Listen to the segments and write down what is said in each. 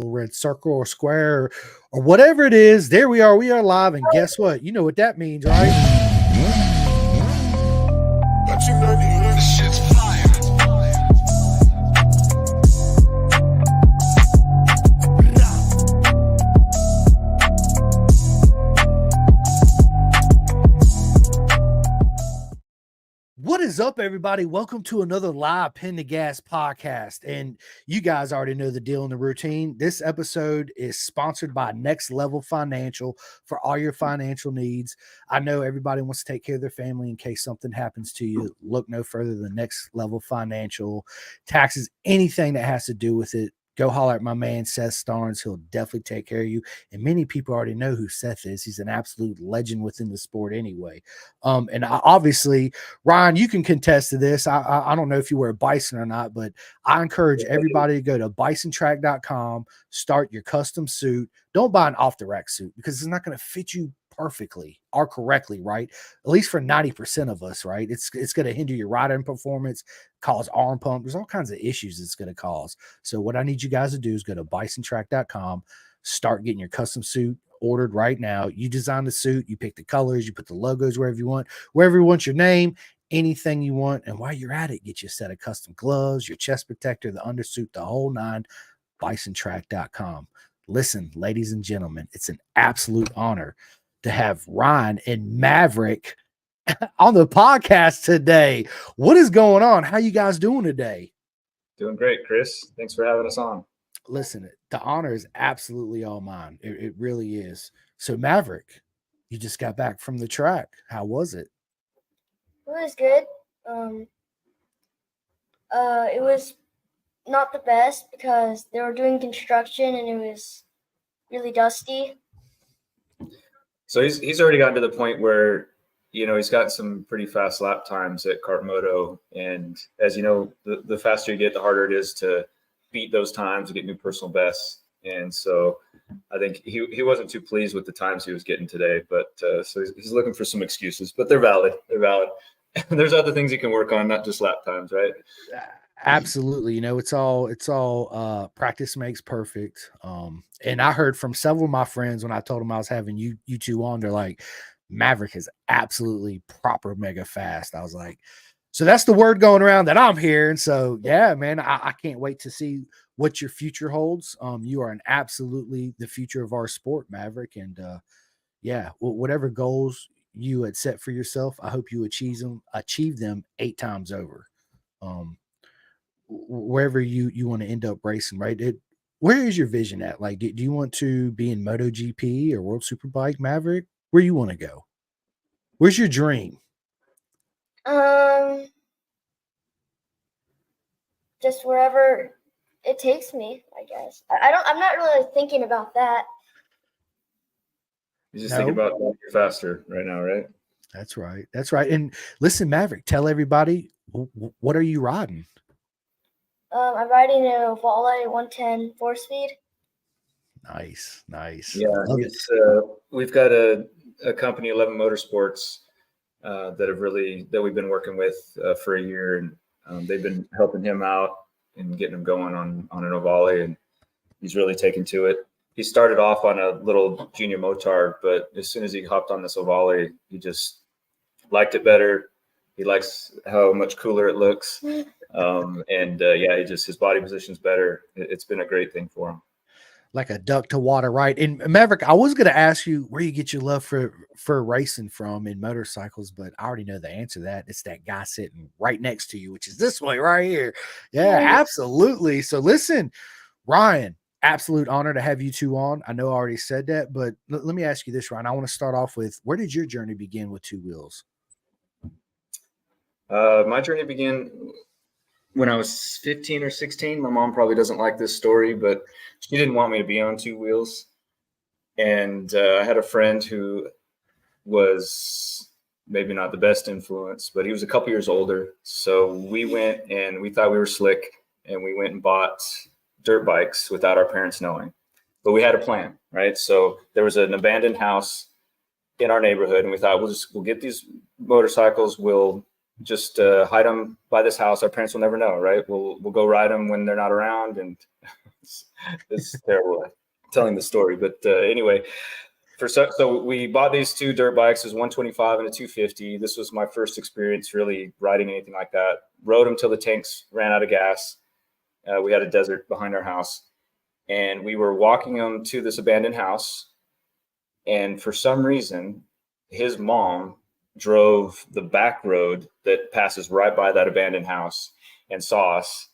red circle or square or whatever it is. There we are. We are live. And guess what? You know what that means, right? But you know the shit's fire. What is up, everybody? Welcome to another live Pin the Gas podcast. And you guys already know the deal and the routine. This episode is sponsored by Next Level Financial for all your financial needs. I know everybody wants to take care of their family in case something happens to you. Look no further than Next Level Financial. Taxes, anything that has to do with it. Go holler at my man, Seth Starnes. He'll definitely take care of you. And many people already know who Seth is. He's an absolute legend within the sport anyway. Obviously, Ryan, you can contest to this. I don't know if you wear a bison or not, but I encourage everybody to go to bisontrack.com, start your custom suit. Don't buy an off-the-rack suit because it's not going to fit you perfectly or correctly, right? At least for 90% of us, right? It's going to hinder your riding performance, cause arm pump. There's all kinds of issues it's going to cause. So what I need you guys to do is go to bisontrack.com, start getting your custom suit ordered right now. You design the suit, you pick the colors, you put the logos wherever you want your name, anything you want. And while you're at it, get you a set of custom gloves, your chest protector, the undersuit, the whole nine. Bisontrack.com. Listen, ladies and gentlemen, it's an absolute honor to have Ryan and Maverick on the podcast today. What is going on? How you guys doing today? Doing great, Kris. Thanks for having us on. Listen, the honor is absolutely all mine. It really is. So, Maverick, you just got back from the track. How was it? It was good. It was not the best because they were doing construction and it was really dusty. So he's already gotten to the point where, he's got some pretty fast lap times at kart moto. And as you know, the faster you get, the harder it is to beat those times, to get new personal bests. And so I think he wasn't too pleased with the times he was getting today, but so he's looking for some excuses, but they're valid. There's other things you can work on, not just lap times, right? Absolutely. It's all practice makes perfect. And I heard from several of my friends when I told them I was having you two on, they're like, Maverick is absolutely proper mega fast. I was like, so that's the word going around that I'm hearing. So yeah, man, I can't wait to see what your future holds. You are absolutely the future of our sport, Maverick. And whatever goals you had set for yourself, I hope you achieve them 8 times over. Wherever you want to end up racing, right? Where is your vision at? Like, do you want to be in MotoGP or World Superbike, Maverick? Where you want to go? Where's your dream? Just wherever it takes me, I guess. I'm not really thinking about that. You're just thinking about going faster right now, right? That's right. And listen, Maverick, tell everybody, what are you riding? I'm riding a Volley 110 4-speed. Nice. Yeah, we've got a company, 11 Motorsports, that we've been working with for a year, and they've been helping him out and getting him going on an Ovale, and he's really taken to it. He started off on a little junior motard, but as soon as he hopped on this Ovale, he just liked it better. He likes how much cooler it looks. His body position's better. It's been a great thing for him. Like a duck to water, right? And Maverick, I was going to ask you where you get your love for racing from in motorcycles, but I already know the answer to that. It's that guy sitting right next to you, which is this way right here. Yeah, absolutely. So listen, Ryan, absolute honor to have you two on. I know I already said that, but let me ask you this, Ryan. I want to start off with, where did your journey begin with two wheels? My journey began when I was 15 or 16. My mom probably doesn't like this story, but she didn't want me to be on two wheels. And I had a friend who was maybe not the best influence, but he was a couple years older. So we went and we thought we were slick, and we went and bought dirt bikes without our parents knowing. But we had a plan, right? So there was an abandoned house in our neighborhood, and we thought we'll get these motorcycles. We'll just hide them by this house. Our parents will never know, right? We'll go ride them when they're not around, and It's terrible telling the story, but anyway, so we bought these two dirt bikes. It was 125 and a 250. This was my first experience really riding anything like that. Rode them till the tanks ran out of gas. We had a desert behind our house, and we were walking them to this abandoned house. And for some reason, his mom drove the back road that passes right by that abandoned house and saw us.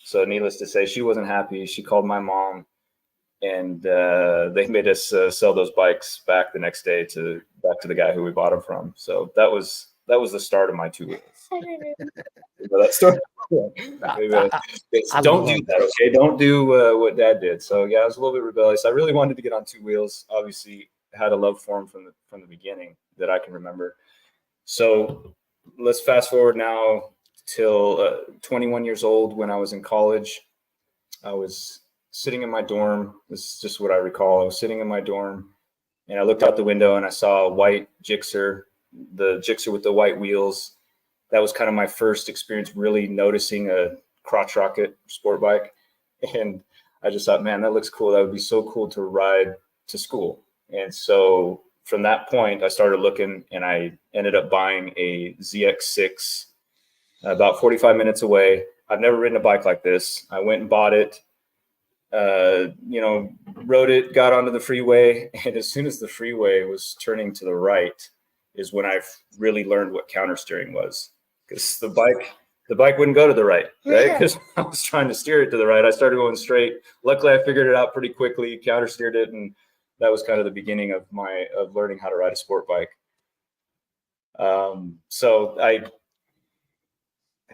So needless to say, she wasn't happy. She called my mom, and they made us sell those bikes back the next day back to the guy who we bought them from. So that was the start of my two wheels. That story. Don't do that, okay? Don't do what Dad did. So yeah, I was a little bit rebellious. I really wanted to get on two wheels. Obviously, had a love for them from the beginning that I can remember. So let's fast forward now till 21 years old. When I was in college, I was sitting in my dorm. This is just what I recall. I was sitting in my dorm, and I looked out the window and I saw a white Gixxer, the Gixxer with the white wheels. That was kind of my first experience really noticing a crotch rocket sport bike. And I just thought, man, that looks cool. That would be so cool to ride to school. And so from that point, I started looking, and I ended up buying a ZX6 about 45 minutes away. I've never ridden a bike like this. I went and bought it, rode it, got onto the freeway. And as soon as the freeway was turning to the right is when I really learned what counter steering was. Because the bike wouldn't go to the right? Because I was trying to steer it to the right. I started going straight. Luckily, I figured it out pretty quickly, counter steered it, and that was kind of the beginning of learning how to ride a sport bike. So I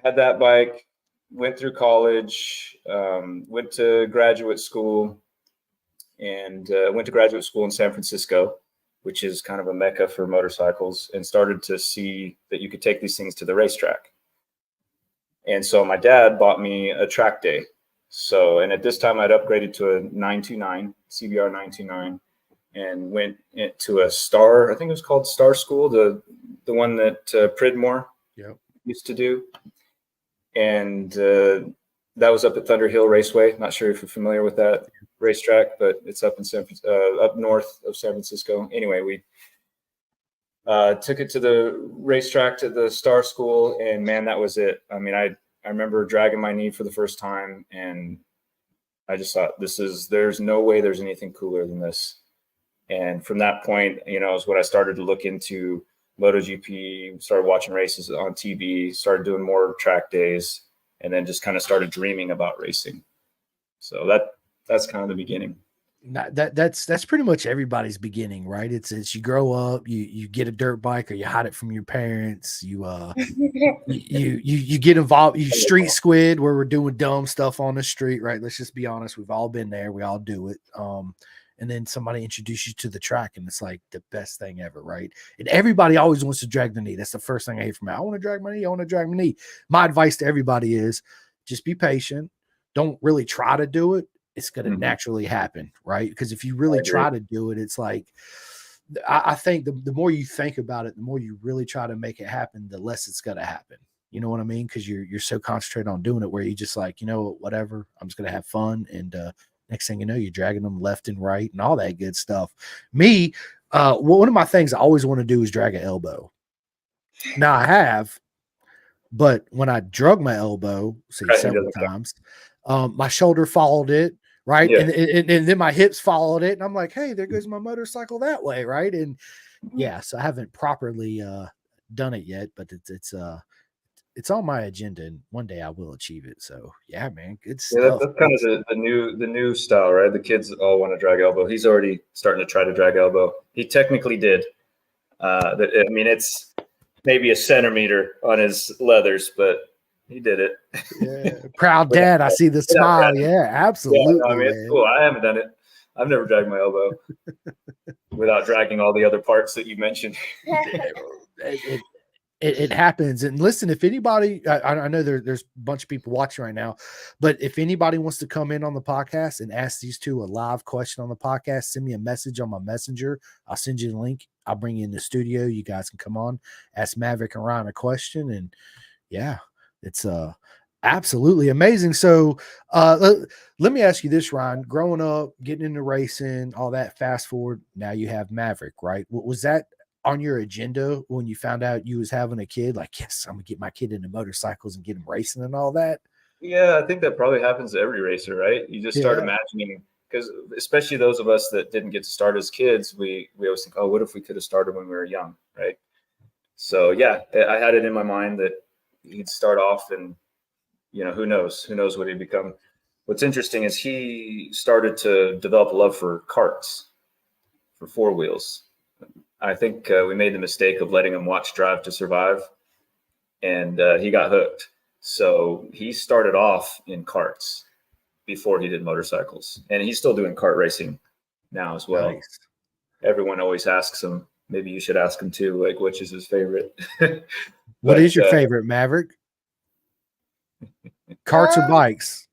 had that bike, went through college, went to graduate school, and went to graduate school in San Francisco, which is kind of a mecca for motorcycles, and started to see that you could take these things to the racetrack. And so my dad bought me a track day. So, and at this time I'd upgraded to a 929, CBR 929, and went to a Star, I think it was called Star School, the one that Pridmore used to do. And that was up at Thunder Hill Raceway. Not sure if you're familiar with that racetrack, but it's up in up north of San Francisco. Anyway, we took it to the racetrack, to the Star School, and man, that was it. I mean, I remember dragging my knee for the first time, and I just thought, there's no way there's anything cooler than this. And from that point, is when I started to look into MotoGP, started watching races on TV, started doing more track days, and then just kind of started dreaming about racing. So that's kind of the beginning. That's pretty much everybody's beginning, right? It's you grow up, you get a dirt bike, or you hide it from your parents. You get involved. You street squid, where we're doing dumb stuff on the street, right? Let's just be honest. We've all been there. We all do it. And then somebody introduces you to the track, and it's like the best thing ever, right? And everybody always wants to drag their knee. That's the first thing I hear from me. I want to drag my knee. I want to drag my knee. My advice to everybody is just be patient. Don't really try to do it. It's going to naturally happen, right? Because if you really try to do it, it's like, I think the more you think about it, the more you really try to make it happen, the less it's going to happen. You know what I mean? Because you're so concentrated on doing it, where you just like, whatever, I'm just going to have fun. And next thing you know, you're dragging them left and right and all that good stuff. Me, one of my things I always want to do is drag an elbow. Now I have, but when I drug my elbow, several times, my shoulder followed it, right? Yeah. And then my hips followed it. And I'm like, hey, there goes my motorcycle that way, right? And yeah, so I haven't properly done it yet, but it's on my agenda, and one day I will achieve it. So yeah, man, good stuff. Yeah, that's kind of the new style, right? The kids all want to drag elbow. He's already starting to try to drag elbow. He technically did. It's maybe a centimeter on his leathers, but he did it. Yeah, proud dad. I see the smile. Yeah, absolutely. Yeah, it's cool. I haven't done it. I've never dragged my elbow without dragging all the other parts that you mentioned. It happens. And listen, if anybody, I know there's a bunch of people watching right now, but if anybody wants to come in on the podcast and ask these two a live question on the podcast, send me a message on my messenger. I'll send you the link. I'll bring you in the studio. You guys can come on, ask Maverick and Ryan a question. And yeah, it's Absolutely amazing. So, let me ask you this, Ryan. Growing up, getting into racing, all that. Fast forward, now you have Maverick, right? Was that on your agenda when you found out you was having a kid? Like, yes, I'm gonna get my kid into motorcycles and get him racing and all that. Yeah, I think that probably happens to every racer, right? You just start Yeah, imagining, because especially those of us that didn't get to start as kids, we always think, oh, what if we could have started when we were young, right? So yeah, I had it in my mind that he'd start off, and who knows what he'd become. What's interesting is he started to develop a love for karts, for four wheels. I think we made the mistake of letting him watch Drive to Survive, and he got hooked. So he started off in karts before he did motorcycles, and he's still doing kart racing now as well. nice. Everyone always asks him. Maybe you should ask him too, like which is his favorite. What is But your favorite, Maverick? Carts or Um, bikes?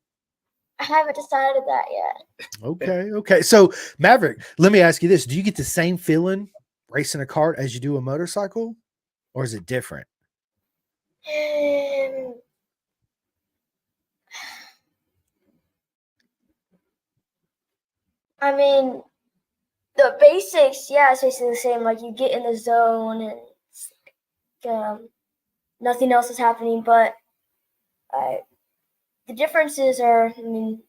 I haven't decided that yet. Okay, okay. So, Maverick, let me ask you this: do you get the same feeling racing a cart as you do a motorcycle, or is it different? Um, I mean, the basics, yeah, it's basically the same. Like you get in the zone and it's like, nothing else is happening. But I, the differences are, I mean,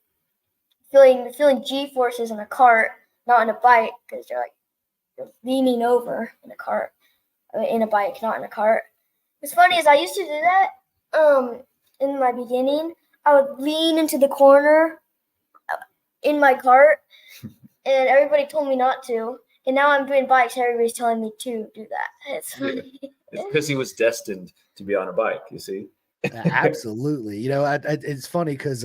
feeling G forces in a cart, not in a bike, because you're leaning over in a cart, in a bike, not in a cart. What's funny is I used to do that. In my beginning, I would lean into the corner in my cart, and everybody told me not to. And now I'm doing bikes, and everybody's telling me to do that. It's yeah, funny. it's because he was destined to be on a bike. You see. Absolutely. It's funny because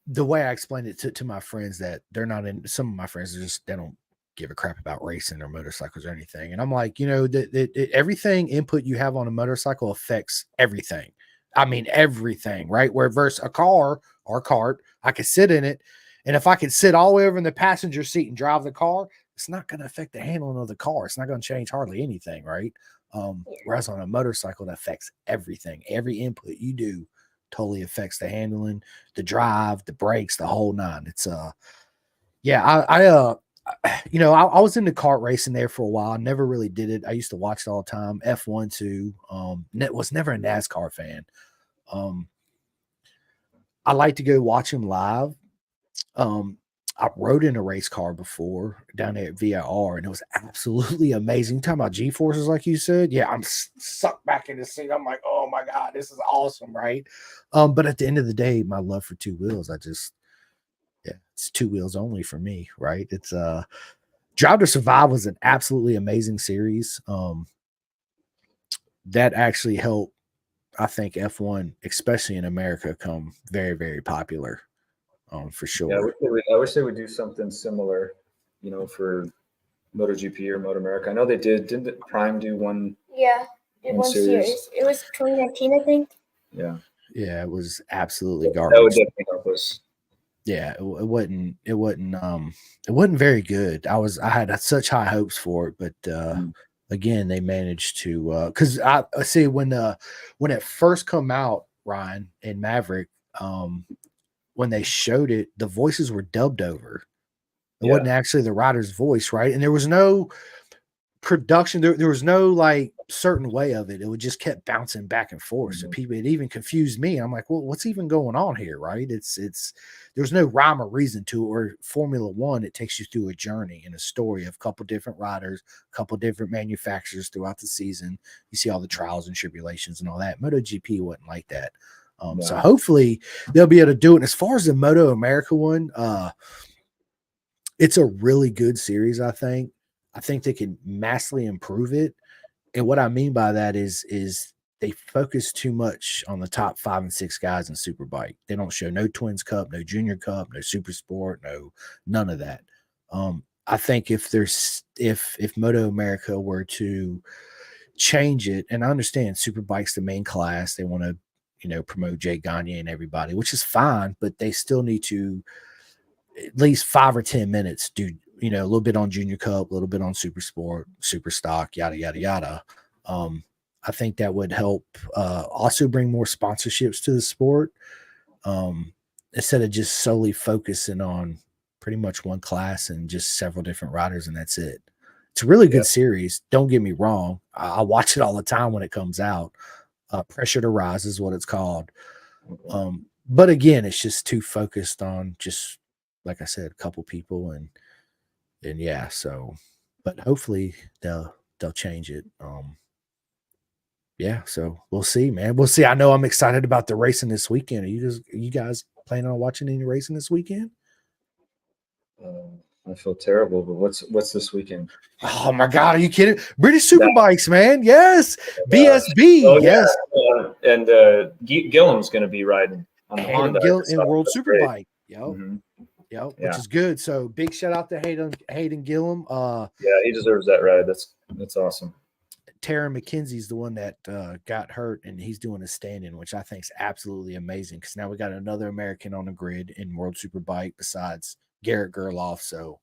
the way I explained it to my friends that they're not in. Some of my friends are just they don't give a crap about racing or motorcycles or anything, and I'm like, that everything input you have on a motorcycle affects everything. I mean, everything, right? Where versus a car or cart, I could sit in it, and if I could sit all the way over in the passenger seat and drive the car, it's not going to affect the handling of the car. It's not going to change hardly anything, right? Whereas on a motorcycle, that affects everything. Every input you do totally affects the handling, the drive, the brakes, the whole nine. It's yeah, I was into kart racing there for a while. I never really did it. I used to watch it all the time. F1 too. Was never a NASCAR fan. Um, I like to go watch them live. Um, I rode in a race car before down there at VIR, and it was absolutely amazing. Talking about G forces, like you said, yeah, I'm sucked back in the seat. I'm like, oh my god, this is awesome, right? But at the end of the day, my love for two wheels, yeah, it's two wheels only for me, right? It's Drive to Survive was an absolutely amazing series. That actually helped, I think, F1, especially in America, come very, very popular. For Yeah, sure. I wish they would do something similar, for MotoGP or Moto America. I know they did. Didn't Prime do one Yeah, did one one series? series. It was 2019, I think. Yeah, Yeah, it was absolutely that would garbage. definitely help us. Yeah, it wasn't very good. I had such high hopes for it, but Mm. again, they managed to because I see when it first come out, Ryan and Maverick, when they showed it, the voices were dubbed over. It wasn't Yeah. actually the rider's voice, right? And there was no production. There was no like certain way of it. It would just kept bouncing back and forth. So Mhm. people, it even confused me. I'm like, well, what's even going on here, right? There's no rhyme or reason to it. Or Formula One, it takes you through a journey and a story of a couple different riders, a couple different manufacturers throughout the season. You see all the trials and tribulations and all that. MotoGP wasn't like that. So No. hopefully they'll be able to do it. And as far as the Moto America one, it's a really good series, I think. I think they can massively improve it. And what I mean by that is they focus too much on the top 5 and 6 guys in Superbike. They don't show no Twins Cup, no Junior Cup, no Super Sport, no none of that. I think if Moto America were to change it, and I understand Superbike's the main class, they want to promote Jay Gagne and everybody, which is fine, but they still need to at least 5 or 10 minutes do a little bit on Junior Cup, a little bit on Super Sport, Super Stock, yada yada yada. I think that would help also bring more sponsorships to the sport, instead of just solely focusing on pretty much one class and just several different riders, and that's it. It's a really good series. Don't get me wrong. I watch it all the time when it comes out. Pressure to Rise is what it's called. But again, it's just too focused on just, like I said, a couple people, and yeah. So, but hopefully they'll change it. Yeah. So we'll see, man. We'll see. I know I'm excited about the racing this weekend. Are you guys planning on watching any racing this weekend? I feel terrible, but what's this weekend? Oh my God, are you kidding? British Superbikes, man. Yes. BSB. Oh, yes. Yeah. And Gillam's going to be riding on the Honda. In World Superbike. Yep. Mm-hmm. Yep. Which is good. So big shout out to Hayden Gillam. Yeah, he deserves that ride. That's awesome. Taryn McKenzie's the one that got hurt, and he's doing a stand-in, which I think is absolutely amazing, because now we got another American on the grid in World Superbike besides Garrett Gerloff. So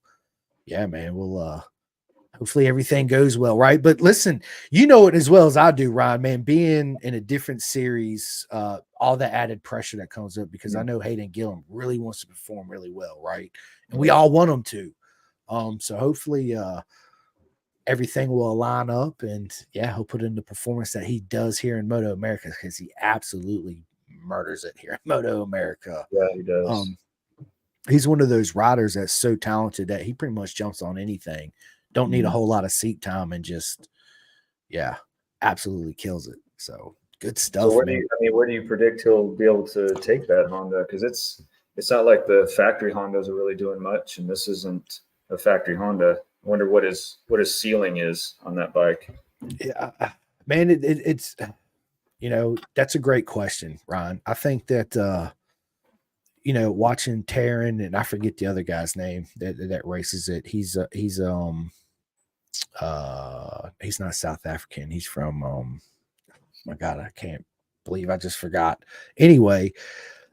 yeah, man, we'll hopefully everything goes well, right? But listen, you know it as well as I do, Ryan, man, being in a different series, all the added pressure that comes up, because I know Hayden Gillam really wants to perform really well, right? And we all want him to. So hopefully everything will line up, and yeah, he'll put in the performance that he does here in Moto America, because he absolutely murders it here in Moto America. Yeah, he does. He's one of those riders that's so talented that he pretty much jumps on anything. Don't need a whole lot of seat time, and just, yeah, absolutely kills it. So good stuff. So where do you predict he'll be able to take that Honda? Because it's not like the factory Hondas are really doing much, and this isn't a factory Honda. I wonder what his ceiling is on that bike. Yeah, man, it's that's a great question, Ryan. I think that watching Taryn, and I forget the other guy's name that races it. He's not South African. He's from my God, I can't believe I just forgot. Anyway,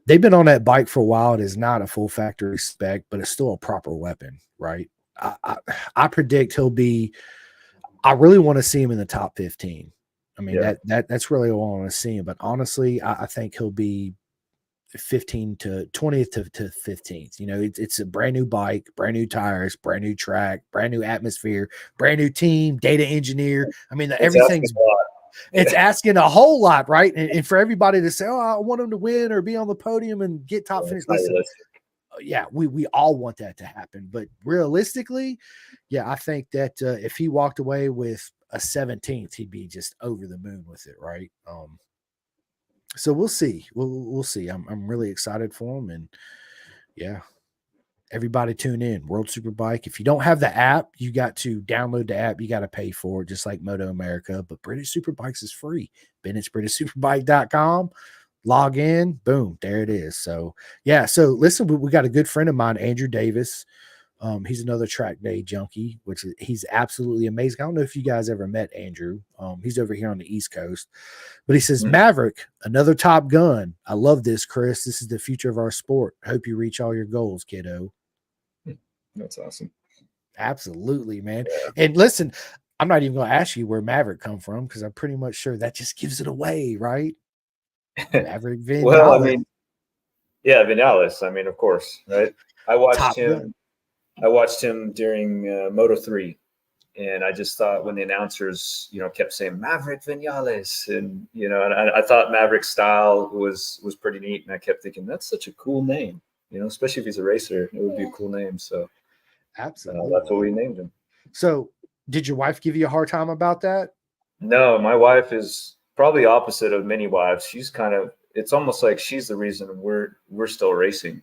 they've been on that bike for a while. It is not a full factory spec, but it's still a proper weapon, right? I predict he'll be. I really want to see him in the top 15. I mean, that's really all I want to see him. But honestly, I think he'll be 15 to 20th to 15th. It's a brand new bike, brand new tires, brand new track, brand new atmosphere, brand new team, data engineer. I mean, everything's it's asking a whole lot, right? And for everybody to say, "Oh, I want him to win or be on the podium and get top finish." Listen, yeah, we all want that to happen, but realistically, yeah, I think that if he walked away with a 17th, he'd be just over the moon with it, right? So we'll see. We'll see. I'm really excited for him, and yeah, everybody tune in. World Superbike. If you don't have the app, you got to download the app. You got to pay for it, just like Moto America. But British Superbikes is free. Bennett'sBritishSuperbike.com. Log in, boom, there it is. So yeah, so listen, we got a good friend of mine, Andrew Davis. He's another track day junkie, he's absolutely amazing. I don't know if you guys ever met Andrew. He's over here on the East Coast, but he says, Maverick, another Top Gun. I love this, Kris. This is the future of our sport. Hope you reach all your goals, kiddo. That's awesome. Absolutely, man. Yeah. And listen, I'm not even going to ask you where Maverick come from, because I'm pretty much sure that just gives it away, right? Maverick Vinales. Well, I mean, yeah, Vinales. I mean, of course, right? I watched him during Moto3, and I just thought, when the announcers, kept saying Maverick Vinales, and and I thought Maverick's style was pretty neat, and I kept thinking, that's such a cool name, especially if he's a racer, it would be a cool name. So absolutely, that's what we named him. So, did your wife give you a hard time about that? No, my wife is probably opposite of many wives. She's it's almost like she's the reason we're still racing.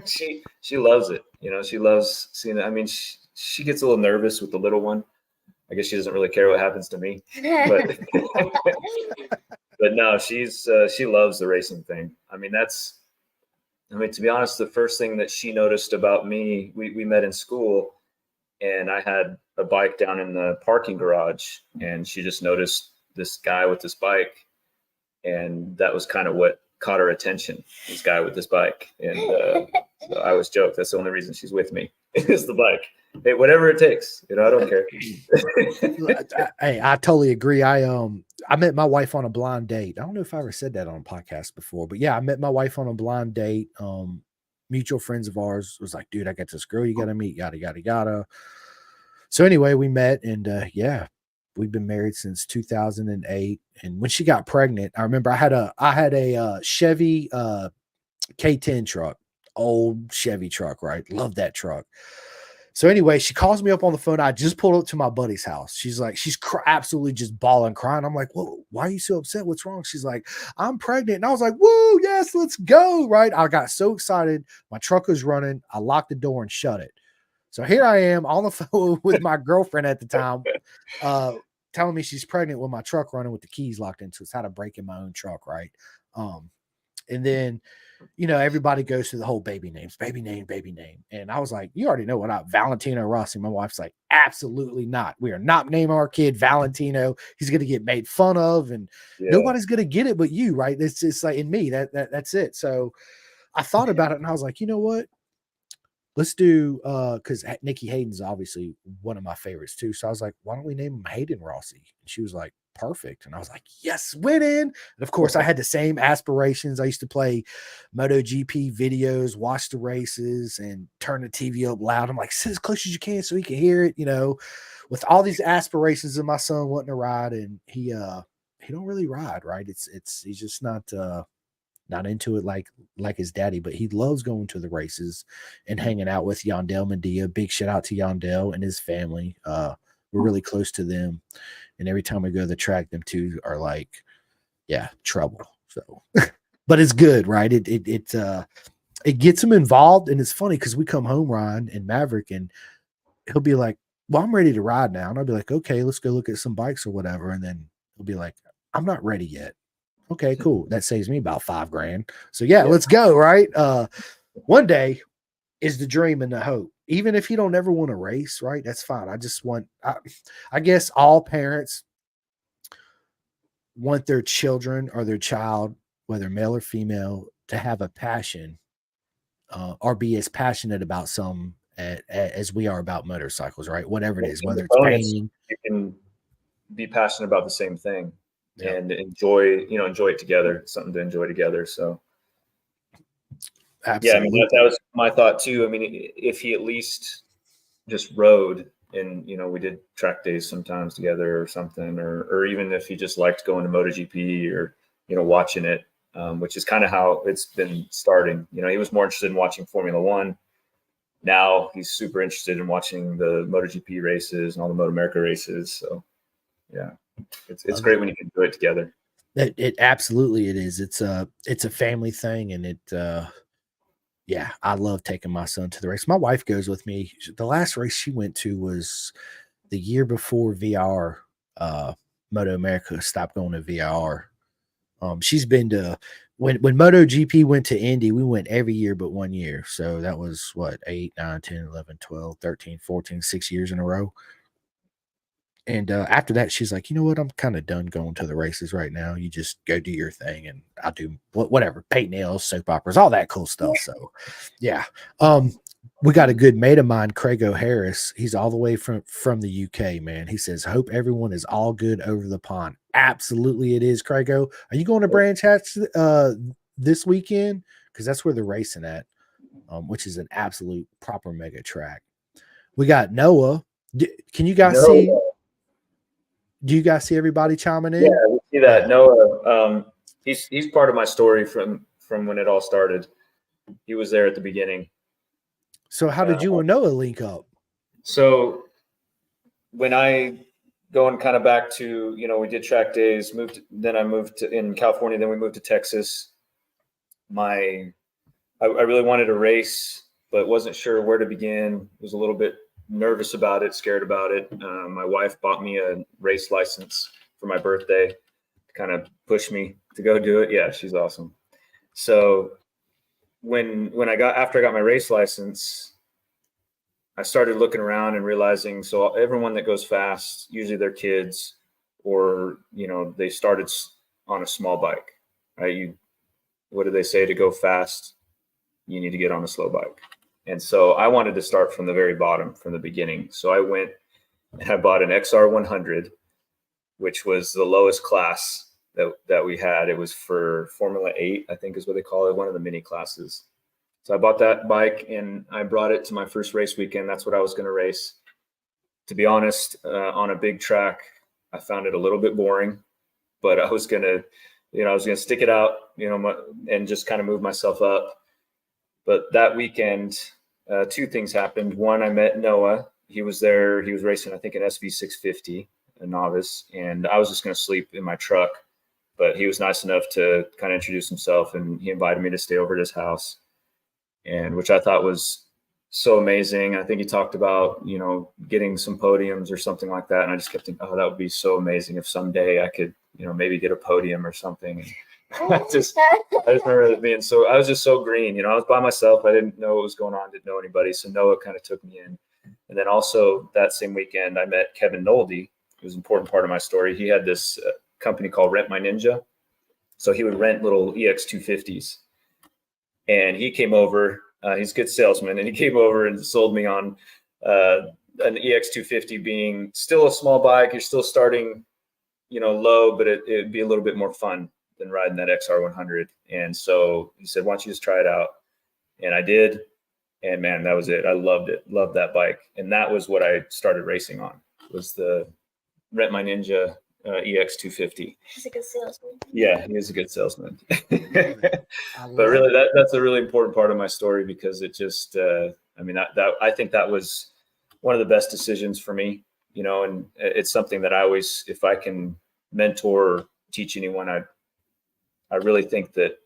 she loves it. She loves seeing it. I mean, she gets a little nervous with the little one. I guess she doesn't really care what happens to me, but but no, she loves the racing thing. I mean, to be honest, the first thing that she noticed about me, we met in school, and I had a bike down in the parking garage, and she just noticed this guy with this bike, and that was kind of what caught her attention, this guy with this bike. And so I always joke, that's the only reason she's with me is the bike. Hey, whatever it takes, I don't care. Hey, I totally agree. I met my wife on a blind date. I don't know if I ever said that on a podcast before, but yeah, I met my wife on a blind date. Mutual friends of ours was like, dude, I got this girl you got to meet, yada, yada, yada. So anyway, we met and yeah, we've been married since 2008. And when she got pregnant, I remember I had a Chevy K10 truck, old Chevy truck, right? Love that truck. So anyway, she calls me up on the phone. I just pulled up to my buddy's house. She's like, she's absolutely just bawling, crying. I'm like, well, why are you so upset? What's wrong? She's like, I'm pregnant. And I was like, woo, yes, let's go. Right. I got so excited. My truck was running. I locked the door and shut it. So here I am on the phone with my girlfriend at the time, telling me she's pregnant with my truck running with the keys locked into it. It's how to break in my own truck. Right. And then, everybody goes through the whole baby name. And I was like, you already know Valentino Rossi. My wife's like, absolutely not. We are not naming our kid Valentino. He's going to get made fun of and nobody's going to get it but you, right? It's like in me, that's it. So I thought about it and I was like, you know what? Let's do, because Nikki Hayden's obviously one of my favorites too. So I was like, why don't we name him Hayden Rossi? And she was like, perfect. And I was like, yes, winning. And of course, I had the same aspirations. I used to play MotoGP videos, watch the races, and turn the TV up loud. I'm like, sit as close as you can so he can hear it, with all these aspirations of my son wanting to ride. And he don't really ride, right? He's just not into it like his daddy, but he loves going to the races and hanging out with Yandel Mendia. Big shout out to Yandel and his family. We're really close to them. And every time we go to the track, them two are like, yeah, trouble. So, but it's good, right? It gets him involved. And it's funny because we come home, Ryan and Maverick, and he'll be like, well, I'm ready to ride now. And I'll be like, okay, let's go look at some bikes or whatever. And then he'll be like, I'm not ready yet. Okay, cool. That saves me about $5,000. So yeah, let's go. Right. One day is the dream and the hope. Even if you don't ever want to race, right? That's fine. I just want, I guess all parents want their children or their child, whether male or female, to have a passion or be as passionate about some as we are about motorcycles, right? Whatever it is, whether it's painting. You can be passionate about the same thing. And enjoy it together. It's something to enjoy together. So, absolutely. Yeah, I mean, that was my thought too. I mean, if he at least just rode and, we did track days sometimes together or something, or even if he just liked going to MotoGP or, watching it, which is kind of how it's been starting. He was more interested in watching Formula One. Now he's super interested in watching the MotoGP races and all the Moto America races. So, yeah. It's great when you can do it together. It absolutely it is. It's a family thing, and yeah, I love taking my son to the race. My wife goes with me. The last race she went to was the year before VR. Moto America stopped going to VR. She's been to when MotoGP went to Indy, we went every year but 1 year. So that was what, 8, 9, 10, 11, 12, 13, 14, 6 years in a row. And after that, she's like, you know what? I'm kind of done going to the races right now. You just go do your thing, and I'll do whatever, paint nails, soap operas, all that cool stuff. So, yeah. We got a good mate of mine, Craig O'Harris. He's all the way from the UK, man. He says, hope everyone is all good over the pond. Absolutely it is, Craigo. Are you going to Branch Hatch this weekend? Because that's where they're racing at, which is an absolute proper mega track. We got Noah. Can you guys see? Do you guys see everybody chiming in? Yeah, we see that. Noah, he's part of my story from when it all started. He was there at the beginning. So how did you and Noah link up? So when I going kind of back to, we did track days, then I moved to in California, then we moved to Texas. I really wanted to race, but wasn't sure where to begin. Was a little bit nervous about it, scared about it. My wife bought me a race license for my birthday to kind of push me to go do it. Yeah, she's awesome. So after I got my race license, I started looking around and realizing, so everyone that goes fast, usually they're kids, or they started on a small bike, right? what do they say? To go fast, you need to get on a slow bike. And so I wanted to start from the very bottom, from the beginning. So I went and I bought an XR 100, which was the lowest class that we had. It was for Formula 8, I think is what they call it, one of the mini classes. So I bought that bike and I brought it to my first race weekend. That's what I was going to race. To be honest, on a big track, I found it a little bit boring, but I was going to stick it out, and just kind of move myself up. But that weekend, two things happened. One, I met Noah. He was there. He was racing, I think, an SV 650, a novice, and I was just going to sleep in my truck. But he was nice enough to kind of introduce himself, and he invited me to stay over at his house, and which I thought was so amazing. I think he talked about, getting some podiums or something like that. And I just kept thinking, oh, that would be so amazing if someday I could, maybe get a podium or something. And I just remember it being I was just so green, I was by myself. I didn't know what was going on, didn't know anybody. So Noah kind of took me in. And then also that same weekend, I met Kevin Nolde. It was an important part of my story. He had this company called Rent My Ninja. So he would rent little EX 250s. And he came over. He's a good salesman, and he came over and sold me on an EX 250 being still a small bike. You're still starting, low, but it'd be a little bit more fun than riding that XR 100. And so he said, why don't you just try it out? And I did. And man, that was it. I loved it. Loved that bike. And that was what I started racing on, was the Rent My Ninja EX 250. He's a good salesman. Yeah, he is a good salesman. But really, that's a really important part of my story, because it just, I think that was one of the best decisions for me, and it's something that I always, if I can mentor or teach anyone, I really think that,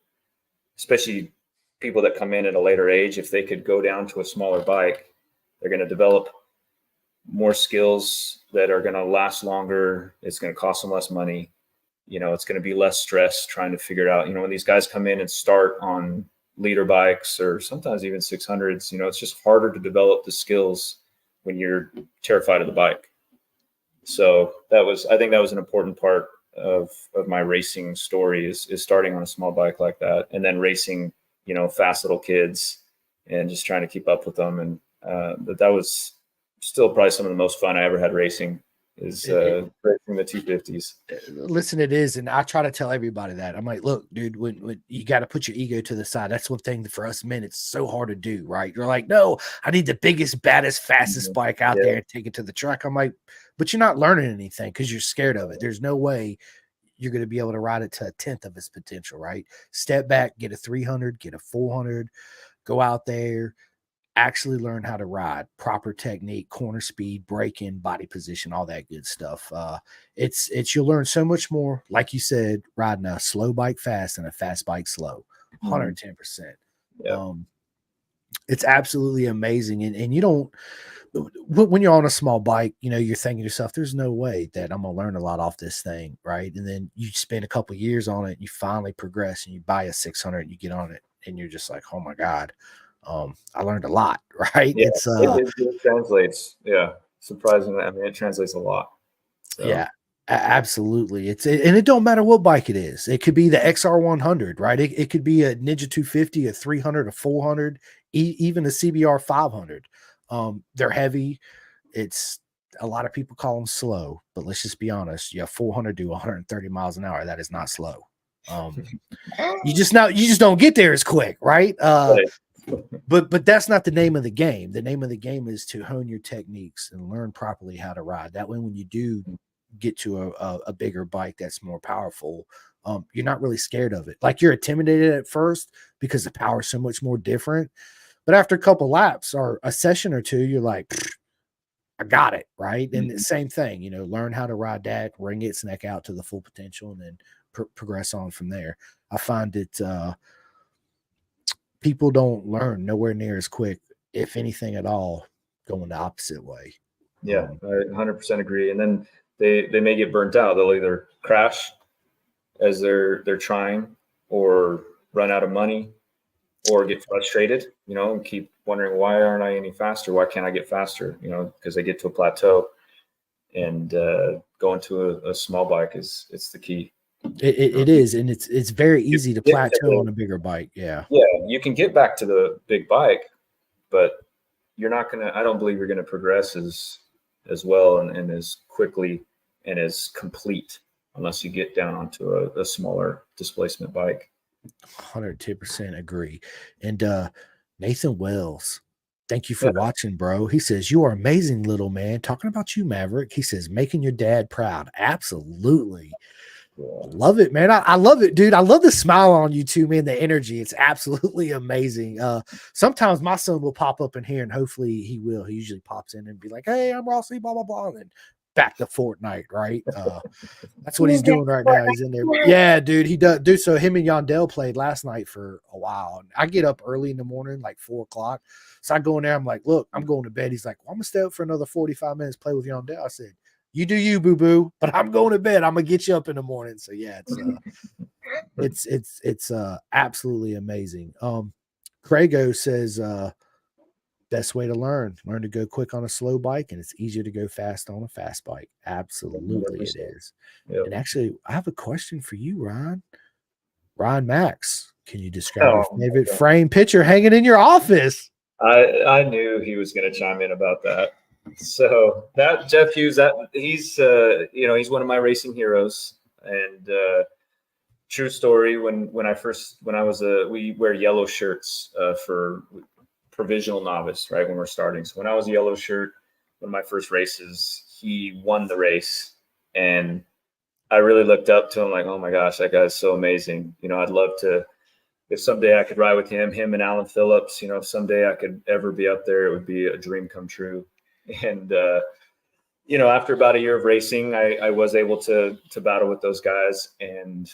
especially people that come in at a later age, if they could go down to a smaller bike, they're going to develop more skills that are going to last longer. It's going to cost them less money. It's going to be less stress trying to figure it out. When these guys come in and start on leader bikes or sometimes even 600s, it's just harder to develop the skills when you're terrified of the bike. So I think that was an important part of my racing story is starting on a small bike like that, and then racing, fast little kids and just trying to keep up with them. And that was still probably some of the most fun I ever had racing, is racing the 250s. Listen, it is. And I try to tell everybody that. I'm like, look, dude, when you got to put your ego to the side. That's one thing for us men, it's so hard to do, right? You're like, no, I need the biggest, baddest, fastest bike out there and take it to the track. I'm like, but you're not learning anything because you're scared of it. There's no way you're going to be able to ride it to a 10th of its potential, right? Step back, get a 300, get a 400, go out there, actually learn how to ride, proper technique, corner speed, braking, body position, all that good stuff. You'll learn so much more, like you said, riding a slow bike fast and a fast bike slow, 110%. Yeah. It's absolutely amazing. And you don't, when you're on a small bike, you're thinking to yourself, there's no way that I'm going to learn a lot off this thing, right? And then you spend a couple of years on it, and you finally progress, and you buy a 600 and you get on it, and you're just like, oh my God. I learned a lot, right? Yeah, it translates. Yeah. Surprisingly. It translates a lot. So. Yeah, absolutely. And it don't matter what bike it is. It could be the XR 100, right? It could be a Ninja 250, a 300, a 400, even a CBR 500. They're heavy. It's a lot of people call them slow, but let's just be honest. You have 400 do 130 miles an hour. That is not slow. You just don't get there as quick, right? But that's not the name of the game. The name of the game is to hone your techniques and learn properly how to ride. That way, when you do get to a bigger bike that's more powerful, you're not really scared of it. Like, you're intimidated at first because the power is so much more different. But after a couple laps or a session or two, you're like, I got it, right? And the same thing, learn how to ride that, wring its neck out to the full potential, and then progress on from there. I find it people don't learn nowhere near as quick, if anything at all, going the opposite way. Yeah, I 100% agree. And then they may get burnt out. They'll either crash as they're trying, or run out of money, or get frustrated, and keep wondering, why aren't I any faster? Why can't I get faster? Because they get to a plateau, and going to a small bike it's the key. It is, and it's very easy to get to plateau on a bigger bike. Yeah. Yeah, you can get back to the big bike, but you're not gonna. I don't believe you're gonna progress as well and as quickly and as complete unless you get down onto a smaller displacement bike. 110% agree. And Nathan Wells, thank you for watching, bro. He says, "You are amazing, little man." Talking about you, Maverick. He says, "Making your dad proud." Absolutely. Yeah. Love it, man. I love it, dude. I love the smile on you too, man. The energy. It's absolutely amazing. Sometimes my son will pop up in here, and hopefully he will. He usually pops in and be like, "Hey, I'm Rossi, blah, blah, blah." And then back to Fortnite, right? That's what he's doing right now. He's in there. Yeah, dude. He does. Dude, so him and Yondell played last night for a while. And I get up early in the morning, like 4 o'clock. So I go in there. I'm like, "Look, I'm going to bed." He's like, "Well, I'm gonna stay up for another 45 minutes, play with Yondell." I said, "You do you, boo boo, but I'm going to bed. I'm gonna get you up in the morning." So yeah, it's absolutely amazing. Crago says best way to learn to go quick on a slow bike, and it's easier to go fast on a fast bike. Absolutely it 100%. is. Yep. And actually, I have a question for you, Ryan Max. Can you describe your favorite frame picture hanging in your office? I knew he was going to chime in about that. So that Jeff Hughes, that he's he's one of my racing heroes, and true story. When we wear yellow shirts for provisional novice, right, when we're starting. So when I was a yellow shirt, one of my first races, he won the race, and I really looked up to him like, oh my gosh, that guy's so amazing. I'd love to. If someday I could ride with him and Alan Phillips, if someday I could ever be up there, it would be a dream come true. And, after about a year of racing, I was able to battle with those guys. And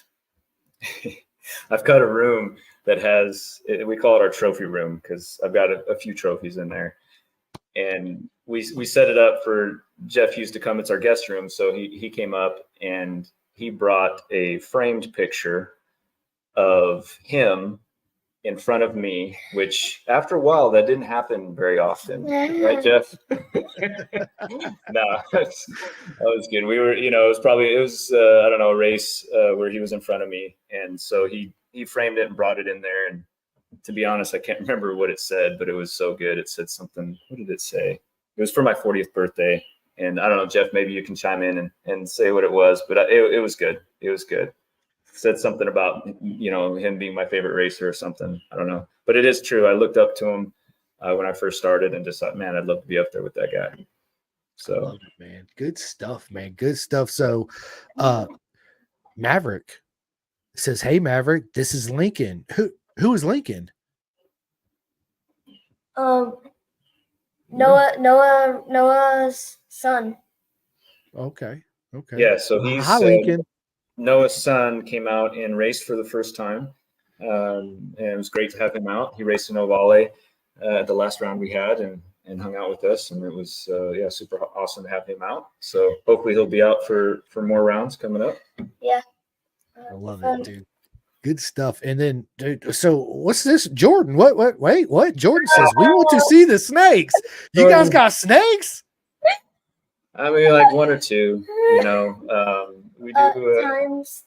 I've got a room that we call it our trophy room because I've got a few trophies in there. And we set it up for Jeff Hughes to come. It's our guest room. So he came up and he brought a framed picture of him in front of me, which after a while that didn't happen very often, right, Jeff? No, that was good. We were, it was I don't know, a race where he was in front of me, and so he framed it and brought it in there. And to be honest, I can't remember what it said, but it was so good. It said something. What did it say? It was for my 40th birthday, and I don't know, Jeff. Maybe you can chime in and say what it was, but it was good. It was good. Said something about him being my favorite racer or something. I don't know, but it is true. I looked up to him when I first started and just thought, man, I'd love to be up there with that guy. So, love it, man. Good stuff, man. Good stuff. So, Maverick says, "Hey, Maverick, this is Lincoln. Who is Lincoln?" Noah's son. Okay. Yeah. So he's hi, Lincoln. Noah's son came out and raced for the first time. And it was great to have him out. He raced in Ovale at the last round we had and hung out with us. And it was, super awesome to have him out. So hopefully he'll be out for more rounds coming up. Yeah. I love it, dude. Good stuff. And then, dude, so what's this? Jordan, what? Jordan says, "We want to see the snakes." You guys got snakes? I mean, like one or two, we do times.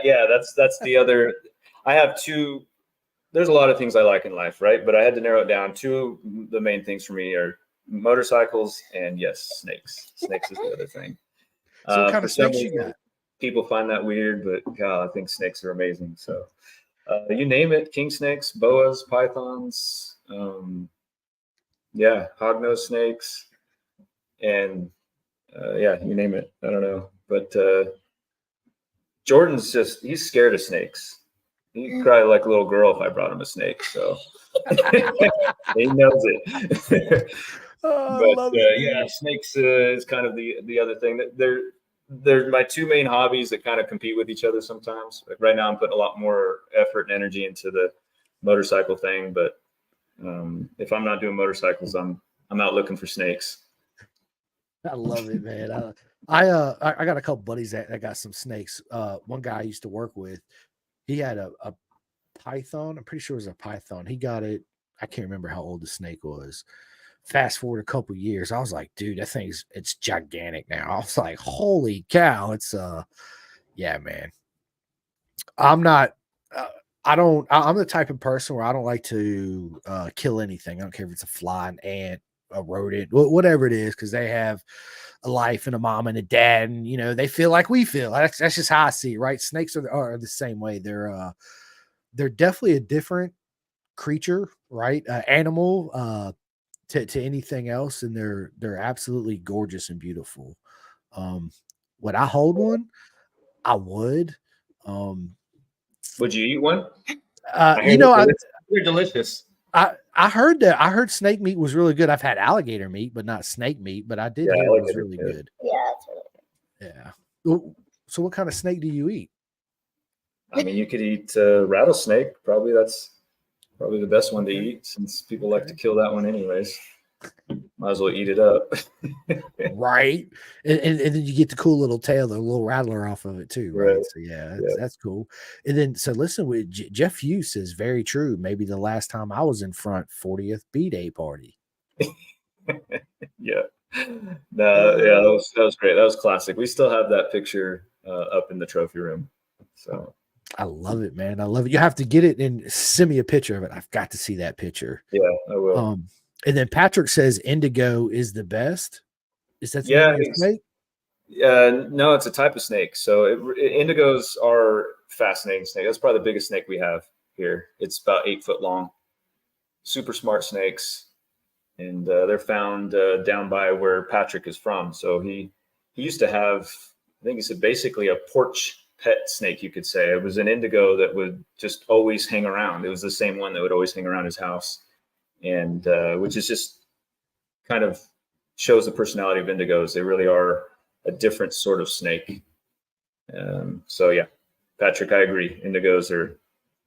Yeah, that's the other. I have two. There's a lot of things I like in life, right? But I had to narrow it down. Two of the main things for me are motorcycles and yes, snakes. Snakes is the other thing. So what kind of snakes you got? People find that weird, but God, I think snakes are amazing. So you name it: king snakes, boas, pythons, hognose snakes, and you name it. I don't know, but Jordan's he's scared of snakes. He'd cry like a little girl if I brought him a snake. So he knows it. Snakes is kind of the other thing that they're my two main hobbies that kind of compete with each other sometimes. Like right now, I'm putting a lot more effort and energy into the motorcycle thing, but if I'm not doing motorcycles, I'm out looking for snakes. I love it, man. I got a couple buddies that got some snakes. One guy I used to work with, he had a python. I'm pretty sure it was a python. He got it. I can't remember how old the snake was. Fast forward a couple years, I was like, dude, that it's gigantic now. I was like, holy cow, Yeah, man. I'm not. I'm the type of person where I don't like to kill anything. I don't care if it's a fly, an ant, a rodent, whatever it is, because they have a life and a mom and a dad, and they feel like we feel. That's just how I see it, right? Snakes are the same way. They're definitely a different creature, right? Animal to anything else, and they're absolutely gorgeous and beautiful. Would I hold one? I would. Um, Would you eat one? uh, I hear you know, I, they're delicious. I heard that. I heard snake meat was really good. I've had alligator meat, but not snake meat. But I did Yeah, I hear it like was it. really good. Yeah, it's really Yeah. So, what kind of snake do you eat? I mean, you could eat rattlesnake. That's probably the best one to Okay. eat, since people like to kill that one anyways. Might as well eat it up. Right. And then you get the cool little tail, the little rattler off of it too, right? Right. So yeah, Yeah. that's cool. And then so listen, with Jeff Hughes says very true. Maybe the last time I was in front, 40th B-Day party. Yeah. No, yeah, that was great. That was classic. We still have that picture up in the trophy room. So I love it, man. I love it. You have to get it and send me a picture of it. I've got to see that picture. yeah, I will. And then Patrick says indigo is the best. Is that the name Yeah, of your snake? no, it's a type of snake. So indigos are fascinating snake. That's probably the biggest snake we have here. It's about 8 foot long. Super smart snakes, and they're found down by where Patrick is from. So he used to have, I think he said, basically a porch pet snake, you could say. It was an indigo that would just always hang around. It was the same one that would always hang around his house, and which is just kind of shows the personality of indigos. They really are a different sort of snake. So yeah, Patrick, I agree. Indigos are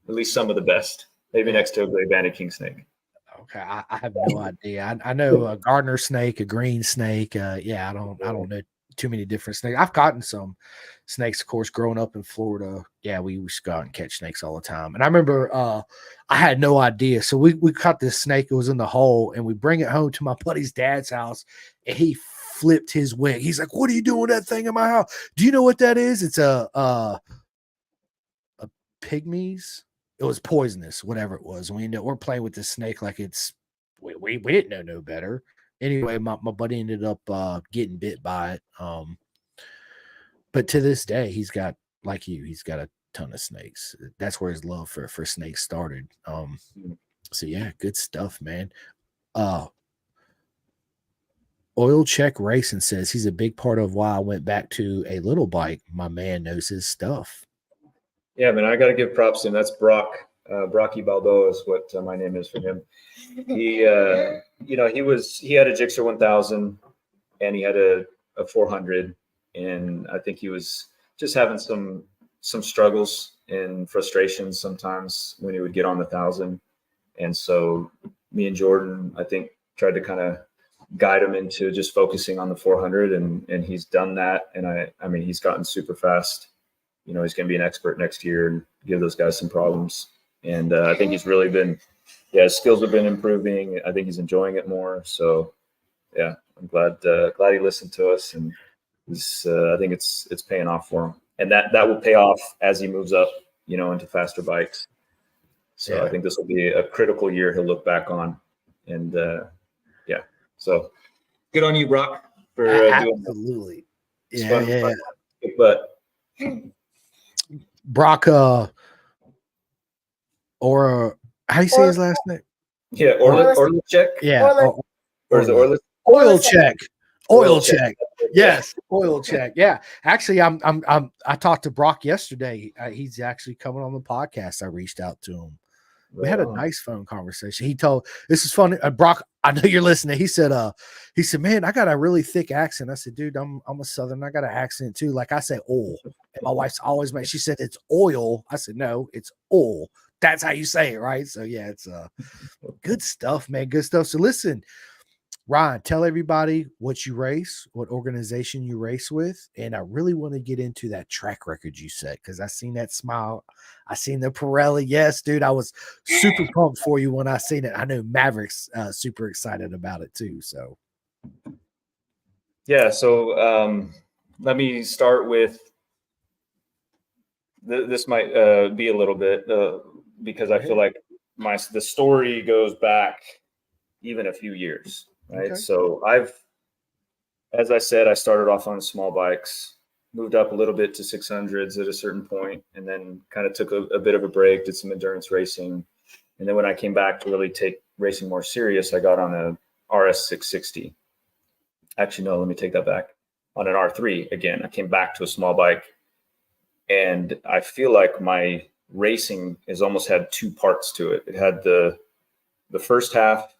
at least some of the best. Maybe next to a gray banded king snake. Okay, I have no idea. I know a gardener snake, a green snake. Yeah, I don't know too many different snakes. I've caught some snakes, of course, growing up in Florida. Yeah, we used to go out and catch snakes all the time. And I remember I had no idea. So we caught this snake. It was in the hole, and we bring it home to my buddy's dad's house, and he flipped his wig. He's like, "What are you doing with that thing in my house? Do you know what that is? It's a pygmies." It was poisonous, whatever it was. We're playing with this snake like it's we didn't know no better. Anyway, my buddy ended up getting bit by it. But to this day, he's got he's got a ton of snakes. That's where his love for snakes started. So yeah, good stuff, man. Oil Check Racing says he's a big part of why I went back to a little bike. My man knows his stuff. Yeah, man, I got to give props to him. That's Brock. Brocky Balboa is what my name is for him. He, he had a Gixxer 1000 and he had a 400, and I think he was just having some struggles and frustrations sometimes when he would get on the 1000. And so me and Jordan, I think, tried to kind of guide him into just focusing on the 400, and he's done that. And I mean, he's gotten super fast. He's going to be an expert next year and give those guys some problems. And I think he's really been, his skills have been improving. I think he's enjoying it more. So, yeah, I'm glad he listened to us, and I think it's paying off for him. And that will pay off as he moves up, into faster bikes. So yeah. I think this will be a critical year he'll look back on. And yeah, so good on you, Brock, for doing that. Absolutely. It's Yeah, fun. But Brock, or how do you say his last name? Yeah, Orlick check. Yeah, or is it Orlick? Oil check. Oil check. Yes, oil check. Yeah, actually, I talked to Brock yesterday. He's actually coming on the podcast. I reached out to him. We had a nice phone conversation. He told, this is funny. Brock, I know you're listening. He said, man, I got a really thick accent. I said, dude, I'm a Southern. I got an accent too. Like I say, oil. And my wife's always made. She said it's oil. I said, no, it's oil. That's how you say it, right? So yeah, it's good stuff, man. Good stuff. So listen, Ryan, tell everybody what you race, what organization you race with, and I really want to get into that track record you set because I seen that smile. I seen the Pirelli. Yes, dude, I was super pumped for you when I seen it. I know Maverick's super excited about it too. So, yeah. So let me start with this might be a little bit because I feel like the story goes back even a few years, right? Okay. So as I said, I started off on small bikes, moved up a little bit to 600s at a certain point, and then kind of took a bit of a break, did some endurance racing. And then when I came back to really take racing more serious, I got on a RS 660. Actually, no, let me take that back. On an R3 again. I came back to a small bike, and I feel like my racing has almost had two parts to it. It had the first half,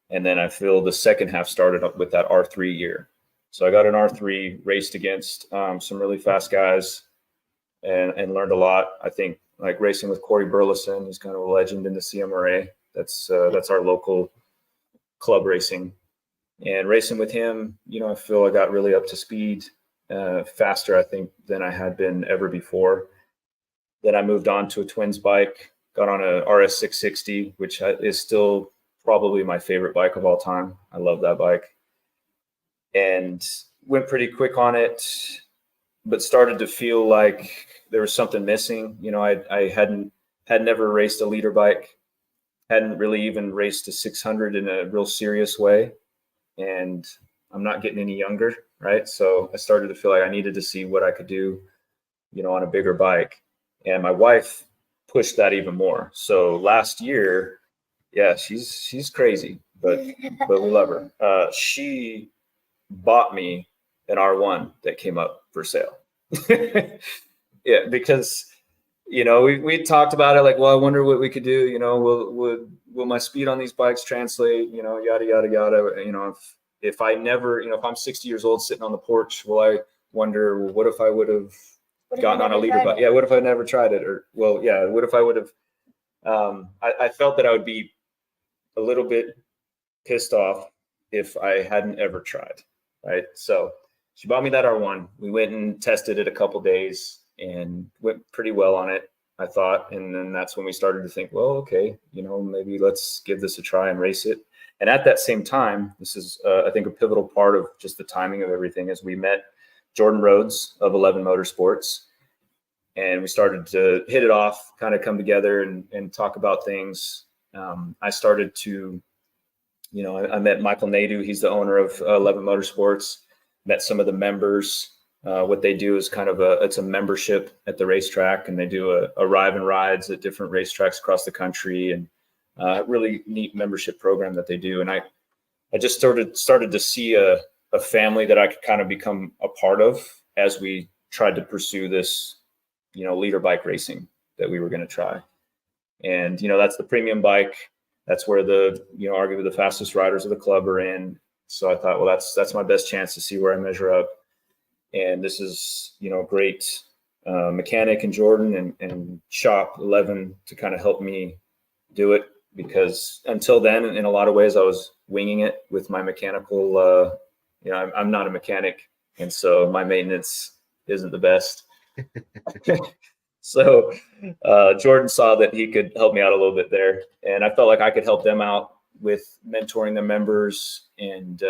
and then I feel the second half started up with that R3 year. So I got an R3, raced against some really fast guys, and learned a lot. I think like racing with Corey Burleson, he's kind of a legend in the CMRA. That's our local club racing. And racing with him, I feel I got really up to speed, faster, I think, than I had been ever before. Then I moved on to a twins bike, got on a RS 660, which is still probably my favorite bike of all time. I love that bike. And went pretty quick on it, but started to feel like there was something missing. I had never raced a leader bike, hadn't really even raced a 600 in a real serious way. And I'm not getting any younger, right? So I started to feel like I needed to see what I could do, on a bigger bike. And my wife pushed that even more. So last year, yeah, she's crazy, but we love her. She bought me an R1 that came up for sale. Yeah, because we talked about it, like, well, I wonder what we could do. Will my speed on these bikes translate? Yada yada yada. If I never, if I'm 60 years old sitting on the porch, will I wonder, well, what if I would have gotten on a leader bike? Yeah, what if I never tried it? Or, well, yeah, what if I would have? I felt that I would be a little bit pissed off if I hadn't ever tried, right? So she bought me that R1. We went and tested it a couple days and went pretty well on it, I thought. And then that's when we started to think, well, okay, maybe let's give this a try and race it. And at that same time, this is, I think, a pivotal part of just the timing of everything, is we met Jordan Rhodes of 11 Motorsports, and we started to hit it off, kind of come together and talk about things. I started to, I met Michael Nadeau. He's the owner of 11 Motorsports. Met some of the members. What they do is kind of it's a membership at the racetrack, and they do a arrive and rides at different racetracks across the country, and really neat membership program that they do. And I just started to see a family that I could kind of become a part of as we tried to pursue this, leader bike racing that we were going to try. And, that's the premium bike. That's where arguably the fastest riders of the club are in. So I thought, well, that's my best chance to see where I measure up. And this is, great mechanic in Jordan and shop 11 to kind of help me do it, because until then, in a lot of ways, I was winging it with my mechanical. I'm not a mechanic, and so my maintenance isn't the best. So Jordan saw that he could help me out a little bit there, and I felt like I could help them out with mentoring the members. And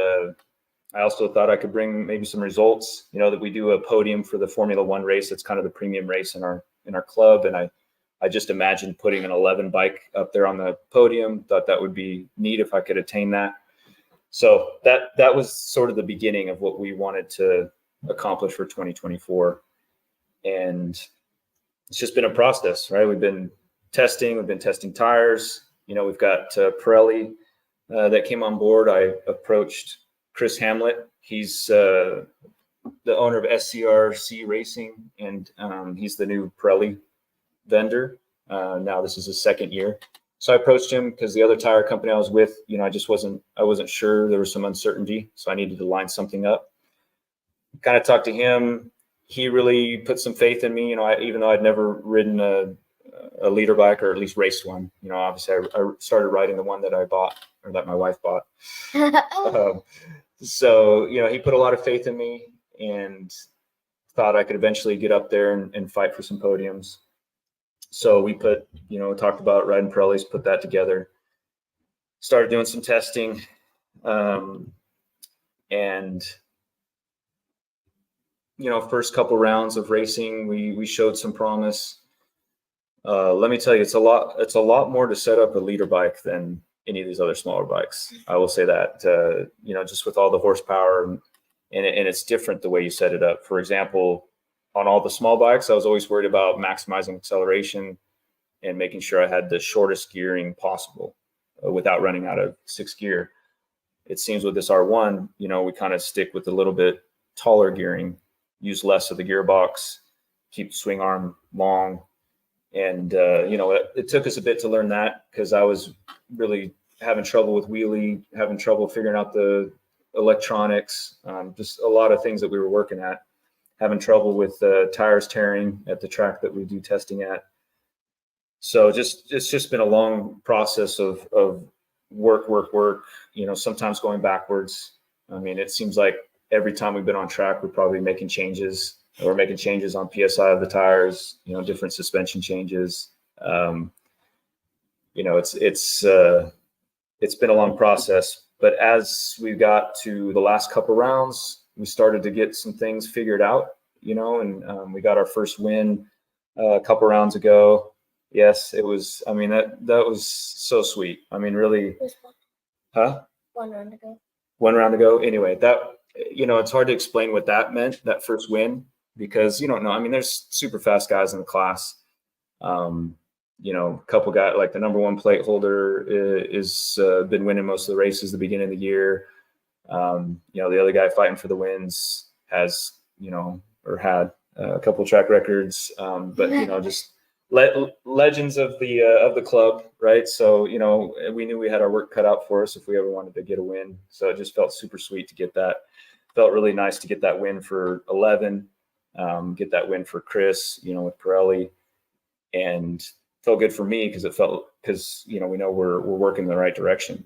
I also thought I could bring maybe some results, that we do a podium for the Formula One race. It's kind of the premium race in our club. And I just imagined putting an 11 bike up there on the podium. Thought that would be neat if I could attain that. So that was sort of the beginning of what we wanted to accomplish for 2024. And it's just been a process, right? We've been testing tires. We've got Pirelli that came on board. I approached Chris Hamlet. He's the owner of SCRC Racing, and he's the new Pirelli vendor. Now this is his second year. So I approached him because the other tire company I was with, I wasn't sure. There was some uncertainty, so I needed to line something up. Kind of talked to him. He really put some faith in me, even though I'd never ridden a leader bike, or at least raced one. Obviously I started riding the one that I bought, or that my wife bought. So, he put a lot of faith in me and thought I could eventually get up there and fight for some podiums. So we talked about riding Pirellis, put that together, started doing some testing. And first couple rounds of racing, we showed some promise. Let me tell you, it's a lot more to set up a leader bike than any of these other smaller bikes. I will say that, just with all the horsepower and it's different the way you set it up. For example, on all the small bikes, I was always worried about maximizing acceleration and making sure I had the shortest gearing possible without running out of 6th gear. It seems with this R1, we kind of stick with a little bit taller gearing, use less of the gearbox, keep the swing arm long. And, it took us a bit to learn that because I was really having trouble with wheelie, having trouble figuring out the electronics, just a lot of things that we were working at, having trouble with tires tearing at the track that we do testing at. So it's just been a long process of work, sometimes going backwards. I mean, it seems like every time we've been on track, we're probably making changes. We're making changes on PSI of the tires, different suspension changes. It's been a long process, but as we got to the last couple rounds, we started to get some things figured out, and we got our first win a couple rounds ago. Yes, it was. I mean, that was so sweet. I mean, really. Huh? 1 round ago. 1 round ago. Anyway, that it's hard to explain what that meant. That first win. Because you don't know. I mean, there's super fast guys in the class. A couple guys like the number 1 plate holder is been winning most of the races at the beginning of the year. The other guy fighting for the wins has, or had a couple track records. But just legends of the club, right? So we knew we had our work cut out for us if we ever wanted to get a win. So it just felt super sweet to get that. Felt really nice to get that win for 11. Get that win for Kris, with Pirelli, and felt good for me because we know we're working in the right direction.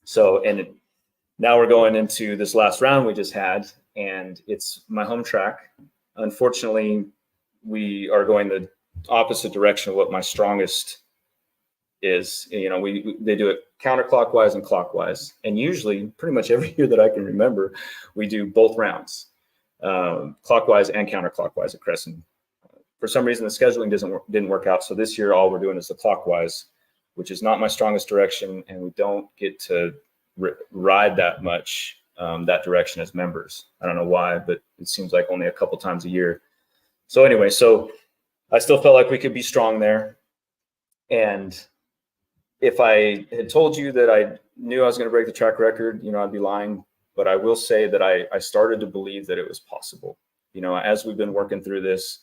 So, now we're going into this last round we just had, and it's my home track. Unfortunately, we are going the opposite direction of what my strongest is. They do it counterclockwise and clockwise, and usually, pretty much every year that I can remember, we do both rounds. Clockwise and counterclockwise at Crescent. For some reason, the scheduling didn't work out. So this year, all we're doing is the clockwise, which is not my strongest direction, and we don't get to ride that much that direction as members. I don't know why, but it seems like only a couple times a year. So anyway, I still felt like we could be strong there. And if I had told you that I knew I was going to break the track record, I'd be lying. But I will say that I started to believe that it was possible. As we've been working through this,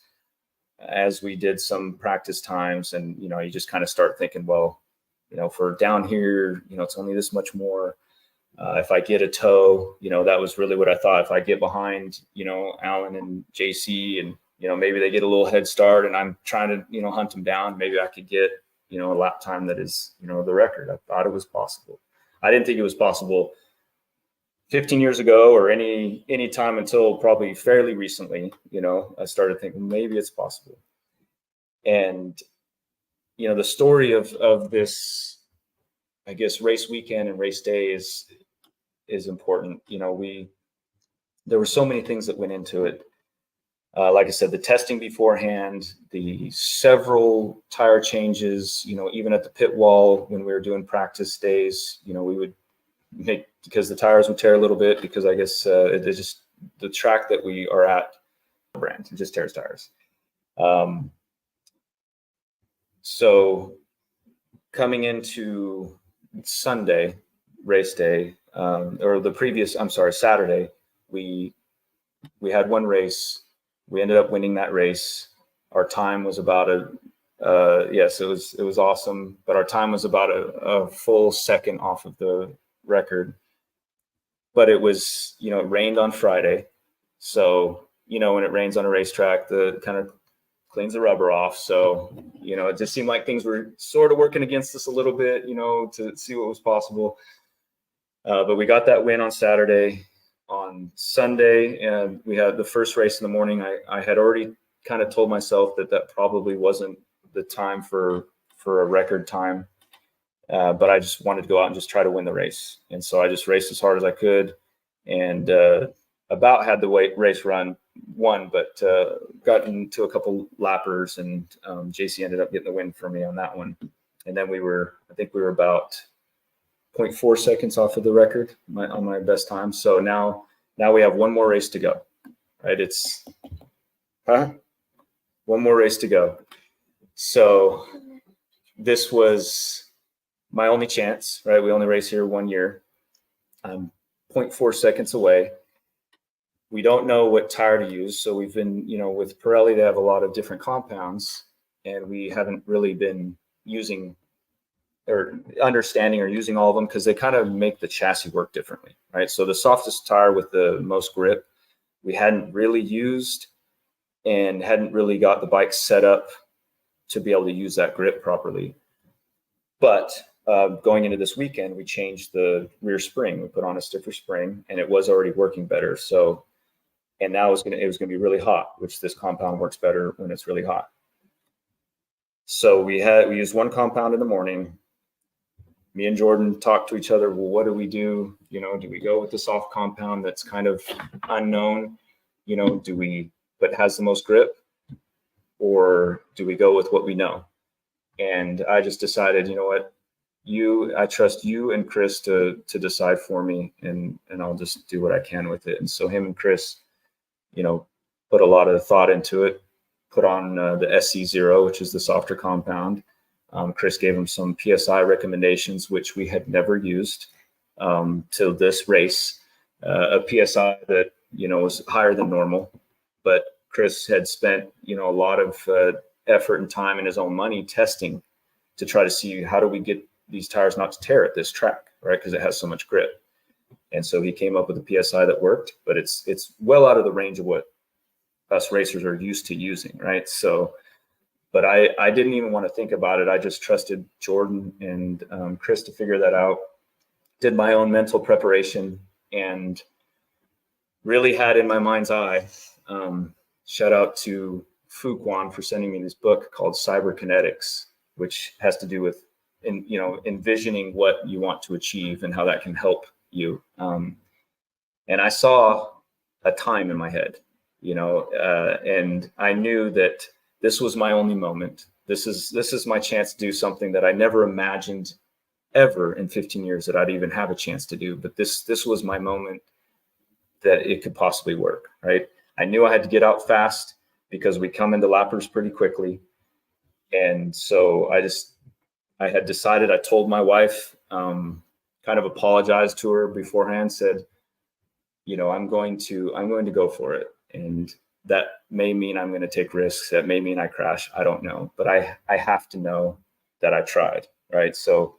as we did some practice times, and you just kind of start thinking, well, for down here, it's only this much more. If I get a tow, that was really what I thought. If I get behind, Alan and JC, and maybe they get a little head start, and I'm trying to hunt them down, maybe I could get a lap time that is the record. I thought it was possible. I didn't think it was possible 15 years ago or any time until probably fairly recently. I started thinking maybe it's possible. And the story of this, I guess, race weekend and race day is important. There were so many things that went into it. Like I said, the testing beforehand, the several tire changes, even at the pit wall when we were doing practice days, we would make, because the tires would tear a little bit, because I guess it's just the track that we are at, brand, it just tears tires. So coming into Sunday, race day, Saturday, we had one race. We ended up winning that race. Our time was about it was awesome, but our time was about a full second off of the record. But it was, it rained on Friday. So, when it rains on a racetrack, the kind of cleans the rubber off. So, it just seemed like things were sort of working against us a little bit, to see what was possible. But we got that win on Saturday. On Sunday, and we had the first race in the morning. I had already kind of told myself that probably wasn't the time for a record time. But I just wanted to go out and just try to win the race. And so I just raced as hard as I could, and about had the race run won, but got into a couple lappers, and JC ended up getting the win for me on that one. And then I think we were about 0.4 seconds off of the record on my best time. So now we have one more race to go, right? One more race to go. So this was my only chance, right? We only race here 1 year. I'm 0.4 seconds away. We don't know what tire to use. So we've been, with Pirelli, they have a lot of different compounds, and we haven't really been using or understanding or using all of them because they kind of make the chassis work differently, right? So the softest tire with the most grip, we hadn't really used and hadn't really got the bike set up to be able to use that grip properly. But going into this weekend, we changed the rear spring. We put on a stiffer spring, and it was already working better. So, and now it was gonna be really hot, which this compound works better when it's really hot. So we used one compound in the morning. Me and Jordan talked to each other. Well, what do we do? Do we go with the soft compound that's kind of unknown? But has the most grip, or do we go with what we know? And I just decided, you know what, I trust you and Kris to decide for me, and I'll just do what I can with it. And so him and Kris, put a lot of thought into it, put on the SC0, which is the softer compound. Kris gave him some PSI recommendations, which we had never used till this race, a PSI that, was higher than normal. But Kris had spent, a lot of effort and time and his own money testing to try to see how do we get these tires not to tear at this track, right? Because it has so much grip. And so he came up with a PSI that worked, but it's well out of the range of what us racers are used to using, right? So, but I didn't even want to think about it. I just trusted Jordan and Kris to figure that out. Did my own mental preparation and really had in my mind's eye. Shout out to Fuquan for sending me this book called Cyberkinetics, which has to do with envisioning what you want to achieve and how that can help you. And I saw a time in my head, and I knew that this was my only moment. This is my chance to do something that I never imagined ever in 15 years that I'd even have a chance to do. But this was my moment that it could possibly work, right? I knew I had to get out fast because we come into lappers pretty quickly. And so I had decided, I told my wife, kind of apologized to her beforehand, said, I'm going to go for it. And that may mean I'm going to take risks. That may mean I crash. I don't know, but I have to know that I tried. Right. So,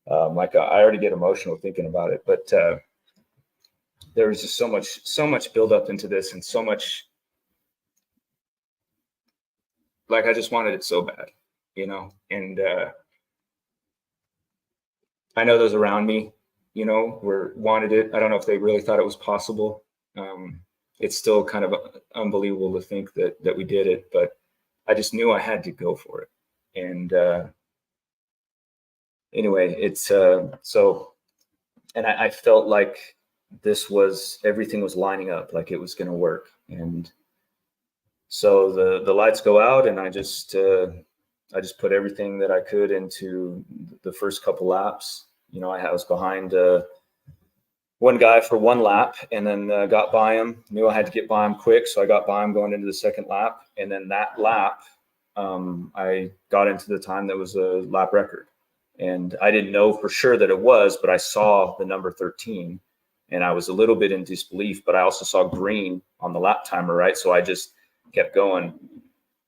I already get emotional thinking about it, but, there was just so much build up into this, and so much, I just wanted it so bad, and, I know those around me, wanted it. I don't know if they really thought it was possible. It's still kind of unbelievable to think that we did it, but I just knew I had to go for it. And anyway, it's so, and I felt like everything was lining up, like it was going to work. And so the lights go out, and I just put everything that I could into the first couple laps. I was behind one guy for one lap, and then got by him. Knew I had to get by him quick, so I got by him going into the second lap. And then that lap, I got into the time that was a lap record. And I didn't know for sure that it was, but I saw the number 13, and I was a little bit in disbelief. But I also saw green on the lap timer, right? So I just kept going.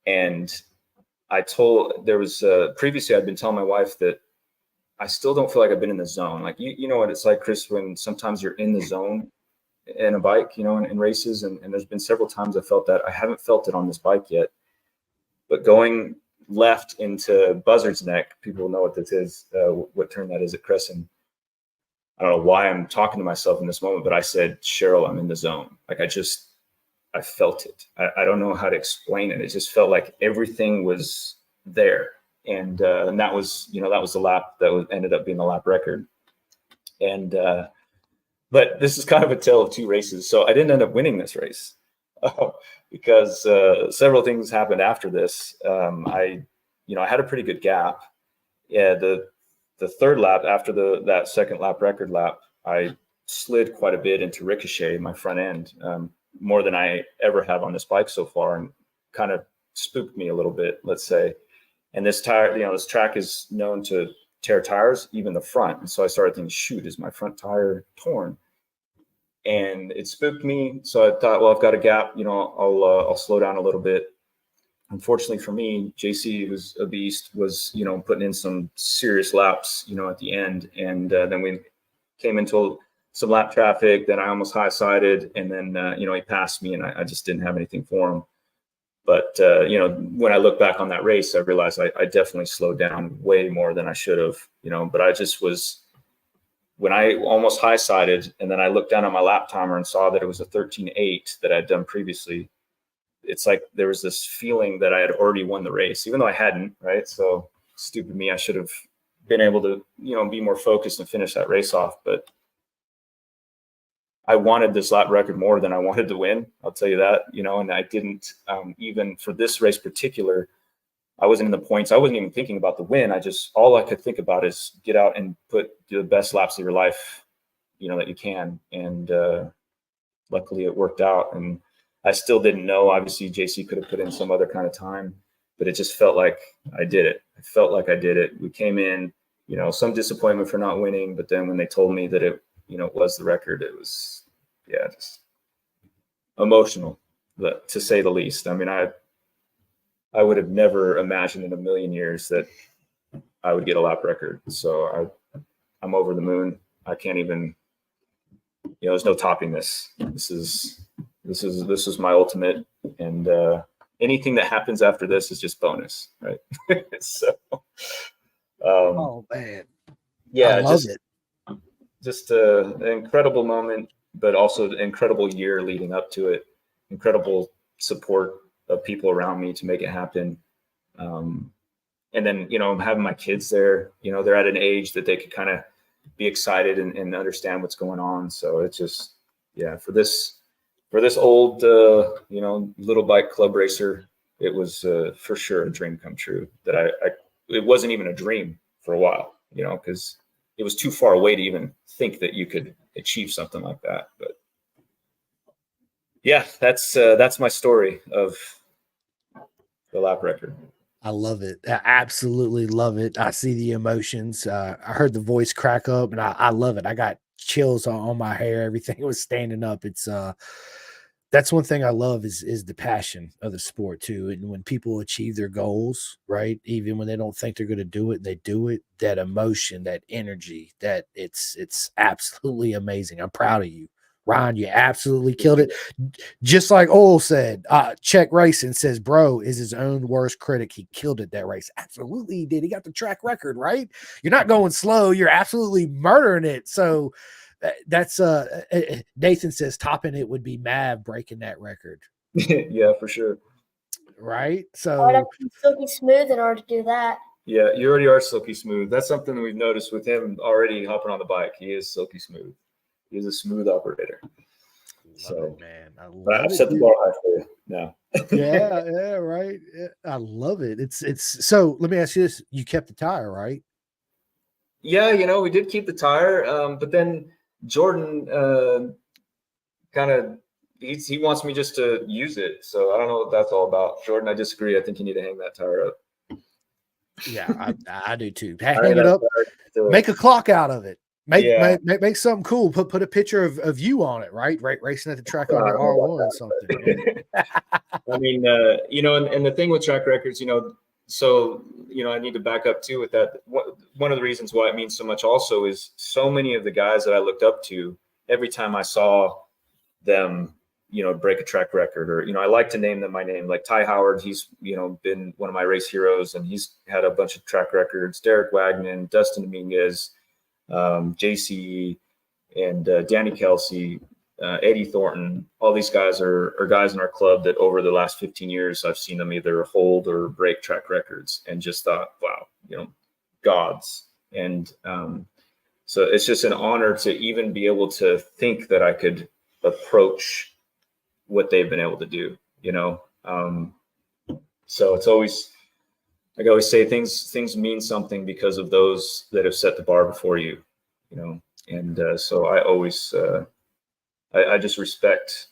And previously I'd been telling my wife that I still don't feel like I've been in the zone. Like, you know what it's like, Kris, when sometimes you're in the zone in a bike, in races. And there's been several times I felt that. I haven't felt it on this bike yet. But going left into Buzzard's Neck, people know what this is, what turn that is at Crescent. I don't know why I'm talking to myself in this moment, but I said, Cheryl, I'm in the zone. Like, I felt it. I don't know how to explain it. It just felt like everything was there. And that was the lap that ended up being the lap record. And, but this is kind of a tale of two races. So I didn't end up winning this race. because several things happened after this. I had a pretty good gap. Yeah, the third lap after that second lap record lap, I slid quite a bit into ricochet my front end, more than I ever have on this bike so far, and kind of spooked me a little bit, let's say. And this tire, this track is known to tear tires, even the front. And so I started thinking, shoot, is my front tire torn? And it spooked me. So I thought, well, I've got a gap, I'll slow down a little bit. Unfortunately for me, JC, who's a beast, was, putting in some serious laps, at the end. And then we came into some lap traffic. Then I almost high-sided. And then, he passed me, and I just didn't have anything for him. But, when I look back on that race, I realized I definitely slowed down way more than I should have, but I just was, when I almost high-sided, and then I looked down on my lap timer and saw that it was a 13.8 that I'd done previously. It's like there was this feeling that I had already won the race, even though I hadn't, right? So stupid me, I should have been able to, be more focused and finish that race off. But I wanted this lap record more than I wanted to win. I'll tell you that, and I didn't, even for this race particular, I wasn't in the points. I wasn't even thinking about the win. All I could think about is get out and do the best laps of your life, that you can. And luckily it worked out. And I still didn't know. Obviously, JC could have put in some other kind of time, but it just felt like I did it. I felt like I did it. We came in, some disappointment for not winning. But then when they told me that it was the record, it was, just emotional, to say the least. I mean, I would have never imagined in a million years that I would get a lap record. So I'm over the moon. I can't even, there's no topping this. This is my ultimate, and anything that happens after this is just bonus, right? So, oh man, yeah, I love it. Just an incredible moment, but also an incredible year leading up to it. Incredible support of people around me to make it happen. And then, having my kids there, they're at an age that they could kind of be excited and understand what's going on. So it's just, for this old, little bike club racer, it was for sure a dream come true. That it wasn't even a dream for a while, because it was too far away to even think that you could achieve something like that. But yeah, that's my story of the lap record. I love it. I absolutely love it. I see the emotions. I heard the voice crack up, and I love it. I got chills on my hair. Everything was standing up. It's that's one thing I love is the passion of the sport too. And when people achieve their goals, right, even when they don't think they're going to do it, they do it. That emotion, that energy, that it's absolutely amazing. I'm proud of you, Ryan. You absolutely killed it. Just like Oil said, Czech Racing says, bro is his own worst critic. He killed it that race. Absolutely he did. He got the track record, right? You're not going slow. You're absolutely murdering it. So that's Nathan says topping it would be Mav breaking that record. Yeah, for sure. Right. I So would have to be silky smooth in order to do that. Yeah, you already are silky smooth. That's something that we've noticed with him already hopping on the bike. He is silky smooth. He's a smooth operator. Love it, man. I love I've it, set the dude. bar high for you now. Yeah, right. Yeah, I love it. It's so let me ask you this. You kept the tire, right? Yeah, we did keep the tire, but then Jordan kind of he wants me just to use it. So I don't know what that's all about. Jordan, I disagree. I think you need to hang that tire up. Yeah, I do too. Hang it up. Make a clock out of it. Make something cool. Put a picture of you on it, right? Racing at the track on your R1 something. I mean, and the thing with track records, so I need to back up too with that. One of the reasons why it means so much also is so many of the guys that I looked up to, every time I saw them, break a track record, or I like to name them by name, like Ty Howard. He's been one of my race heroes, and he's had a bunch of track records. Derek Wagner, Dustin Dominguez, JC, and Danny Kelsey, Eddie Thornton. All these guys are guys in our club that over the last 15 years I've seen them either hold or break track records, and just thought, wow, gods. And so it's just an honor to even be able to think that I could approach what they've been able to do, so it's always, like I always say, things mean something because of those that have set the bar before you, and so I always, I just respect,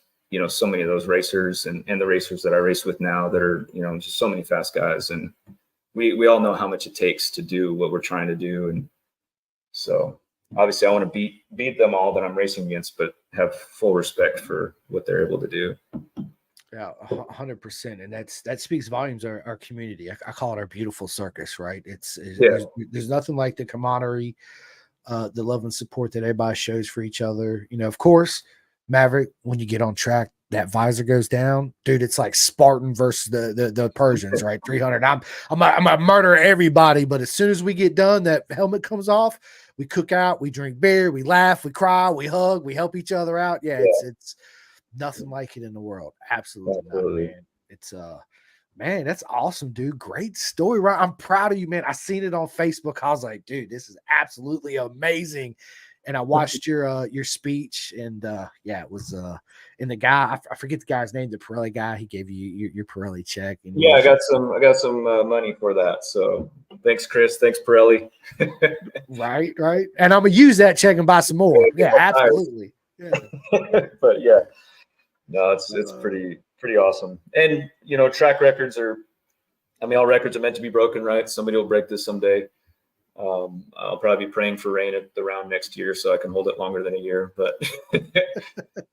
so many of those racers and the racers that I race with now that are, just so many fast guys. And we all know how much it takes to do what we're trying to do. And so obviously I want to beat them all that I'm racing against, but have full respect for what they're able to do. Yeah, 100%. And that speaks volumes of our community. I call it our beautiful circus, right? There's nothing like the camaraderie, the love and support that everybody shows for each other. Of course, Maverick, when you get on track, that visor goes down, dude. It's like Spartan versus the Persians, right? 300. I'm gonna murder everybody, but as soon as we get done, that helmet comes off. We cook out, we drink beer, we laugh, we cry, we hug, we help each other out. Yeah. It's nothing like it in the world. Absolutely not, man. It's man, that's awesome, dude. Great story, right? I'm proud of you, man. I seen it on Facebook. I was like, dude, this is absolutely amazing. And I watched your speech, and it was and the guy, I forget the guy's name, the Pirelli guy, he gave you your Pirelli check. And yeah, I got some money for that. So thanks, Kris. Thanks, Pirelli. right. And I'm gonna use that check and buy some more. Yeah, absolutely. Yeah. But yeah, no, it's pretty awesome. And track records all records are meant to be broken, right? Somebody will break this someday. I'll probably be praying for rain at the round next year so I can hold it longer than a year. But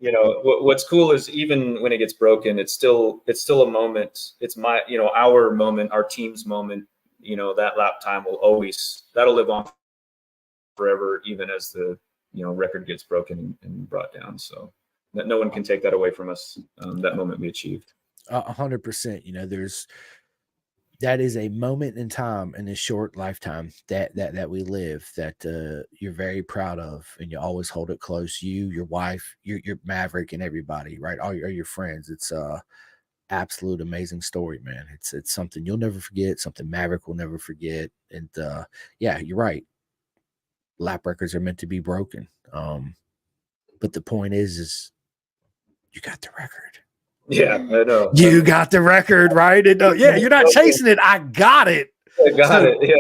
what's cool is even when it gets broken, it's still a moment. It's our moment, our team's moment. That lap time that'll live on forever, even as the record gets broken and brought down. So that no one can take that away from us. That moment we achieved. 100%. That is a moment in time in this short lifetime that we live that you're very proud of, and you always hold it close. You, your wife, your Maverick, and everybody, right? All your friends. It's absolute amazing story, man. It's something you'll never forget, something Maverick will never forget. And yeah, you're right. Lap records are meant to be broken. But the point is you got the record. Yeah, I know. You got the record, right? And, you're not chasing it. I got it. I got it. Yeah.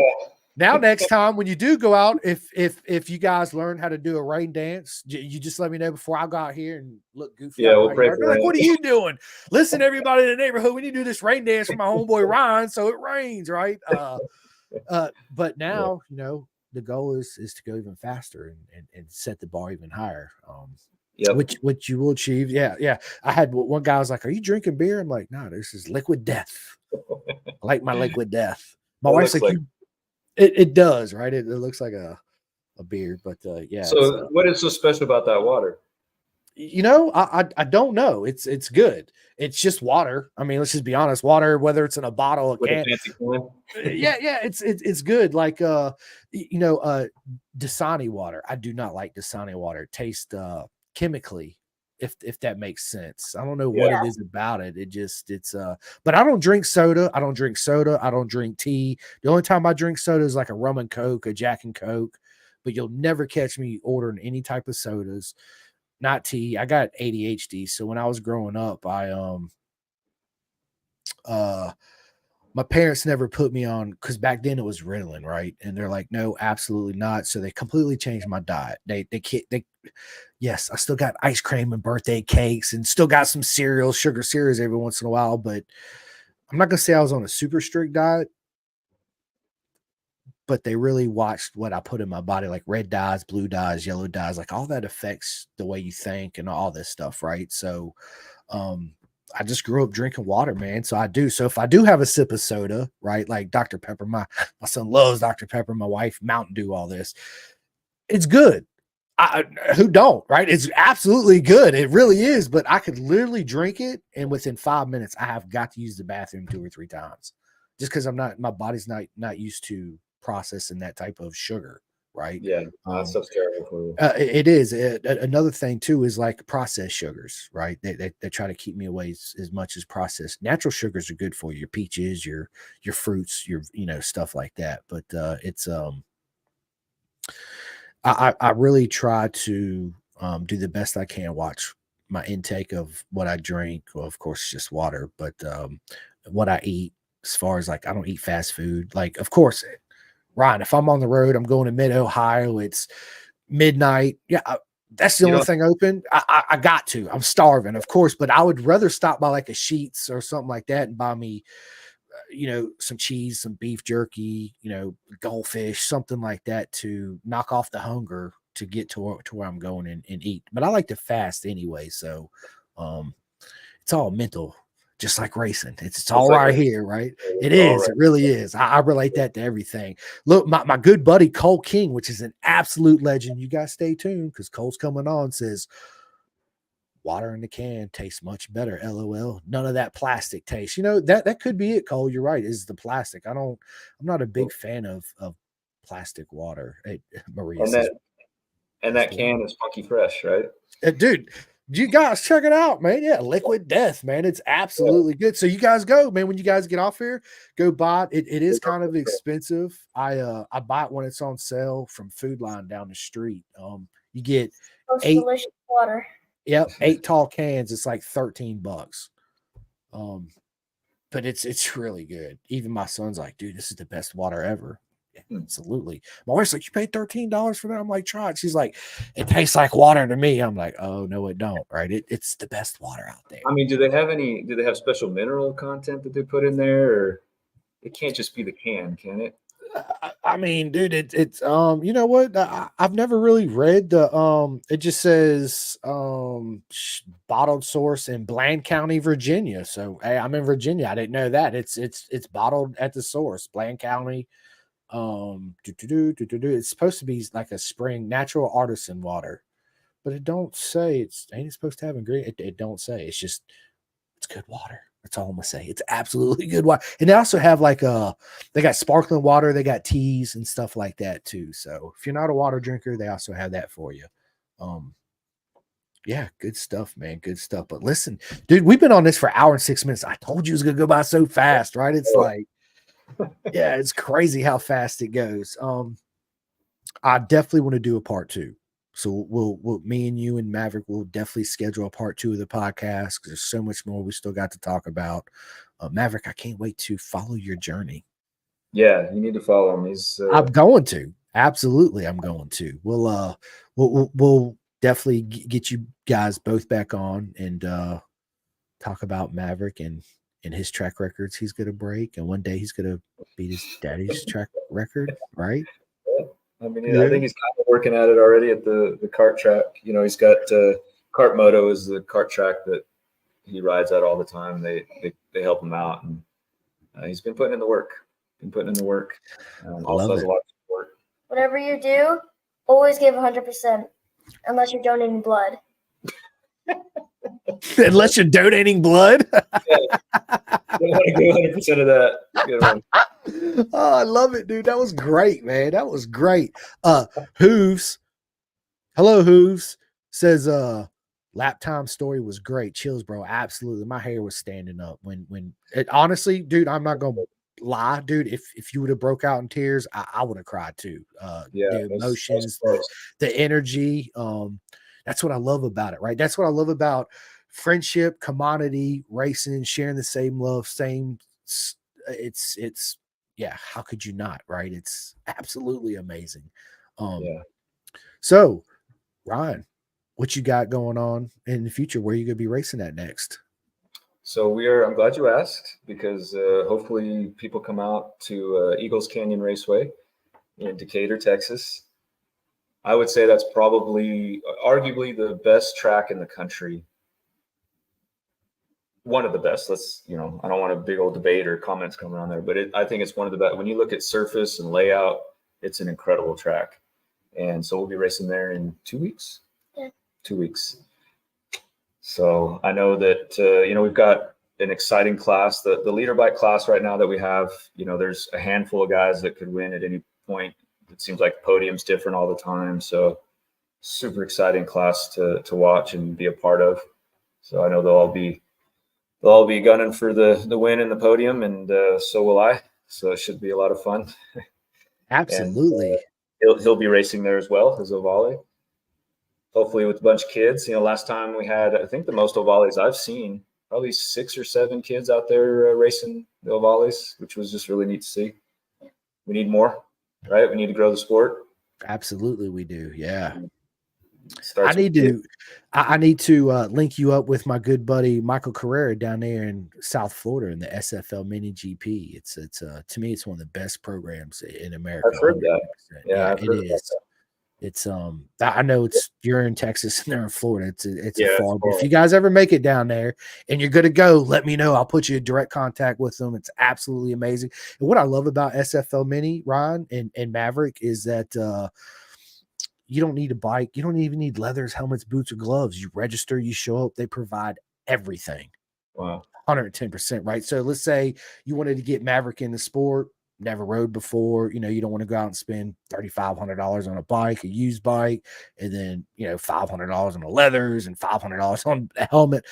Now, next time when you do go out, if you guys learn how to do a rain dance, you just let me know before I go out here and look goofy. Yeah, we'll pray for like, what are you doing? Listen, everybody in the neighborhood, we need to do this rain dance for my homeboy Ryan, so it rains, right? But now, the goal is to go even faster and set the bar even higher. Yep. Which you will achieve. Yeah. I had one guy was like, "Are you drinking beer?" I'm like, "No, this is liquid death." I like my liquid death. My wife's like, it does, right? It looks like a beer, but yeah. So what is so special about that water? I don't know. It's good. It's just water. I mean, let's just be honest. Water, whether it's in a bottle, a can. Yeah, it's good. Like Dasani water. I do not like Dasani water. It tastes chemically, if that makes sense. I don't know what it is about it. But I don't drink soda. I don't drink tea. The only time I drink soda is like a rum and Coke, a Jack and Coke, but you'll never catch me ordering any type of sodas, not tea. I got ADHD. So when I was growing up, my parents never put me on, because back then it was Ritalin, right? And they're like, no, absolutely not. So they completely changed my diet. Yes, I still got ice cream and birthday cakes and still got some cereals, sugar cereals every once in a while, but I'm not going to say I was on a super strict diet, but they really watched what I put in my body, like red dyes, blue dyes, yellow dyes, like all that affects the way you think and all this stuff, right? So, I just grew up drinking water, man. So I do. So if I do have a sip of soda, right, like Dr. Pepper, my son loves Dr. Pepper, my wife, Mountain Dew, all this, it's good. Who don't, right? It's absolutely good. It really is. But I could literally drink it, and within 5 minutes, I have got to use the bathroom 2 or 3 times, just because my body's not used to processing that type of sugar. Right. Yeah. That's terrible for you. It is. Another thing too is like processed sugars, right? They try to keep me away as much as processed. Natural sugars are good for you. Your peaches, your fruits, your stuff like that. But I really try to do the best I can. Watch my intake of what I drink. Well, of course, just water, but what I eat as far as like I don't eat fast food. Like, of course, Ryan, if I'm on the road, I'm going to mid Ohio. It's midnight. Yeah, that's the You only know, thing open. I got to. I'm starving, of course, but I would rather stop by like a Sheets or something like that and buy me, some cheese, some beef jerky, goldfish, something like that to knock off the hunger to get to where I'm going and eat. But I like to fast anyway, so um, it's all mental, just like racing. It's it's all like right here, right? It all is. right. It really is. I relate that to everything. Look, my good buddy Cole King, which is an absolute legend. You guys stay tuned because Cole's coming on. Says water in the can tastes much better. LOL. None of that plastic taste. That could be it, Cole. You're right. Is the plastic. I'm not a big fan of plastic water. Hey, Maria And says, that can is funky fresh, right? dude, you guys check it out, man. Yeah, Liquid Death, man. It's absolutely good. So you guys go, man. When you guys get off here, go buy it. It is kind of expensive. I buy it when it's on sale from Food Line down the street. You get Most eight, delicious water. yep, 8 tall cans. It's like $13. But it's really good. Even my son's like, dude, this is the best water ever. Yeah, absolutely. My wife's like, you paid $13 for that? I'm like, try it. She's like, it tastes like water to me. I'm like, oh no, it don't. Right? It's the best water out there. I mean, do they have special mineral content that they put in there, or it can't just be the can it? I mean, dude, it's you know what? I've never really read the it just says bottled source in Bland County, Virginia. So hey, I'm in Virginia. I didn't know that. It's bottled at the source, Bland County. It's supposed to be like a spring natural artisan water, but it don't say ain't it supposed to have ingredient. It don't say. It's good water. That's all I'm gonna say. It's absolutely good water. And they also have like they got sparkling water, they got teas and stuff like that too. So if you're not a water drinker, they also have that for you. Yeah, good stuff, man. Good stuff. But listen, dude, we've been on this for an hour and 6 minutes. I told you it was gonna go by so fast, right? It's like, yeah, it's crazy how fast it goes. I definitely want to do a part two. So we'll me and you and Maverick will definitely schedule a part 2 of the podcast because there's so much more we still got to talk about. Maverick, I can't wait to follow your journey. Yeah, you need to follow him. He's I'm going to. Absolutely, I'm going to. We'll definitely get you guys both back on and talk about Maverick and his track records he's going to break, and one day he's going to beat his daddy's track record, right? I mean, Yeah. I think he's kind of working at it already at the kart track. He's got Kart Moto is the kart track that he rides at all the time. They help him out, and he's been putting in the work. Also has a lot of support. Whatever you do, always give 100%, unless you're donating blood. Unless you're donating blood. You want to give 100% of that. Good one. Oh, I love it, dude. That was great, man. That was great. Hooves. Hello, Hooves. Says lap time story was great. Chills, bro. Absolutely. My hair was standing up when it honestly, dude, I'm not gonna lie, dude. If you would have broke out in tears, I would have cried too. The emotions, the energy. That's what I love about it, right? That's what I love about friendship, commodity, racing, sharing the same love, it's yeah, how could you not, right? It's absolutely amazing. So Ryan, what you got going on in the future? Where are you gonna be racing at next? So I'm glad you asked, because hopefully people come out to Eagles Canyon Raceway in Decatur, Texas. I would say that's probably arguably the best track in the country. One of the best. I don't want a big old debate or comments coming on there, but I think it's one of the best. When you look at surface and layout, it's an incredible track. And so we'll be racing there in 2 weeks. Yeah. 2 weeks. So I know that, we've got an exciting class. The leader bike class right now that we have, there's a handful of guys that could win at any point. It seems like the podium's different all the time. So super exciting class to watch and be a part of. So I know they'll all be gunning for the win and the podium, and so will I. So it should be a lot of fun. Absolutely. And, he'll be racing there as well as Ovale. hopefully with a bunch of kids. Last time we had, I think the most Ovalles I've seen, probably 6 or 7 kids out there racing the Ovalles, which was just really neat to see. We need more, right? We need to grow the sport. Absolutely, we do. Yeah. Starts I need to link you up with my good buddy Michael Carrera down there in South Florida in the SFL Mini GP. It's to me, it's one of the best programs in America. I've heard that. 100%. Yeah, I've it heard is. that. It's I know you're in Texas and they're in Florida. It's a Yeah, far. But if you guys ever make it down there and you're good to go, let me know. I'll put you in direct contact with them. It's absolutely amazing. And what I love about SFL Mini, Ryan and Maverick, is that you don't need a bike. You don't even need leathers, helmets, boots, or gloves. You register, you show up, they provide everything. Wow. 110%, right? So let's say you wanted to get Maverick in the sport, never rode before, you don't want to go out and spend $3,500 on a bike, a used bike, and then, $500 on the leathers and $500 on a helmet.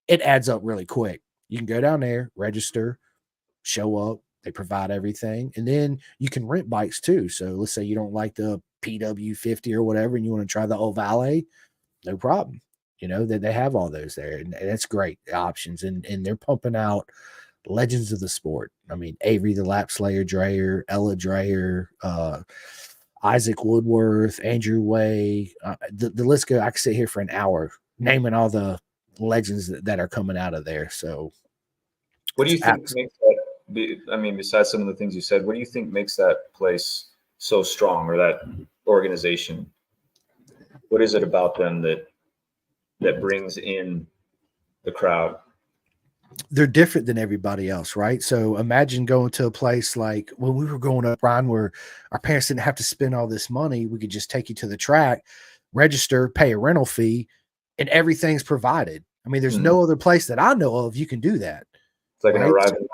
It adds up really quick. You can go down there, register, show up, they provide everything. And then you can rent bikes too. So let's say you don't like the PW50 or whatever, and you want to try the Ovale, no problem. That they have all those there, and that's great options. And they're pumping out legends of the sport. I mean, Avery the Lap Slayer Dreyer, Ella Dreyer, Isaac Woodworth, Andrew Way. The list goes. I could sit here for an hour naming all the legends that are coming out of there. So, what do you think makes that? I mean, besides some of the things you said, what do you think makes that place so strong, or that organization? What is it about them that brings in the crowd? They're different than everybody else, right? So imagine going to a place like when we were growing up, Ryan, where our parents didn't have to spend all this money. We could just take you to the track, register, pay a rental fee, and everything's provided. I mean, there's no other place that I know of you can do that. It's like an arrival.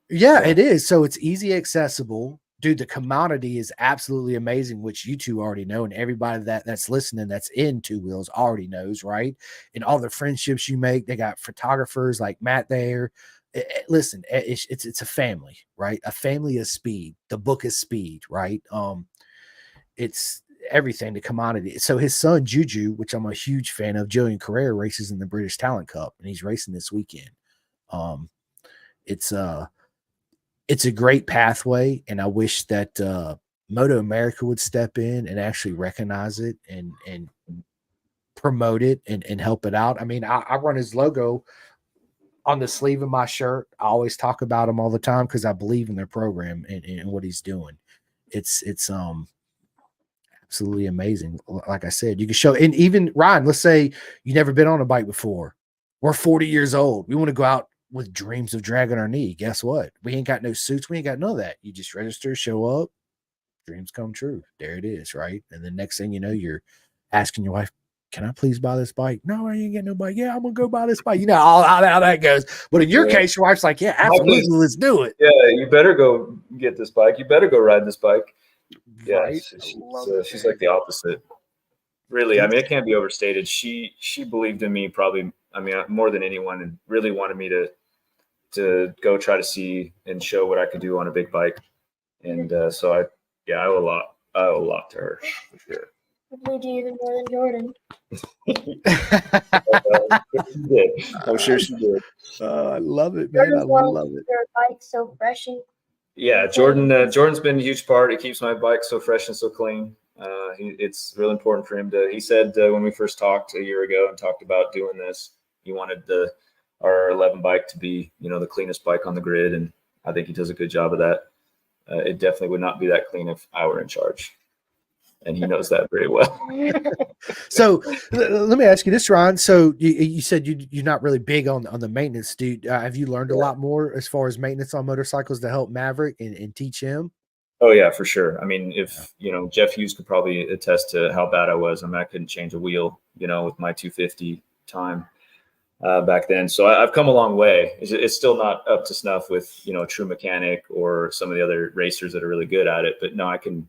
Yeah, it is. So it's easy, accessible. Dude, the commodity is absolutely amazing, which you two already know, and everybody that's listening that's in two wheels already knows, right? And all the friendships you make, they got photographers like Matt there. Listen, it's a family, right? A family of speed. The book is speed, right? It's everything, the commodity. So his son Juju, which I'm a huge fan of, Julian Carrera, races in the British Talent Cup, and he's racing this weekend. It's a great pathway, and I wish that Moto America would step in and actually recognize it and promote it and help it out. I mean, I run his logo on the sleeve of my shirt. I always talk about him all the time because I believe in their program and what he's doing. It's absolutely amazing. Like I said, you can show, and even Ryan, let's say you've never been on a bike before. We're 40 years old. We want to go out with dreams of dragging our knee. Guess what? We ain't got no suits. We ain't got none of that. You just register, show up, dreams come true. There it is, right? And the next thing you know, you're asking your wife, can I please buy this bike? No, I ain't getting no bike. Yeah, I'm going to go buy this bike. You know how that goes. But in your case, your wife's like, yeah, absolutely, let's do it. Yeah, you better go get this bike. You better go ride this bike. Yeah, right? She's like the opposite. Really, I mean, it can't be overstated. She believed in me probably, I mean, more than anyone, and really wanted me to go try to see and show what I could do on a big bike. And so I owe a lot. I owe a lot to her, for sure. Probably do even more than Jordan. She did. I'm sure she did. I love it, man. I love it. Your bike so fresh and yeah, Jordan's been a huge part. It keeps my bike so fresh and so clean. It's really important for him to. He said when we first talked a year ago and talked about doing this, he wanted our 11 bike to be, the cleanest bike on the grid, and I think he does a good job of that. It definitely would not be that clean if I were in charge, and he knows that very well. So let me ask you this, Ron. So you said you're not really big on the maintenance, dude. Have you learned a lot more as far as maintenance on motorcycles to help Maverick and teach him? Oh yeah, for sure. I mean, if Jeff Hughes could probably attest to how bad I was. I mean, I couldn't change a wheel, with my 250 time back then. So I've come a long way. It's still not up to snuff with a true mechanic or some of the other racers that are really good at it. But no, I can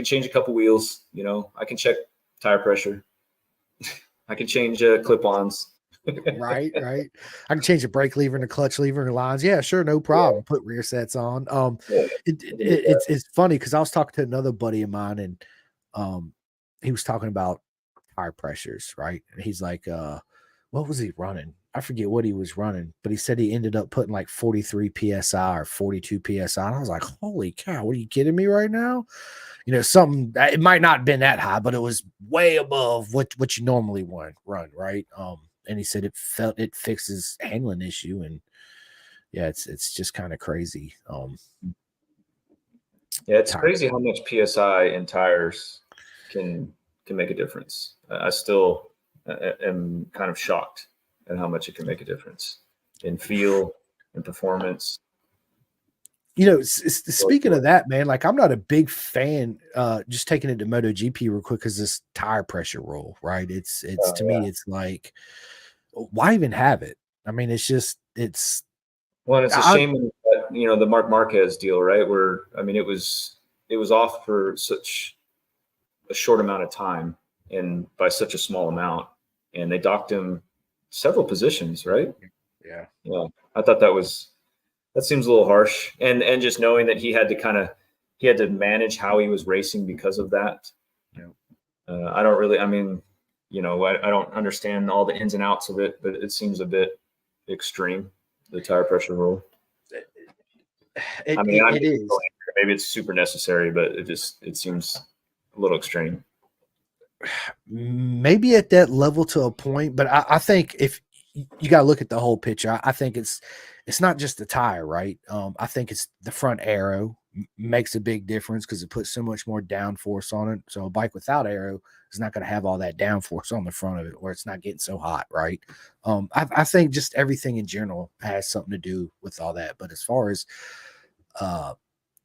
change a couple wheels. I can check tire pressure. I can change clip-ons. right. I can change the brake lever and the clutch lever and the lines. Yeah, sure, no problem. Yeah. Put rear sets on. It's funny because I was talking to another buddy of mine, and he was talking about tire pressures, right? And he's like, what was he running? I forget what he was running, but he said he ended up putting like 43 psi or 42 psi. And I was like, holy cow, what are you kidding me right now? Something it might not have been that high, but it was way above what you normally run, right? And he said it fixes handling issue, and yeah, it's just kind of crazy. Yeah, it's crazy how much PSI in tires can make a difference. I still am kind of shocked at how much it can make a difference in feel and performance. Speaking of that, man, like I'm not a big fan. Just taking it to MotoGP real quick because this tire pressure rule, right? It's to me, it's like, why even have it? I mean, it's well, it's a shame that, the Marc Marquez deal, right? Where it was off for such a short amount of time and by such a small amount, and they docked him several positions, right? Yeah. I thought that seems a little harsh, and just knowing that he had to manage how he was racing because of that. Yeah. I don't really. I don't understand all the ins and outs of it, but it seems a bit extreme, the tire pressure rule. It is. Maybe it's super necessary, but it seems a little extreme. Maybe at that level to a point, but I think if you got to look at the whole picture, I think it's not just the tire, right? I think it's the front aero makes a big difference because it puts so much more downforce on it. So a bike without aero is not going to have all that downforce on the front of it, or it's not getting so hot, right? I think just everything in general has something to do with all that. But as far as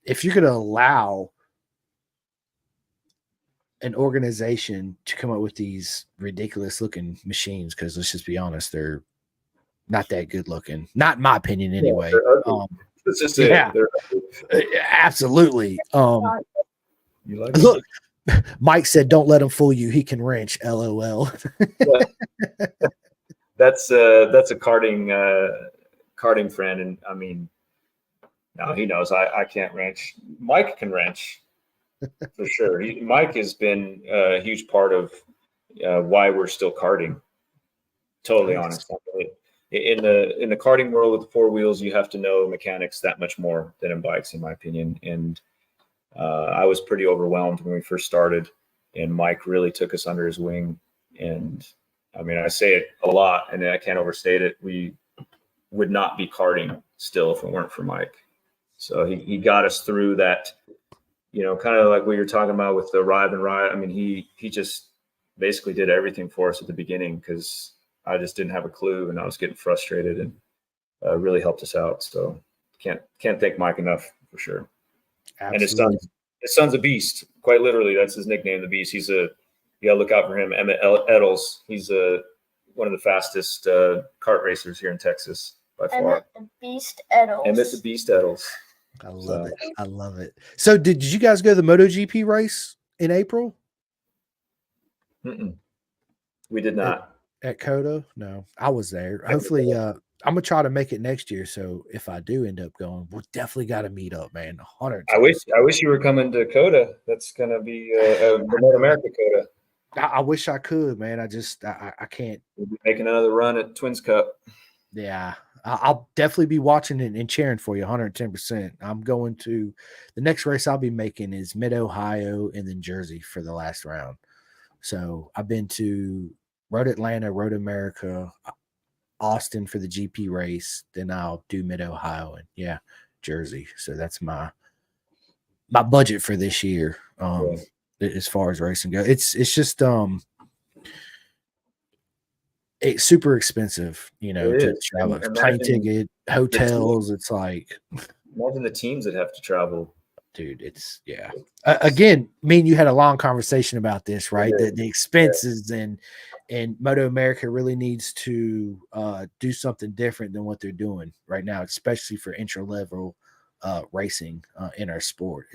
if you're going to allow an organization to come up with these ridiculous looking machines, because let's just be honest, they're not that good looking, not in my opinion anyway. It's just absolutely. You like look, Mike said, "Don't let him fool you. He can wrench." LOL. That's a karting friend, and no, he knows I can't wrench. Mike can wrench for sure. Mike has been a huge part of why we're still karting. Totally honest. In the karting world with the four wheels, you have to know mechanics that much more than in bikes, in my opinion. And I was pretty overwhelmed when we first started, and Mike really took us under his wing. And I say it a lot, and I can't overstate it. We would not be karting still if it weren't for Mike. So he got us through that, kind of like what you're talking about with the Rive and Riot. He just basically did everything for us at the beginning because I just didn't have a clue and I was getting frustrated, and really helped us out. So can't thank Mike enough for sure. Absolutely. And his son's a beast. Quite literally, that's his nickname, the Beast. You gotta look out for him. Emmett Eddles. He's one of the fastest kart racers here in Texas by far. Emmett the Beast Eddles. Emmett the Beast Eddles. I love it. I love it. So did you guys go to the MotoGP race in April? We did not. At COTA? No, I was there. Hopefully, I'm gonna try to make it next year. So if I do end up going, we'll definitely got to meet up, man. 100. I wish you were coming to COTA. That's gonna be North America COTA. I wish I could, man. I can't. We'll be making another run at Twins Cup. Yeah, I'll definitely be watching it and cheering for you 110%. I'm going to the next race I'll be making is Mid-Ohio and then Jersey for the last round. So I've been to Road Atlanta, Road America, Austin for the GP race. Then I'll do Mid-Ohio and Jersey. So that's my budget for this year. As far as racing goes, it's just it's super expensive, to travel. Plane ticket, hotels. It's like imagine the teams that have to travel. Dude, it's again, me and you had a long conversation about this, right? The expenses and Moto America really needs to do something different than what they're doing right now, especially for intro level racing in our sport.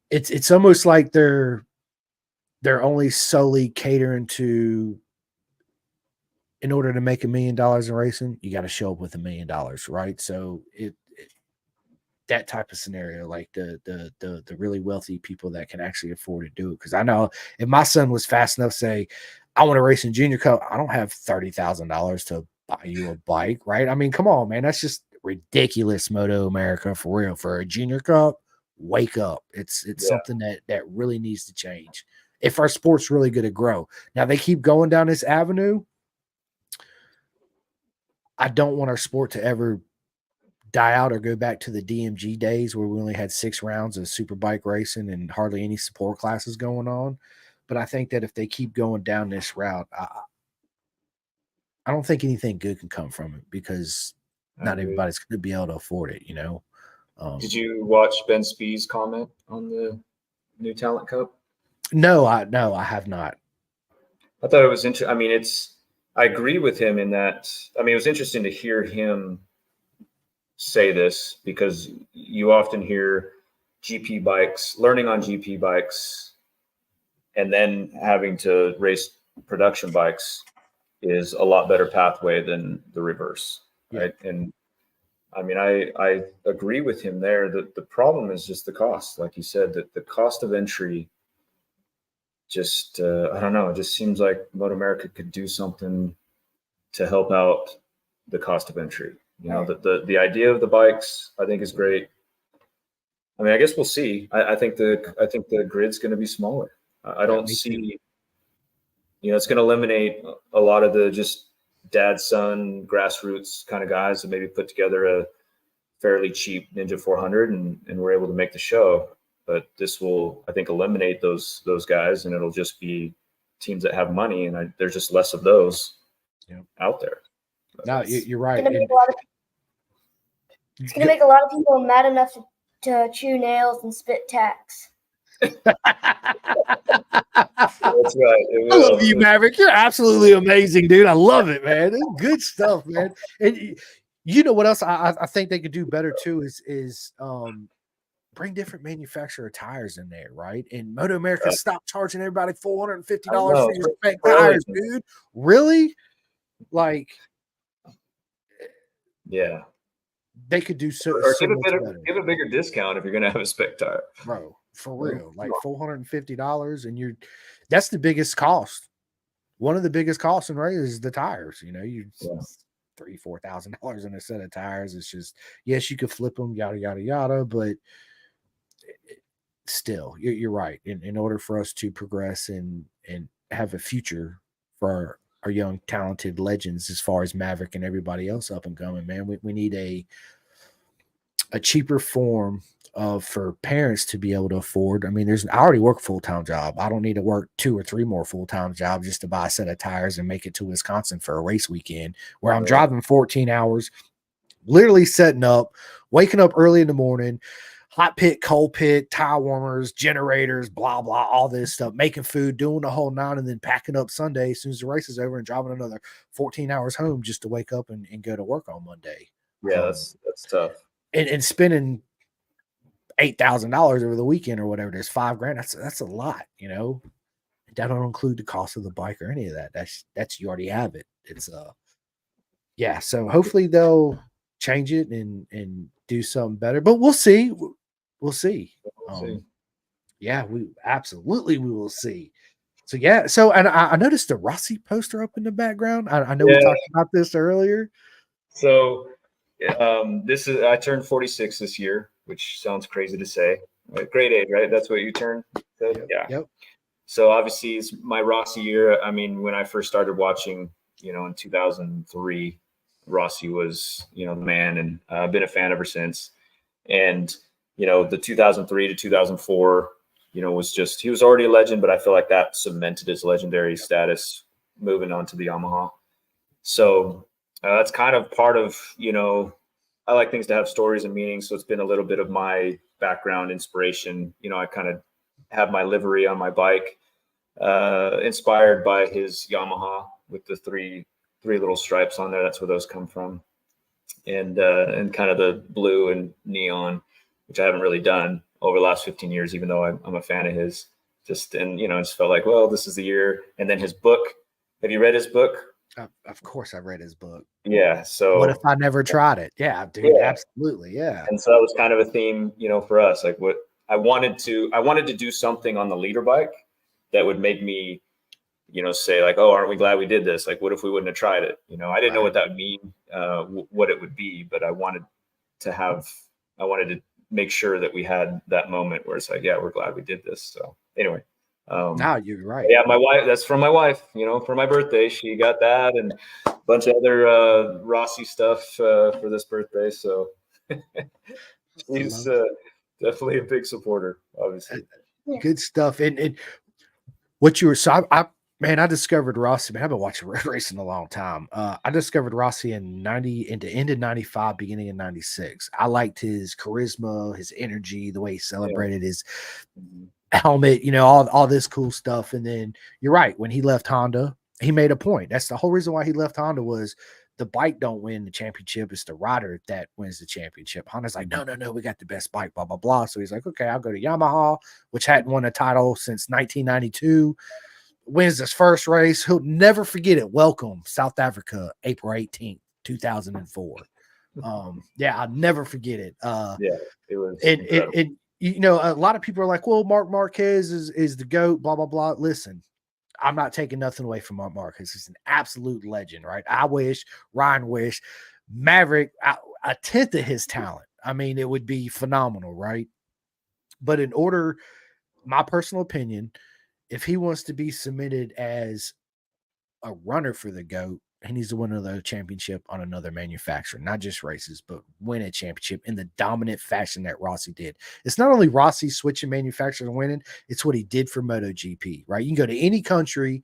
It's almost like they're only solely catering to, in order to make $1 million in racing, you got to show up with $1 million, right? So that type of scenario, like the really wealthy people that can actually afford to do it. Because I know if my son was fast enough to say, I want to race in Junior Cup, I don't have $30,000 to buy you a bike, right? I mean, come on, man, that's just ridiculous. Moto America, for real. For a Junior Cup, wake up. It's something that really needs to change if our sport's really going to grow. Now they keep going down this avenue. I don't want our sport to ever die out or go back to the DMG days where we only had 6 rounds of super bike racing and hardly any support classes going on. But I think that if they keep going down this route, I don't think anything good can come from it, because not everybody's going to be able to afford it, you know. Did you watch Ben Spee's comment on the New Talent Cup? No, I have not. I thought it was interesting. I mean, I agree with him in that. I mean, it was interesting to hear him say this, because you often hear GP bikes, learning on GP bikes, and then having to race production bikes is a lot better pathway than the reverse, right? And I mean, I agree with him there. That the problem is just the cost, like you said, that the cost of entry. Just I don't know. It just seems like Moto America could do something to help out the cost of entry. You know, the idea of the bikes, I think, is great. I mean, I guess we'll see. I think the grid's going to be smaller. I don't see. You know, it's going to eliminate a lot of the just dad son grassroots kind of guys that maybe put together a fairly cheap Ninja 400 and we're able to make the show. But this will, I think, eliminate those guys, and it'll just be teams that have money, and there's just less of those out there. No, you're right. It's going to make a lot of people mad enough to chew nails and spit tacks. That's right. I love you, Maverick. You're absolutely amazing, dude. I love it, man. It's good stuff, man. And you know what else I think they could do better too is bring different manufacturer tires in there, right? And Moto America, stop charging everybody $450 for your fake tires, dude. Really? Like, yeah. They could do so. Or so give a bigger discount if you're going to have a spec tire, bro. For real, like $450, and that's the biggest cost. One of the biggest costs in race is the tires. You know, $3,000-$4,000 in a set of tires. It's just, yes, you could flip them, yada yada yada, but still, you're right. In order for us to progress and have a future for our young talented legends, as far as Maverick and everybody else up and coming, man, we need a cheaper form for parents to be able to afford. I mean, I already work a full-time job. I don't need to work 2 or 3 more full-time jobs just to buy a set of tires and make it to Wisconsin for a race weekend where I'm driving 14 hours, literally setting up, waking up early in the morning, hot pit, cold pit, tire warmers, generators, blah, blah, all this stuff, making food, doing the whole 9, and then packing up Sunday as soon as the race is over and driving another 14 hours home just to wake up and go to work on Monday. Yeah, that's tough. And spending $8,000 over the weekend or whatever, there's $5,000. That's a lot, you know. That don't include the cost of the bike or any of that. That's you already have it. It's yeah. So hopefully they'll change it and do something better. But we'll see. We'll see. Yeah, we will see. So yeah. So and I noticed the Rossi poster up in the background. I know we talked about this earlier. So I turned 46 this year, which sounds crazy to say. Great age, right? That's what you turned? Yeah. Yep. So obviously it's my Rossi year. I mean, when I first started watching, in 2003, Rossi was, the man, and I've been a fan ever since. And, the 2003 to 2004, was just, he was already a legend, but I feel like that cemented his legendary status moving on to the Yamaha. So that's kind of part of, I like things to have stories and meanings. So it's been a little bit of my background inspiration. I kind of have my livery on my bike, inspired by his Yamaha with the three little stripes on there. That's where those come from. And kind of the blue and neon, which I haven't really done over the last 15 years, even though I'm a fan of his. Just felt like, well, this is the year. And then his book. Have you read his book, Of course, I read his book. Yeah. What if So I never tried it? Yeah, dude, yeah. absolutely. Yeah. And so that was kind of a theme, for us. Like what I wanted to do something on the leader bike that would make me, say like, oh, aren't we glad we did this? Like, what if we wouldn't have tried it? I didn't know Right. what that would mean, what it would be, but I wanted to make sure that we had that moment where it's like, yeah, we're glad we did this. So anyway, No, you're right. yeah, my wife, that's from my wife, for my birthday, she got that and a bunch of other Rossi stuff for this birthday. So she's definitely a big supporter, obviously. Good stuff. And what you were so I discovered Rossi. Man, I've been watching road racing a long time. I discovered Rossi in 90 into end of 95, beginning of 96. I liked his charisma, his energy, the way he celebrated his helmet, all this cool stuff. And then you're right, when he left Honda, he made a point. That's the whole reason why he left Honda was the bike don't win the championship. It's the rider that wins the championship. Honda's like, no, we got the best bike, blah, blah, blah. So he's like, okay, I'll go to Yamaha, which hadn't won a title since 1992. Wins his first race. He'll never forget it. Welcome, South Africa, April 18th, 2004. Yeah, I'll never forget it. Yeah, it was. And a lot of people are like, well, Mark Marquez is the GOAT, blah, blah, blah. Listen, I'm not taking nothing away from Mark Marquez. He's an absolute legend, right? Ryan wish, Maverick, a tenth of his talent. I mean, it would be phenomenal, right? But my personal opinion, if he wants to be submitted as a runner for the GOAT, he needs to win another championship on another manufacturer, not just races, but win a championship in the dominant fashion that Rossi did. It's not only Rossi switching manufacturers and winning, it's what he did for MotoGP, right? You can go to any country,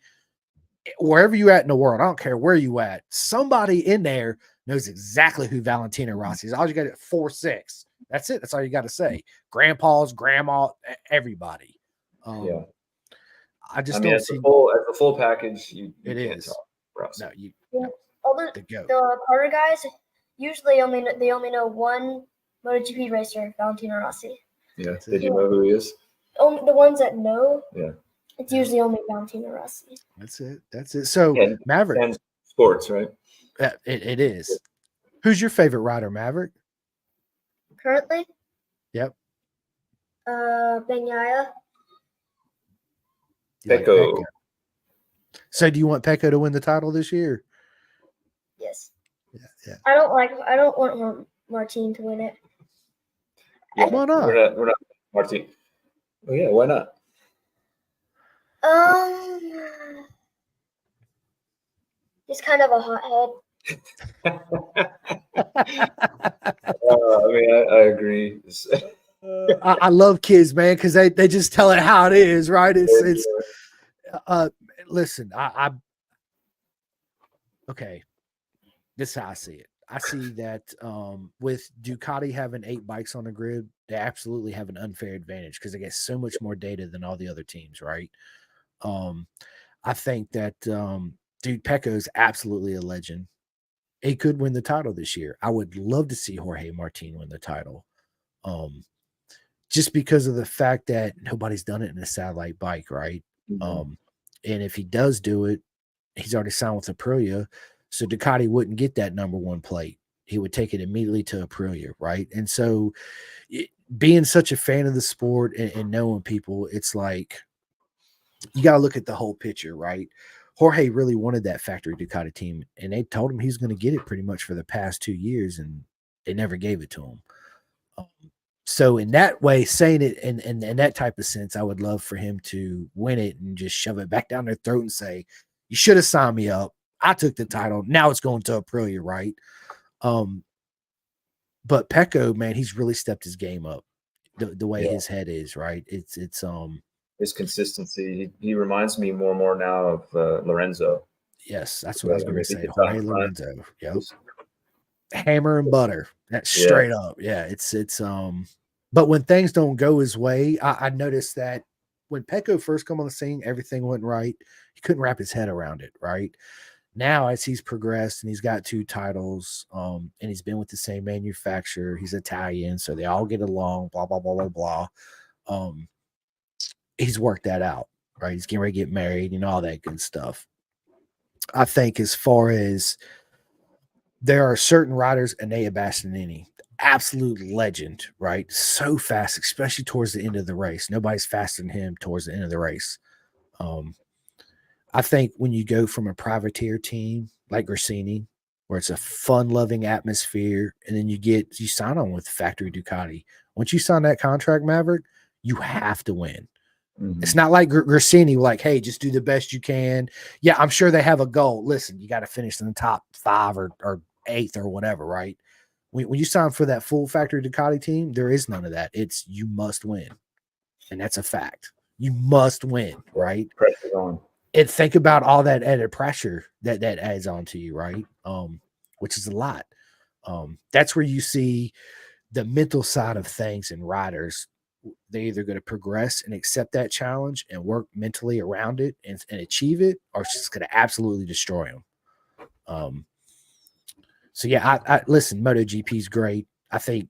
wherever you at in the world, I don't care where you at, somebody in there knows exactly who Valentino Rossi is. All you got at 4-6. That's it. That's all you got to say. Grandpas, grandma, everybody. Yeah. I just mean, don't as see a full package. You it can't is. Talk Rossi. No, The Carter guys usually they only know one MotoGP racer, Valentino Rossi. Yeah. Did you know who he is? Only the ones that know. Yeah. It's usually only Valentino Rossi. That's it. So Maverick. And sports, right? It is. Who's your favorite rider, Maverick? Currently? Yep. Bagnaia. Pecco. Like so do you want Pecco to win the title this year? Yes. Yeah. I don't want Martin to win it. Why not? We're not Martin. Oh yeah, why not? He's kind of a hothead. I agree. I love kids, man, because they just tell it how it is, right? It's listen, okay. This is how I see it. I see that with Ducati having 8 bikes on the grid, they absolutely have an unfair advantage because they get so much more data than all the other teams, right? I think that dude, Pecco is absolutely a legend. He could win the title this year. I would love to see Jorge Martin win the title. Just because of the fact that nobody's done it in a satellite bike, right? Mm-hmm. And if he does do it, he's already signed with Aprilia, so Ducati wouldn't get that number 1 plate. He would take it immediately to Aprilia, right? And so being such a fan of the sport and knowing people, it's like you got to look at the whole picture, right? Jorge really wanted that factory Ducati team, and they told him he's going to get it pretty much for the past 2 years, and they never gave it to him. So in that way, saying it in that type of sense, I would love for him to win it and just shove it back down their throat and say, you should have signed me up. I took the title. Now it's going to Aprilia, right? But Pecco, man, he's really stepped his game up the way his head is, right? It's his consistency. He reminds me more and more now of Lorenzo. Yes, that's what I was going to say. Jorge Lorenzo. Yep. Hammer and butter. That's straight up. Yeah, it's but when things don't go his way, I noticed that when Pecco first come on the scene, everything went right. He couldn't wrap his head around it, right? Now, as he's progressed and he's got 2 titles, and he's been with the same manufacturer, he's Italian, so they all get along, blah, blah, blah, blah, blah. He's worked that out, right? He's getting ready to get married and all that good stuff. I think as far as there are certain riders, Anea Bastianini, absolute legend, right? So fast, especially towards the end of the race. Nobody's faster than him towards the end of the race. I think when you go from a privateer team like Grassini, where it's a fun-loving atmosphere, and then you sign on with Factory Ducati. Once you sign that contract, Maverick, you have to win. Mhm. It's not like Grassini, like, hey, just do the best you can. Yeah, I'm sure they have a goal. Listen, you got to finish in the top 5 or 8th or whatever, right? When you sign for that full Factory Ducati team, there is none of that. It's you must win, and that's a fact. You must win, right? Pressure on. And think about all that added pressure that adds on to you, right? Which is a lot. That's where you see the mental side of things in riders. They're either going to progress and accept that challenge and work mentally around it and achieve it, or it's just going to absolutely destroy them. So yeah, I listen, MotoGP is great. I think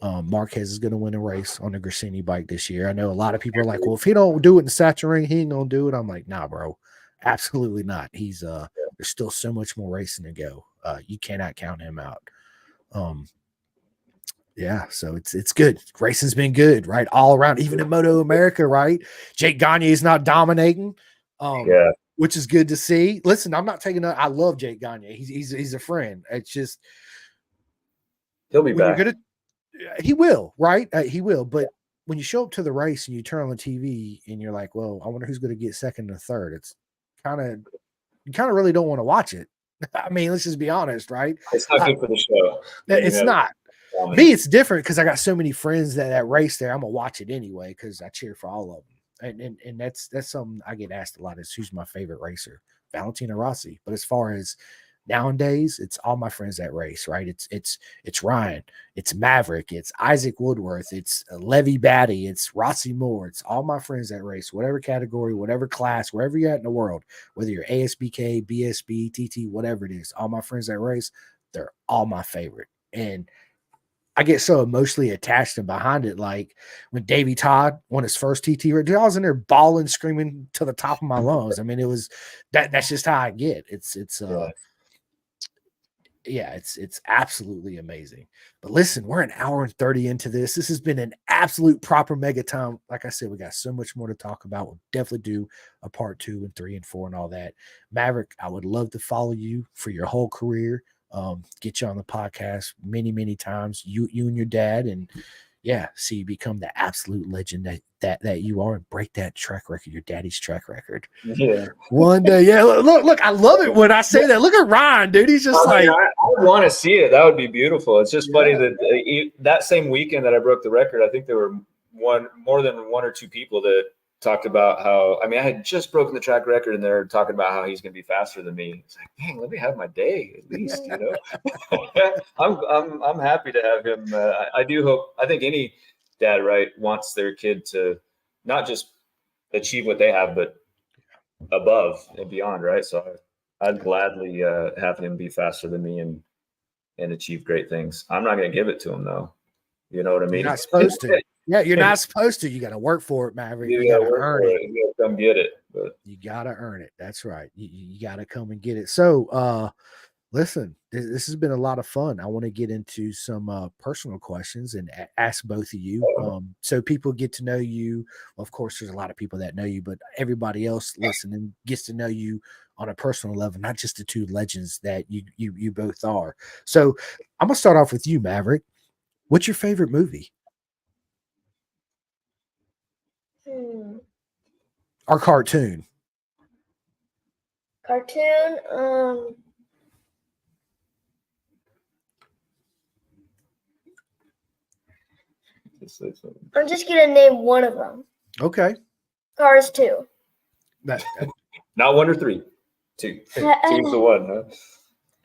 Marquez is going to win a race on the Grassini bike this year. I know a lot of people are like, well, if he don't do it in Sachsenring, he ain't going to do it. I'm like, nah, bro, absolutely not. He's there's still so much more racing to go. You cannot count him out. Yeah, so it's good. Racing's been good, right? All around, even in Moto America, right? Jake Gagne is not dominating, Yeah. which is good to see. Listen, I'm not taking I love Jake Gagne. He's a friend. It's just He'll be when back. you're gonna he will, right? He will, but when you show up to the race and you turn on the TV and you're like, well, I wonder who's gonna get second or third. It's you kind of really don't want to watch it. I mean, let's just be honest, right? It's not good for the show. It's not. Me, it's different because I got so many friends that race there. I'm gonna watch it anyway because I cheer for all of them, and that's something I get asked a lot is who's my favorite racer, Valentino Rossi. But as far as nowadays, it's all my friends that race, right? It's Ryan, it's Maverick, it's Isaac Woodworth, it's Levy Batty, it's Rossi Moore, it's all my friends that race, whatever category, whatever class, wherever you're at in the world, whether you're ASBK, BSB, TT, whatever it is, all my friends that race, they're all my favorite. And I get so emotionally attached and behind it. Like when Davey Todd won his first TT race, dude, I was in there bawling, screaming to the top of my lungs. I mean, it was that's just how I get. It's absolutely amazing. But listen, we're an hour and 30 into this. This has been an absolute proper mega time. Like I said, we got so much more to talk about. We'll definitely do a part 2 and 3 and 4 and all that. Maverick, I would love to follow you for your whole career. Get you on the podcast many times, you and your dad, and yeah, see you become the absolute legend that you are and break that track record, your daddy's track record. Yeah. One day. Yeah, look, I love it when I say that. Look at Ryan, dude. He's just I I want to see it. That would be beautiful. It's just funny that that same weekend that I broke the record, I think there were more than 1 or 2 people that talked about how, I had just broken the track record and they're talking about how he's going to be faster than me. It's like, dang, let me have my day at least, you know. I'm happy to have him. I do hope. I think any dad, right, wants their kid to not just achieve what they have, but above and beyond, right? So I'd gladly have him be faster than me and achieve great things. I'm not going to give it to him though. You know what I mean? You're not supposed to. Yeah, you're not supposed to. You got to work for it, Maverick. You got to earn it. You got to come get it. But you got to earn it. That's right. You got to come and get it. So, listen, this has been a lot of fun. I want to get into some personal questions and ask both of you, so people get to know you. Of course, there's a lot of people that know you, but everybody else listening gets to know you on a personal level, not just the 2 legends that you both are. So, I'm gonna start off with you, Maverick. What's your favorite movie? Or cartoon? Cartoon. I'm just gonna name one of them. Okay. Cars 2. Not 1 or 3. 2. 2's the one,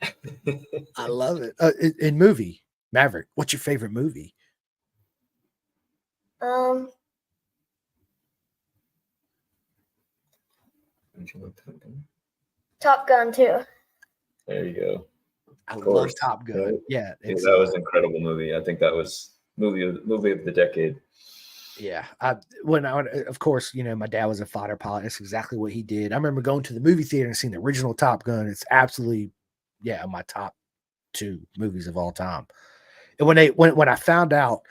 huh? I love it. In movie, Maverick, what's your favorite movie? Top Gun 2. There you go. I love Top Gun. Yeah, that was an incredible movie. I think that was movie of the decade. Yeah. Of course, my dad was a fighter pilot. That's exactly what he did. I remember going to the movie theater and seeing the original Top Gun. It's absolutely, my top 2 movies of all time. And when I found out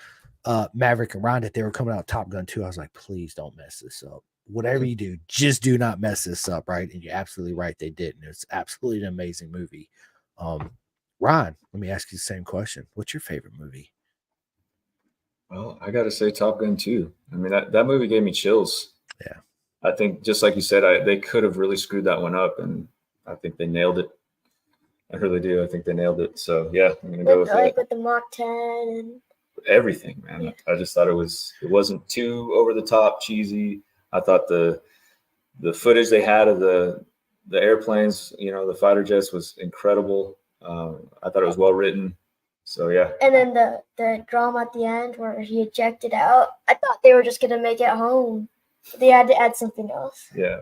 Maverick and Ryan that they were coming out with Top Gun 2, I was like, please don't mess this up. Whatever you do, just do not mess this up, right? And you're absolutely right, they didn't. It's absolutely an amazing movie. Ryan, let me ask you the same question. What's your favorite movie? Well, I got to say Top Gun 2. I mean, that movie gave me chills. Yeah. I think just like you said, they could have really screwed that one up, and I think they nailed it. I really do. I think they nailed it. So yeah, I'm gonna go with it. With the Mach 10 and Everything, man. Yeah. I just thought it wasn't too over the top, cheesy. I thought the footage they had of the airplanes, the fighter jets, was incredible. I thought it was well written. So yeah. And then the drama at the end where he ejected out. I thought they were just gonna make it home. They had to add something else. Yeah.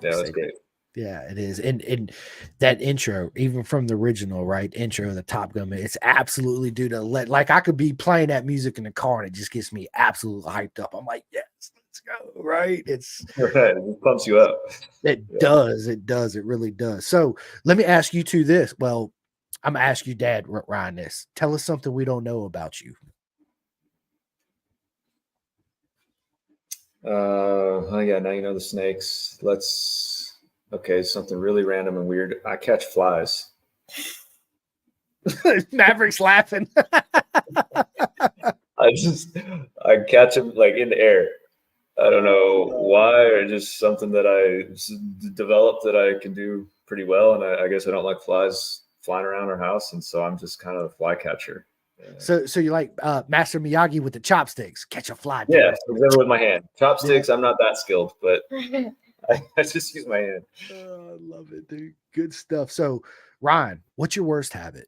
Yeah, that's great. Yeah, it is. And that intro, even from the original, right? Intro of the Top Gun, it's absolutely due to like I could be playing that music in the car and it just gets me absolutely hyped up. I'm like, yes, let's go. Right. It's right. It pumps you up. It does. It does. It really does. So let me ask you two this. Well, I'm gonna ask you, Dad, Ryan, this. Tell us something we don't know about you. Oh yeah, now you know the snakes. Okay, something really random and weird. I catch flies. Maverick's laughing. I catch them like in the air. I don't know why, or just something that I developed that I can do pretty well. And I guess I don't like flies flying around our house, and so I'm just kind of a fly catcher. So you like Master Miyagi with the chopsticks, catch a fly. Yeah, never with my hand. Chopsticks, I'm not that skilled, but I just use my hand. I love it, dude. Good stuff. So, Ryan, what's your worst habit?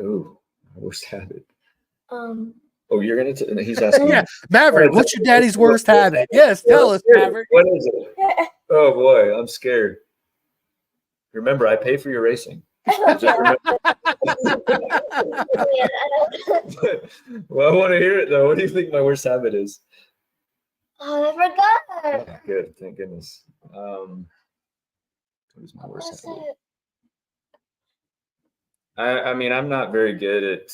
Ooh, worst habit. Oh, you're gonna? He's asking. Yeah, Maverick. What's your daddy's worst habit? Yes, tell us, Maverick. What is it? Oh boy, I'm scared. Remember, I pay for your racing. Just remember. Well, I want to hear it though. What do you think my worst habit is? Oh, I forgot. Oh, good, thank goodness. What is my worst habit? I mean, I'm not very good at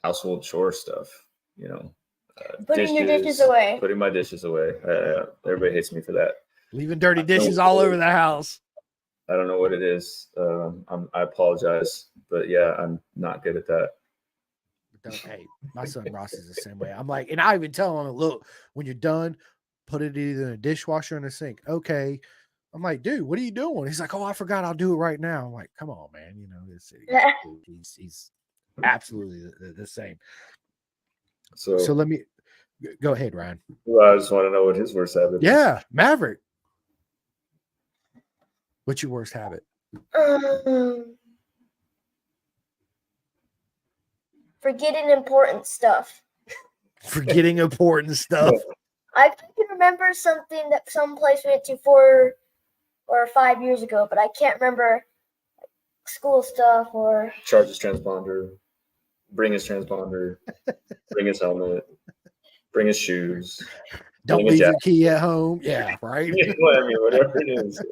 household chore stuff. Putting your dishes away. Putting my dishes away. Everybody hates me for that. Leaving dirty dishes all over the house. I don't know what it is. I apologize, but yeah, I'm not good at that. Hey, my son Ross is the same way. I'm like, and I even tell him, look, when you're done, put it either in a dishwasher or in a sink. Okay. I'm like, dude, what are you doing? He's like, oh, I forgot. I'll do it right now. I'm like, come on, man. He's absolutely the same. So let me go ahead, Ryan. Well, I just want to know what his worst habit is. Yeah, Maverick. What's your worst habit? Forgetting important stuff. Forgetting important stuff. I can remember something that some place we went to 4 or 5 years ago, but I can't remember school stuff or charge his transponder, bring his transponder, bring his helmet, bring his shoes. Don't leave your key at home. Yeah, right. Whatever it is.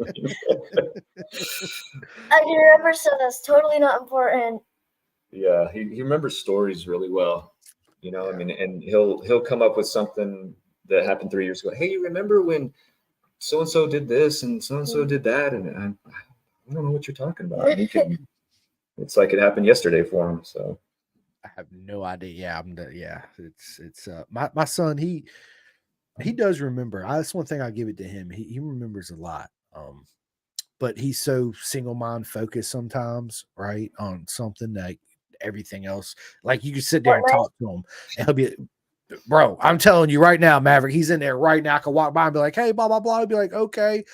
I can remember stuff that's totally not important. Yeah, he remembers stories really well. I mean, and he'll come up with something that happened 3 years ago. Hey, you remember when so and so did this and so did that? And I don't know what you're talking about. It's like it happened yesterday for him. So I have no idea. Yeah, it's my son. He does remember. That's one thing I give it to him. He remembers a lot. But he's so single mind focused sometimes, right, on something that everything else. Like you can sit there and talk to him, and he'll be, bro. I'm telling you right now, Maverick. He's in there right now. I can walk by and be like, "Hey, blah blah blah." He'll be like, "Okay."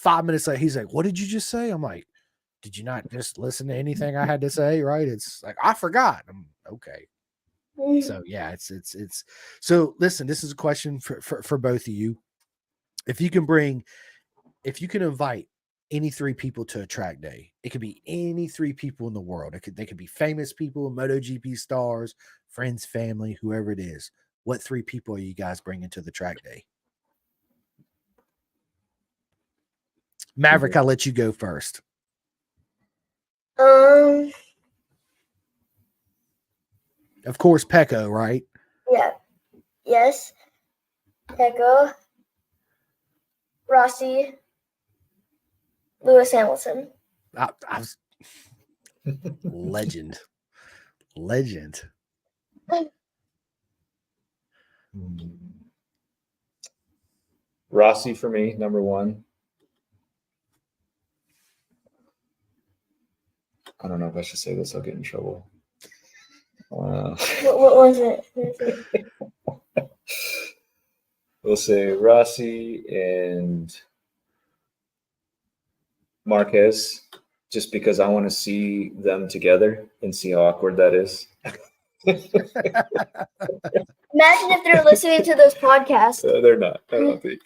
5 minutes later, he's like, "What did you just say?" I'm like, "Did you not just listen to anything I had to say?" Right? It's like I forgot. I'm okay. So yeah, it's so listen, this is a question for both of you. If you can invite any 3 people to a track day, it could be any 3 people in the world. They could be famous people, MotoGP stars, friends, family, whoever it is. what 3 people are you guys bringing to the track day? Maverick, I'll let you go first. Um. Of course, Pecco, right? Yeah. Yes. Pecco. Rossi. Lewis Hamilton. I was legend. Rossi for me, number 1. I don't know if I should say this. I'll get in trouble. What was it? We'll say Rossi and Marquez, just because I want to see them together and see how awkward that is. Imagine if they're listening to those podcasts. They're not. I don't think.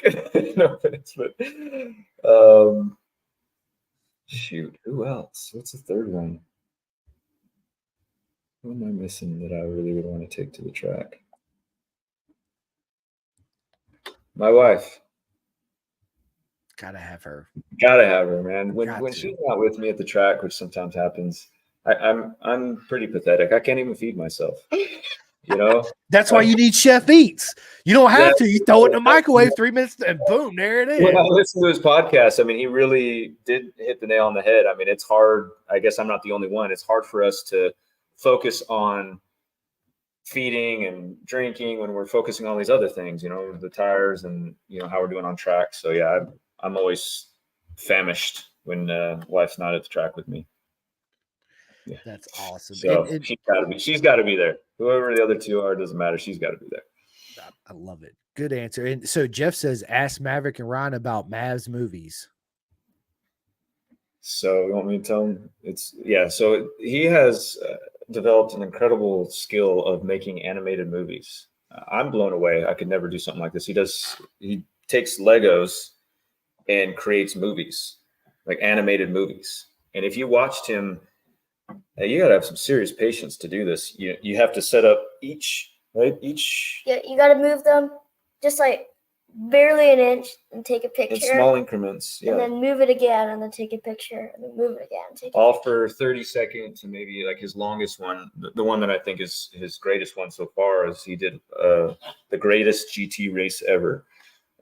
No offense, but shoot, who else? What's the third one? Who am I missing that I really would want to take to the track? My wife. Gotta have her, man. When she's not with me at the track, which sometimes happens, I'm pretty pathetic. I can't even feed myself. You know, that's why you need Chef Eats. You don't have to. You throw it in the microwave 3 minutes, and boom, there it is. When I listen to his podcast, I mean, he really did hit the nail on the head. I mean, it's hard. I guess I'm not the only one. It's hard for us to focus on feeding and drinking when we're focusing on these other things. You know, the tires and how we're doing on track. So yeah, I'm always famished when wife's not at the track with me. Yeah. That's awesome. So she's got to be there. Whoever the other 2 are, doesn't matter. She's got to be there. I love it. Good answer. And so Jeff says, ask Maverick and Ryan about Mav's movies. So you want me to tell him? So he has developed an incredible skill of making animated movies. I'm blown away. I could never do something like this. He takes Legos and creates movies, like animated movies. And if you watched him, you got to have some serious patience to do this. You have to set up each. Yeah, you got to move them just like barely an inch and take a picture. In small increments, yeah. And then move it again and then take a picture and then move it again. All for 30 seconds, and maybe like his longest one, the one that I think is his greatest one so far, is he did the greatest GT race ever.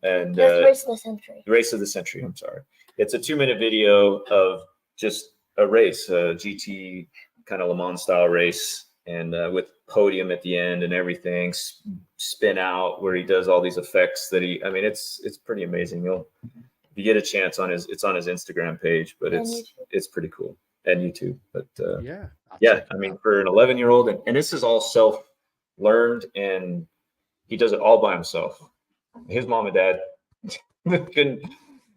And the race of the century. The race of the century, I'm sorry. It's a 2-minute video of just a race, a GT kind of Le Mans style race, and with podium at the end and everything, spin out where he does all these effects that it's pretty amazing. If you get a chance it's on his Instagram page, but it's pretty cool, and YouTube. But I mean, for an 11-year-old, and this is all self-learned, and he does it all by himself. His mom and dad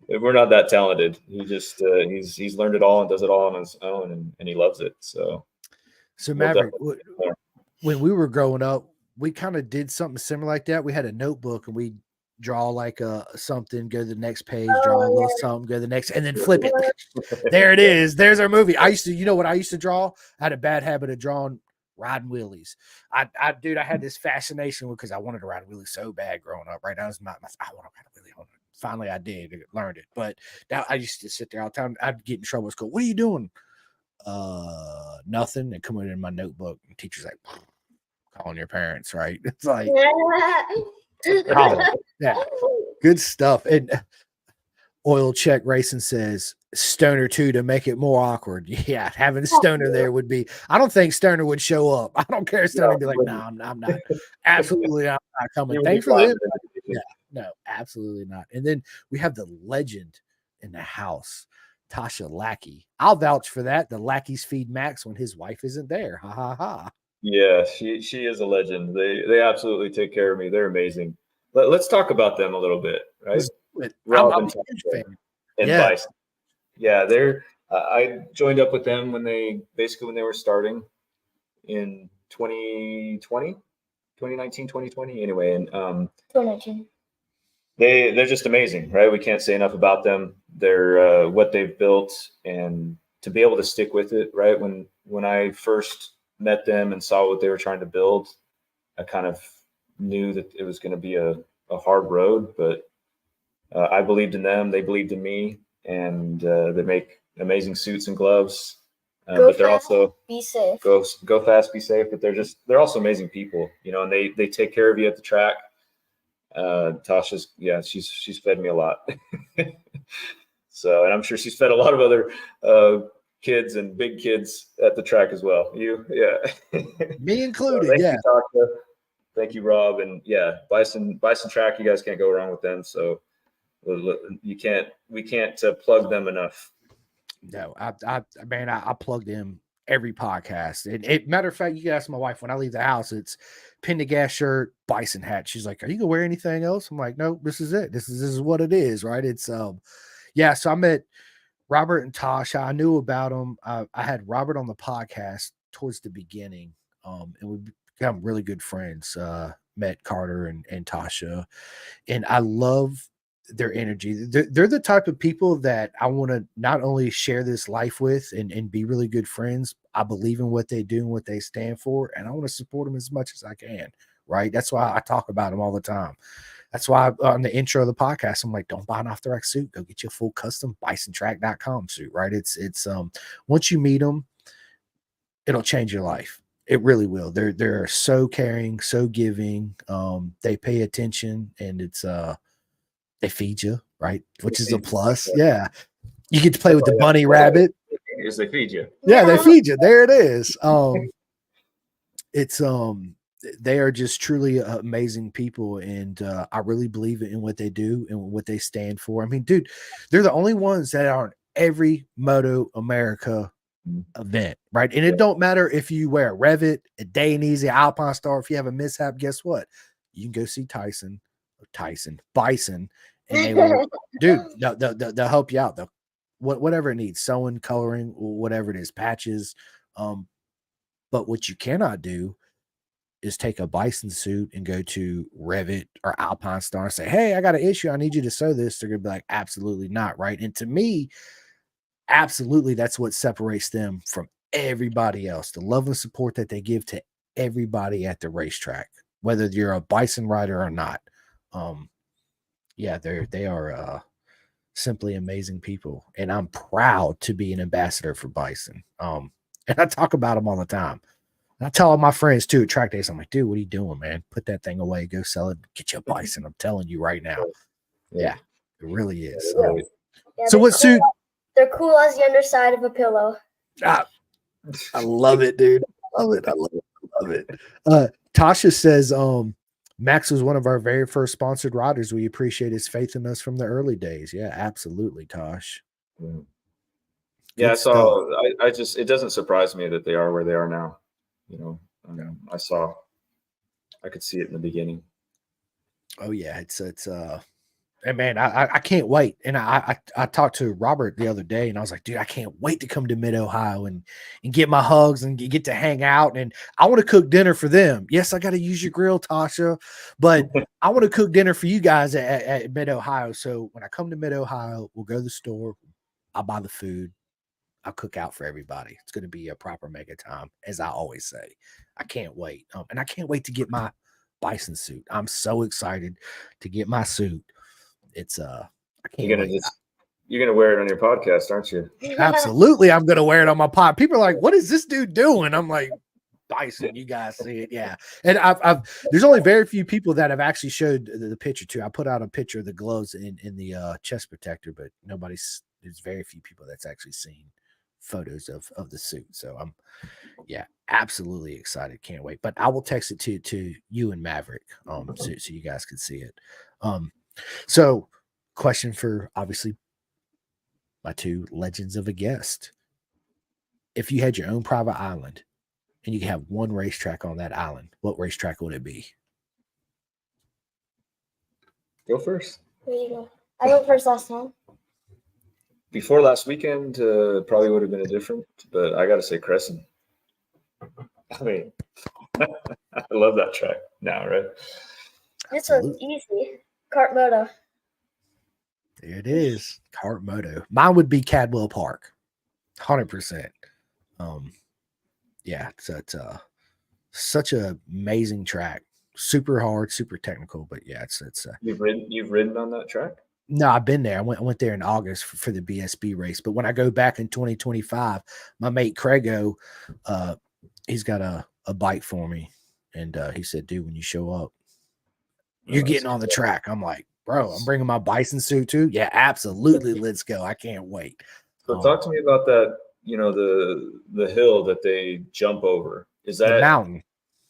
we're not that talented. He just he's learned it all and does it all on his own, and he loves it. So Maverick, when we were growing up, we kind of did something similar like that. We had a notebook and we draw like something, go to the next page, draw a little something, go to the next, and then flip it. There it is. There's our movie. I used to, what I used to draw? I had a bad habit of drawing riding wheelies. I had this fascination because I wanted to ride a wheelie so bad growing up. Right now, it's not. I want to ride a wheelie. Finally, I did. Learned it, but now I used to sit there all the time. I'd get in trouble. It's cool. What are you doing? Nothing. And come in my notebook. And teacher's like, calling your parents, right? It's like, yeah, good stuff. And Oil Check Racing says Stoner 2 to make it more awkward. Yeah, having Stoner there would be. I don't think Stoner would show up. I don't care if Stoner would be like, no, I'm not. Absolutely, I'm not coming. Thanks for living. Yeah, no, absolutely not. And then we have the legend in the house, Tasha Lackey. I'll vouch for that. The Lackeys feed Max when his wife isn't there. Ha ha ha. Yeah, she is a legend. They absolutely take care of me. They're amazing. Let's talk about them a little bit, right? I'm a huge fan. And Vice. Yeah, I joined up with them when they were starting in 2019, 2020. Anyway, and 2019. They're just amazing, right? We can't say enough about them. They're what they've built, and to be able to stick with it, right? When I first met them and saw what they were trying to build, I kind of knew that it was going to be a hard road, but I believed in them. They believed in me, and they make amazing suits and gloves. But they're fast, also be safe. go fast, be safe. But they're also amazing people, and they take care of you at the track. Tasha's, she's fed me a lot. So, and I'm sure she's fed a lot of other kids and big kids at the track as well. Me included. So thank Yeah. you, Tasha. Thank you, Rob. And Bison Track, you guys can't go wrong with them. So we can't plug them enough. No, I plug them every podcast. And matter of fact, you can ask my wife when I leave the house, it's pin the gas shirt, Bison hat. She's like, "Are you gonna wear anything else?" I'm like, "No, this is it. This is what it is, right?" It's So I met Robert and Tasha. I knew about them. I had Robert on the podcast towards the beginning, and we become really good friends. Met Carter and Tasha, and I love their energy. They're the type of people that I want to not only share this life with and be really good friends. I believe in what they do and what they stand for, and I want to support them as much as I can. Right? That's why I talk about them all the time. That's why on the intro of the podcast, I'm like, don't buy an off the rack suit. Go get you a full custom bisontrack.com suit, right? It's once you meet them, it'll change your life. It really will. They're so caring, so giving. They pay attention, and it's they feed you, right? Which is a plus. Yeah. You get to play with the bunny rabbit. Is they feed you. Yeah, they feed you. There it is. It's they are just truly amazing people, and I really believe in what they do and what they stand for. I mean, dude, they're the only ones that are on every Moto America event, right? And it don't matter if you wear a Revit, a Day and Easy, Alpine Star. If you have a mishap, guess what? You can go see Bison, and they will, dude. They'll help you out. They'll whatever it needs, sewing, coloring, whatever it is, patches. But what you cannot do is take a Bison suit and go to Revit or Alpine Star and say, "Hey, I got an issue. I need you to sew this." They're gonna be like, "Absolutely not," right? And to me, absolutely, that's what separates them from everybody else. The love and support that they give to everybody at the racetrack, whether you're a Bison rider or not. They are simply amazing people, and I'm proud to be an ambassador for Bison. And I talk about them all the time. And I tell all my friends too at track days, I'm like, "Dude, what are you doing, man? Put that thing away, go sell it, get you a Bison." I'm telling you right now. Yeah, it really is. So what suit? They're cool as the underside of a pillow. I love it, dude. I love it. Tasha says, Max was one of our very first sponsored riders. We appreciate his faith in us from the early days. Yeah, absolutely, Tosh. Yeah, I saw. I just, it doesn't surprise me that they are where they are now. I could see it in the beginning. Oh yeah, it's and man, I can't wait. And I talked to Robert the other day, and I was like, "Dude, I can't wait to come to Mid Ohio and get my hugs and get to hang out. And I want to cook dinner for them. Yes, I got to use your grill, Tasha, but I want to cook dinner for you guys at Mid Ohio. So when I come to Mid Ohio, we'll go to the store. I'll buy the food. I'll cook out for everybody. It's going to be a proper mega time, as I always say. I can't wait, and I can't wait to get my Bison suit. I'm so excited to get my suit. It's I can't you're gonna wear it on your podcast, aren't you? Absolutely, I'm gonna wear it on my pod. People are like, "What is this dude doing?" I'm like, "Bison, you guys see it, yeah." And I've there's only very few people that have actually showed the picture to. I put out a picture of the gloves in the chest protector, but there's very few people that's actually seen photos of the suit. So I'm absolutely excited. Can't wait. But I will text it to you and Maverick so you guys can see it. So, question for obviously my two legends of a guest. If you had your own private island and you could have one racetrack on that island, what racetrack would it be? Go first. There you go. I went first last time. Before last weekend, probably would have been a different, but I got to say Crescent. I mean, I love that track now, right? This was easy. Kart Moto. There it is. Kart Moto. Mine would be Cadwell Park. 100%. It's such an amazing track. super hard, super technical. But yeah, it's You've ridden on that track? no, I've been there. I went there in August for the BSB race. But when I go back in 2025, my mate Craigo, he's got a bike for me, and he said, "Dude, when you show up, you're getting on the track." I'm like, "Bro, I'm bringing my bison suit too." Yeah, absolutely. Let's go. I can't wait. So talk to me about that. You know, the hill that they jump over. Is The that mountain.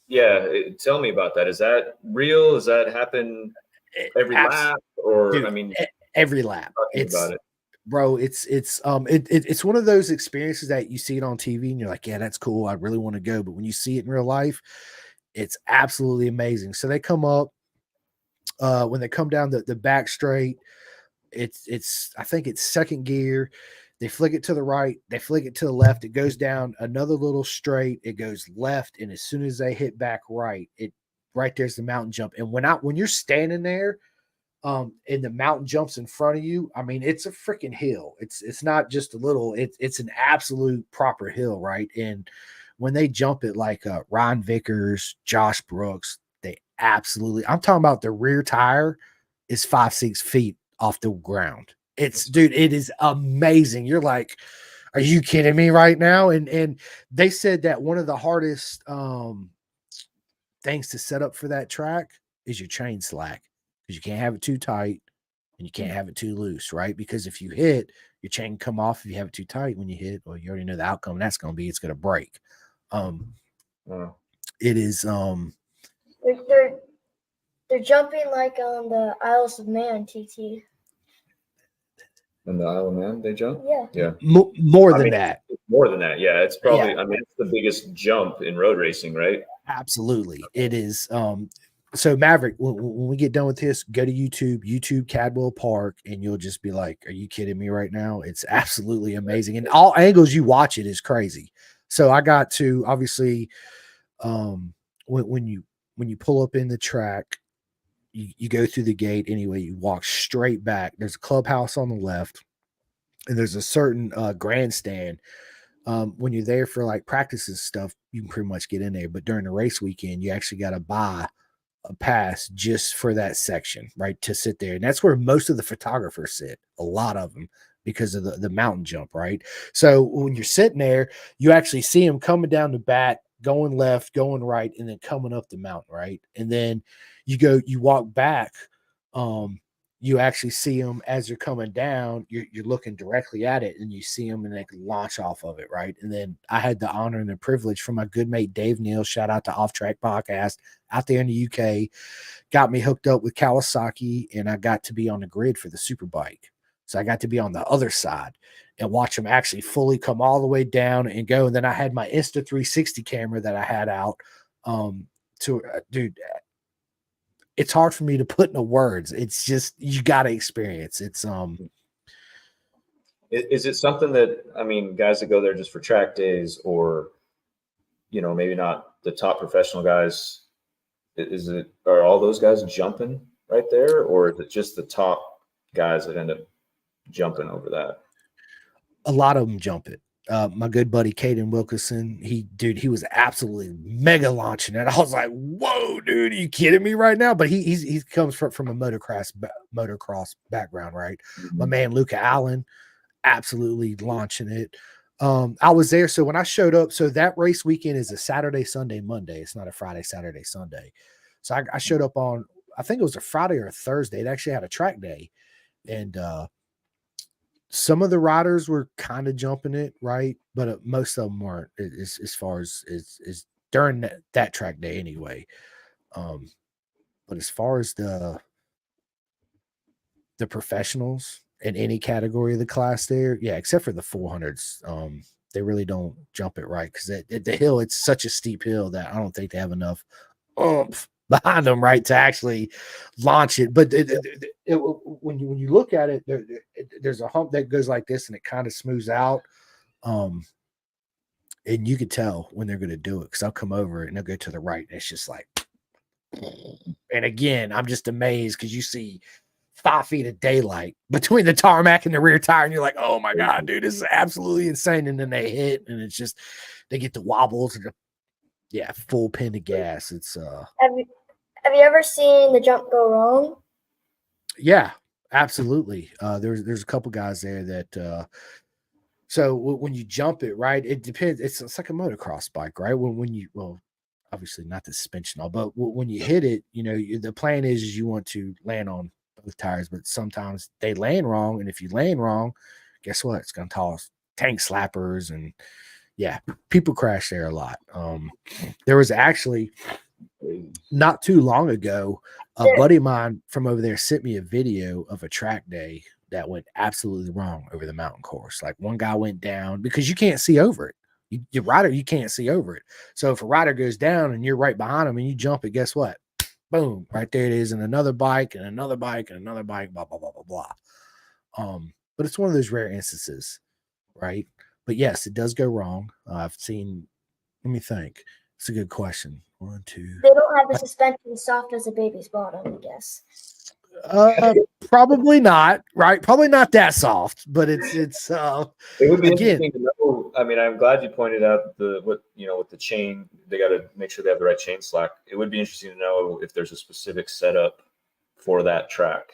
Yeah? Tell me about that. Is that real? Does that happen every lap? Or Dude, I mean, every lap. talking about it. Bro, it's one of those experiences that you see it on TV and you're like, yeah, that's cool. I really want to go. But when you see it in real life, it's absolutely amazing. So they come up, when they come down the back straight, it's I think it's second gear. They flick it to the right, they flick it to the left, it goes down another little straight, it goes left, and as soon as they hit back right, right there's the mountain jump. And when you're standing there, and the mountain jumps in front of you, I mean, it's a freaking hill. It's not just a little, it's an absolute proper hill, right? And when they jump it, like Ryan Vickers, Josh Brooks, they absolutely, I'm talking about the rear tire is 5-6 feet off the ground. Dude, it is amazing. You're like, are you kidding me right now? And they said that one of the hardest things to set up for that track is your chain slack, because you can't have it too tight and you can't have it too loose, right? Because if you hit, your chain can come off. If you have it too tight when you hit, well, you already know the outcome that's going to be, it's going to break. Wow. It is they're jumping like on the Isles of Man, TT. In the Isle of Man, they jump? Yeah. Yeah. more than that. It's more than that. Yeah. It's probably, Yeah. I mean, it's the biggest jump in road racing, right? Absolutely. It is. So Maverick, when we get done with this, go to YouTube Cadwell Park, and you'll just be like, are you kidding me right now? It's absolutely amazing. And all angles you watch it is crazy. So I got to, obviously, when you pull up in the track, you go through the gate anyway, you walk straight back. There's a clubhouse on the left, and there's a certain grandstand. When you're there for like practices stuff, you can pretty much get in there. But during the race weekend, you actually got to buy a pass just for that section, right? To sit there. And that's where most of the photographers sit, a lot of them, because of the mountain jump, right? So when you're sitting there, you actually see them coming down the back, going left, going right, and then coming up the mountain, right? And then you walk back, you actually see them as they're coming down. You're looking directly at it, and you see them, and they can launch off of it, right? And then I had the honor and the privilege from my good mate Dave Neal, shout out to Off Track Podcast out there in the UK, got me hooked up with Kawasaki, and I got to be on the grid for the Superbike. So I got to be on the other side and watch them actually fully come all the way down and go. And then I had my Insta 360 camera that I had out. Dude, it's hard for me to put into words. It's just, you got to experience. It's Is it something that, I mean, guys that go there just for track days, or, you know, maybe not the top professional guys, are all those guys jumping right there, or is it just the top guys that end up jumping over that? A lot of them jump it. My good buddy Caden Wilkinson, he was absolutely mega launching it. I was like, "Whoa, dude, are you kidding me right now?" But he comes from a motocross background, right? Mm-hmm. My man Luca Allen, absolutely launching it. I was there, so when I showed up, so that race weekend is a Saturday, Sunday, Monday. It's not a Friday, Saturday, Sunday. So I showed up on, I think it was a Friday or a Thursday. It actually had a track day, and some of the riders were kind of jumping it, right? But most of them weren't, as far as during that track day anyway. But as far as the professionals in any category of the class there, yeah, except for the 400s, they really don't jump it right, because at the hill, it's such a steep hill that I don't think they have enough oomph behind them, right, to actually launch it. But when you look at it, there's a hump that goes like this, and it kind of smooths out, and you could tell when they're going to do it, because I'll come over and they'll go to the right, and it's just like, and again, I'm just amazed, because you see 5 feet of daylight between the tarmac and the rear tire, and you're like, oh my god, dude, this is absolutely insane. And then they hit, and it's just, they get the wobbles and full pin of gas. It's Have you ever seen the jump go wrong? Yeah, absolutely. There's a couple guys there that so when you jump it, right, it depends. It's like a motocross bike, right? When you well, obviously not the suspension all, but when you hit it, the plan is you want to land on both tires, but sometimes they land wrong, and if you land wrong, guess what? It's gonna cause tank slappers, and yeah, people crash there a lot. There was actually not too long ago, a buddy of mine from over there sent me a video of a track day that went absolutely wrong over the mountain course. Like one guy went down because you can't see over it. Your rider, you can't see over it. So if a rider goes down and you're right behind him and you jump it, guess what? Boom, right there it is, and another bike and another bike and another bike, blah, blah, blah, blah, blah. But it's one of those rare instances, right? But yes, it does go wrong. I've seen, let me think. It's a good question. One, two. They don't have the suspension soft as a baby's bottom, I guess. Probably not, right? Probably not that soft, but it's It would be again, interesting to know. I mean, I'm glad you pointed out with the chain, they got to make sure they have the right chain slack. It would be interesting to know if there's a specific setup for that track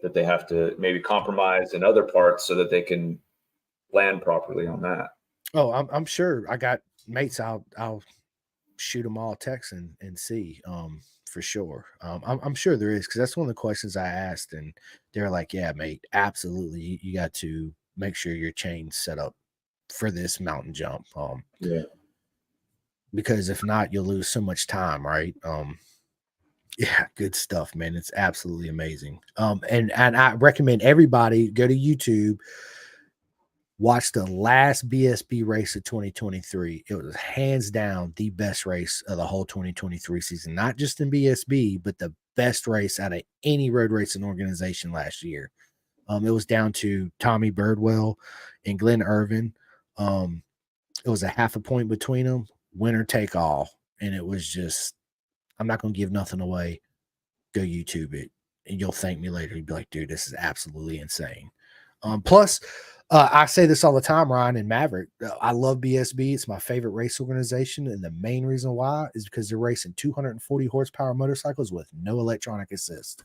that they have to maybe compromise in other parts so that they can land properly on that. Oh, I'm sure I got mates. I'll shoot them all text and see for sure. I'm sure there is, because that's one of the questions I asked, and they're like, yeah, mate, absolutely, you got to make sure your chain's set up for this mountain jump, Yeah. because if not, you'll lose so much time, right? Yeah, good stuff, man. It's absolutely amazing. And I recommend everybody go to YouTube, watch the last BSB race of 2023. It was hands down the best race of the whole 2023 season, not just in BSB, but the best race out of any road racing organization last year. It was down to Tommy Birdwell and Glenn Irvin. It was a half a point between them, winner take all. And it was just, I'm not going to give nothing away. Go YouTube it, and you'll thank me later. You'd be like, dude, this is absolutely insane. Plus, I say this all the time, Ryan and Maverick. I love BSB. It's my favorite race organization. And the main reason why is because they're racing 240 horsepower motorcycles with no electronic assist.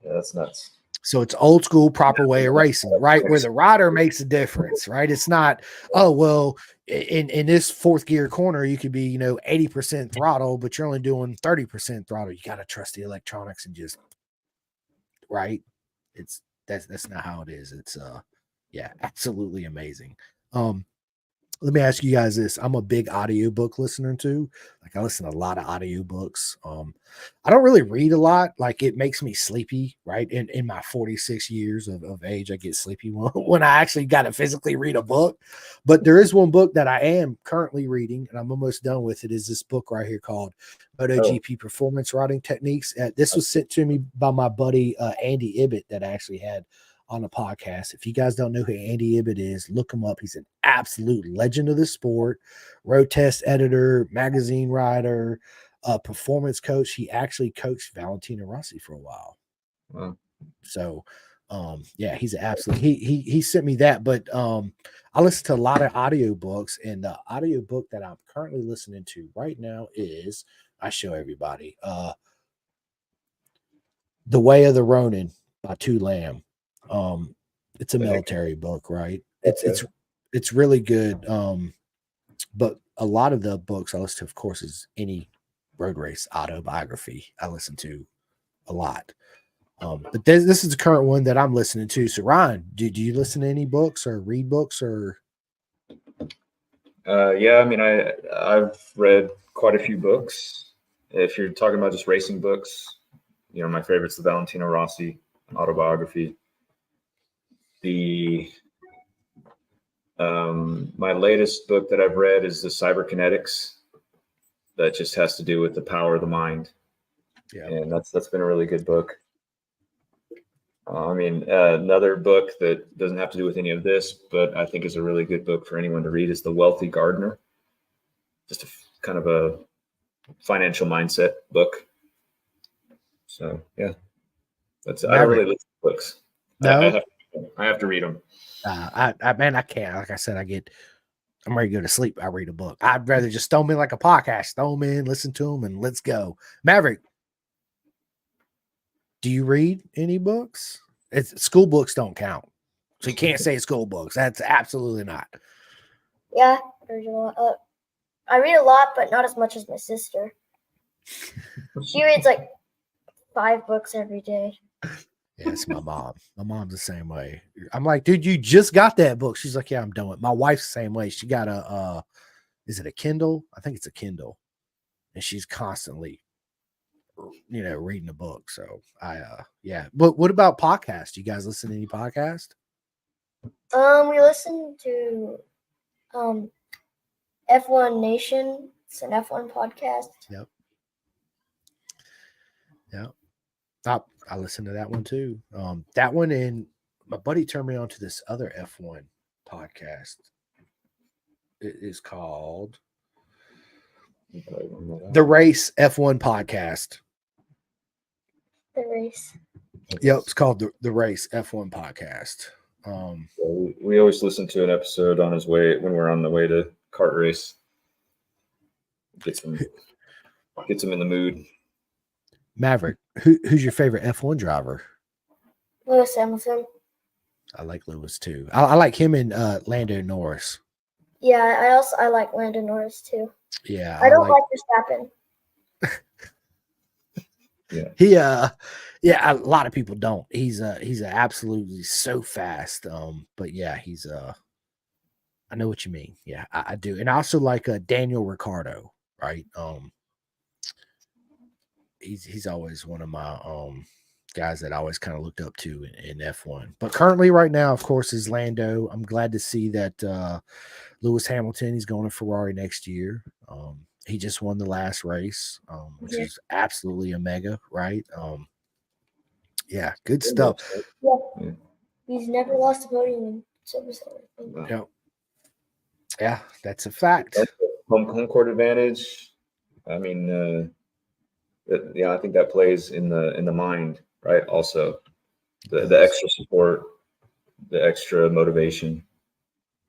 Yeah, that's nuts. So it's old school, proper way of racing, right? Where the rider makes a difference, right? It's not, oh, well, in this fourth gear corner, you could be, 80% throttle, but you're only doing 30% throttle. You got to trust the electronics and just, right? That's not how it is. It's yeah, absolutely amazing. Let me ask you guys this. I'm a big audiobook listener too. Like I listen to a lot of audiobooks. I don't really read a lot. Like it makes me sleepy, right? In my 46 years of age, I get sleepy when I actually got to physically read a book. But there is one book that I am currently reading, and I'm almost done with it, is this book right here called MotoGP Performance Riding Techniques. This was sent to me by my buddy Andy Ibbett that I actually had on the podcast. If you guys don't know who Andy Ibbett is, look him up. He's an absolute legend of the sport, road test editor, magazine writer, performance coach. He actually coached Valentino Rossi for a while. Wow. So yeah, he's an absolute, he sent me that, but I listen to a lot of audiobooks, and the audiobook that I'm currently listening to right now is, I show everybody, The Way of the Ronin by Tu Lamb. It's a military book, right? It's really good. But a lot of the books I listen to, of course, is any road race autobiography I listen to a lot. But this is the current one that I'm listening to. So Ryan, do you listen to any books or read books or? Yeah, I mean, I've read quite a few books. If you're talking about just racing books, my favorite's the Valentino Rossi autobiography. My latest book that I've read is the Cyberkinetics. That just has to do with the power of the mind. Yeah, and that's been a really good book. Another book that doesn't have to do with any of this, but I think is a really good book for anyone to read, is The Wealthy Gardener. Just kind of a financial mindset book. So yeah, I don't really listen to books. No, I have to read them. I can't. Like I said, I get I'm ready to go to sleep. I read a book. I'd rather just throw them in like a podcast, throw them in, listen to them, and let's go. Maverick, do you read any books? School books don't count. So you can't say school books. That's absolutely not. Yeah, I read a lot. I read a lot, but not as much as my sister. She reads like 5 books every day. Yeah, it's my mom. My mom's the same way. I'm like, dude, you just got that book. She's like, yeah, I'm done with it. My wife's the same way. She got a is it a Kindle? I think it's a Kindle. And she's constantly, reading a book. So yeah. But what about podcasts? You guys listen to any podcast? We listen to F1 Nation. It's an F1 podcast. Yep. I listen to that one too. That one, and my buddy turned me on to this other F1 podcast. It is called The Race F1 Podcast. The Race. Yep, it's called the Race F1 Podcast. We always listen to an episode on his way when we're on the way to kart race. Gets him in the mood. Maverick, who's your favorite F1 driver? Lewis Hamilton. I like Lewis too. I like him and Lando Norris. Yeah, I like Lando Norris too. Yeah, I don't like Verstappen. Yeah. A lot of people don't. He's absolutely so fast. But yeah, he's I know what you mean. Yeah, I do. And I also like Daniel Ricciardo, right? He's always one of my guys that I always kind of looked up to in F1. But currently right now, of course, is Lando. I'm glad to see that Lewis Hamilton, he's going to Ferrari next year. He just won the last race, which is absolutely a mega, right? Yeah, good stuff. Yeah. He's never lost a podium in Silverstone. Yep. Yeah, that's a fact. That's home court advantage. I mean, I think that plays in the mind, right? Also, the extra support, the extra motivation.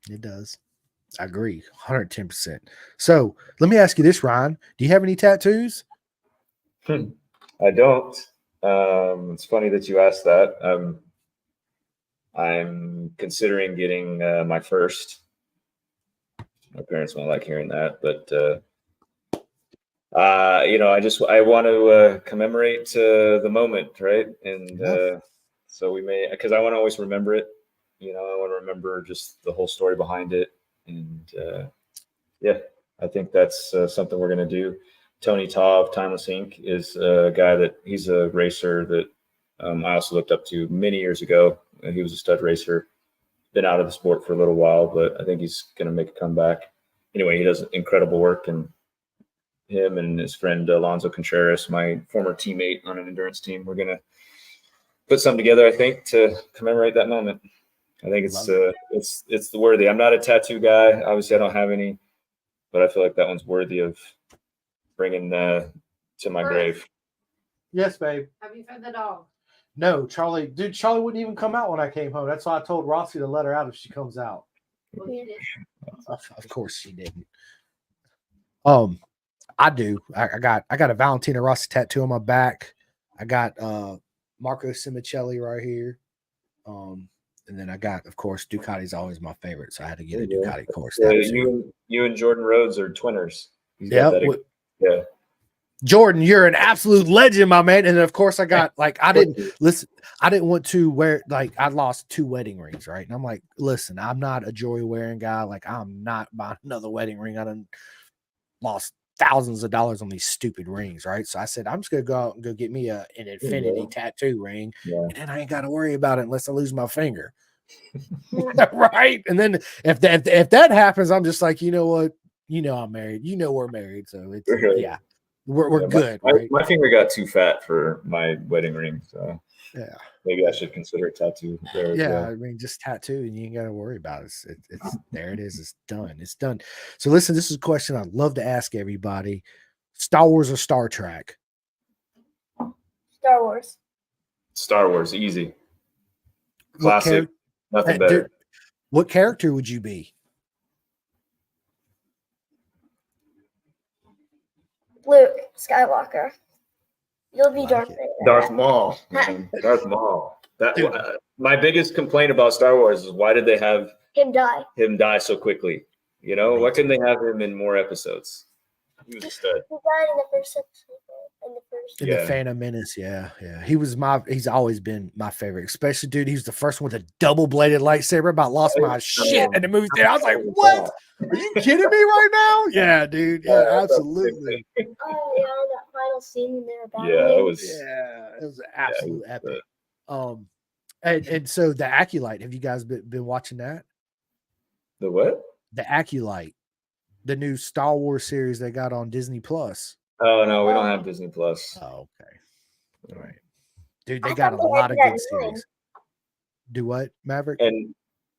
It does. I agree, 110%. So let me ask you this, Ryan. Do you have any tattoos? I don't. It's funny that you asked that. I'm considering getting my first. My parents won't like hearing that, but I want to commemorate the moment, right? And so we may, because I want to always remember it. I want to remember just the whole story behind it. And I think that's something we're going to do. Tony Taub, Timeless Inc. is a guy that he's a racer that I also looked up to many years ago. He was a stud racer, been out of the sport for a little while, but I think he's going to make a comeback. Anyway, he does incredible work, and him and his friend Alonso Contreras, my former teammate on an endurance team, we're going to put something together, I think, to commemorate that moment. I think it's the worthy. I'm not a tattoo guy. Obviously, I don't have any, but I feel like that one's worthy of bringing to my grave. Yes, babe. Have you fed the dog? No, Charlie. Dude, Charlie wouldn't even come out when I came home. That's why I told Rossi to let her out if she comes out. Well, you did. Of course she didn't. I do. I got a Valentina Rossi tattoo on my back. I got Marco Simicelli right here. And then I got, of course, Ducati's always my favorite, so I had to get a Ducati course. You and Jordan Rhodes are twinners. Yeah. Yeah. Jordan, you're an absolute legend, my man. And of course, I got I didn't want to wear, I lost 2 wedding rings, right? And I'm like, listen, I'm not a jewelry wearing guy. Like, I'm not buying another wedding ring. I done lost thousands of dollars on these stupid rings, right? So I said, I'm just gonna go out and go get me an infinity tattoo ring, and then I ain't got to worry about it unless I lose my finger. Right? And then if that happens, I'm just like, you know what? I'm married. We're married, so it's we're good. Right? My finger got too fat for my wedding ring, so yeah, maybe I should consider a tattoo there. Yeah, I mean, just tattoo, and you ain't got to worry about it. It's there. It is. It's done. It's done. So listen, this is a question I'd love to ask everybody: Star Wars or Star Trek? Star Wars. Star Wars, easy, classic. Nothing better. What character would you be? Luke Skywalker. You'll be Like Darth it. Vader. Darth Maul. Man. Darth Maul. That Dude. my biggest complaint about Star Wars is why did they have Him die. him die so quickly? You know, Me why couldn't too. they have him in more episodes? He was a stud. He died in the first episode. In the first. In Yeah. the Phantom Menace, yeah. He's always been my favorite, especially dude. He was the first one with a double-bladed lightsaber. About lost my shit in the movie theater. I was like, what? Are you kidding me right now? Yeah, dude. Yeah, absolutely. Oh yeah, that final scene when they were battling. Yeah, it was Yeah, it was absolute was, epic. And so the Acolyte, have you guys been watching that? the what? The Acolyte, the new Star Wars series they got on Disney Plus. Oh no, we don't have Disney Plus. Oh, okay. All right. Dude, they I got a thought they lot of ended good at 9. series. Do what, Maverick? And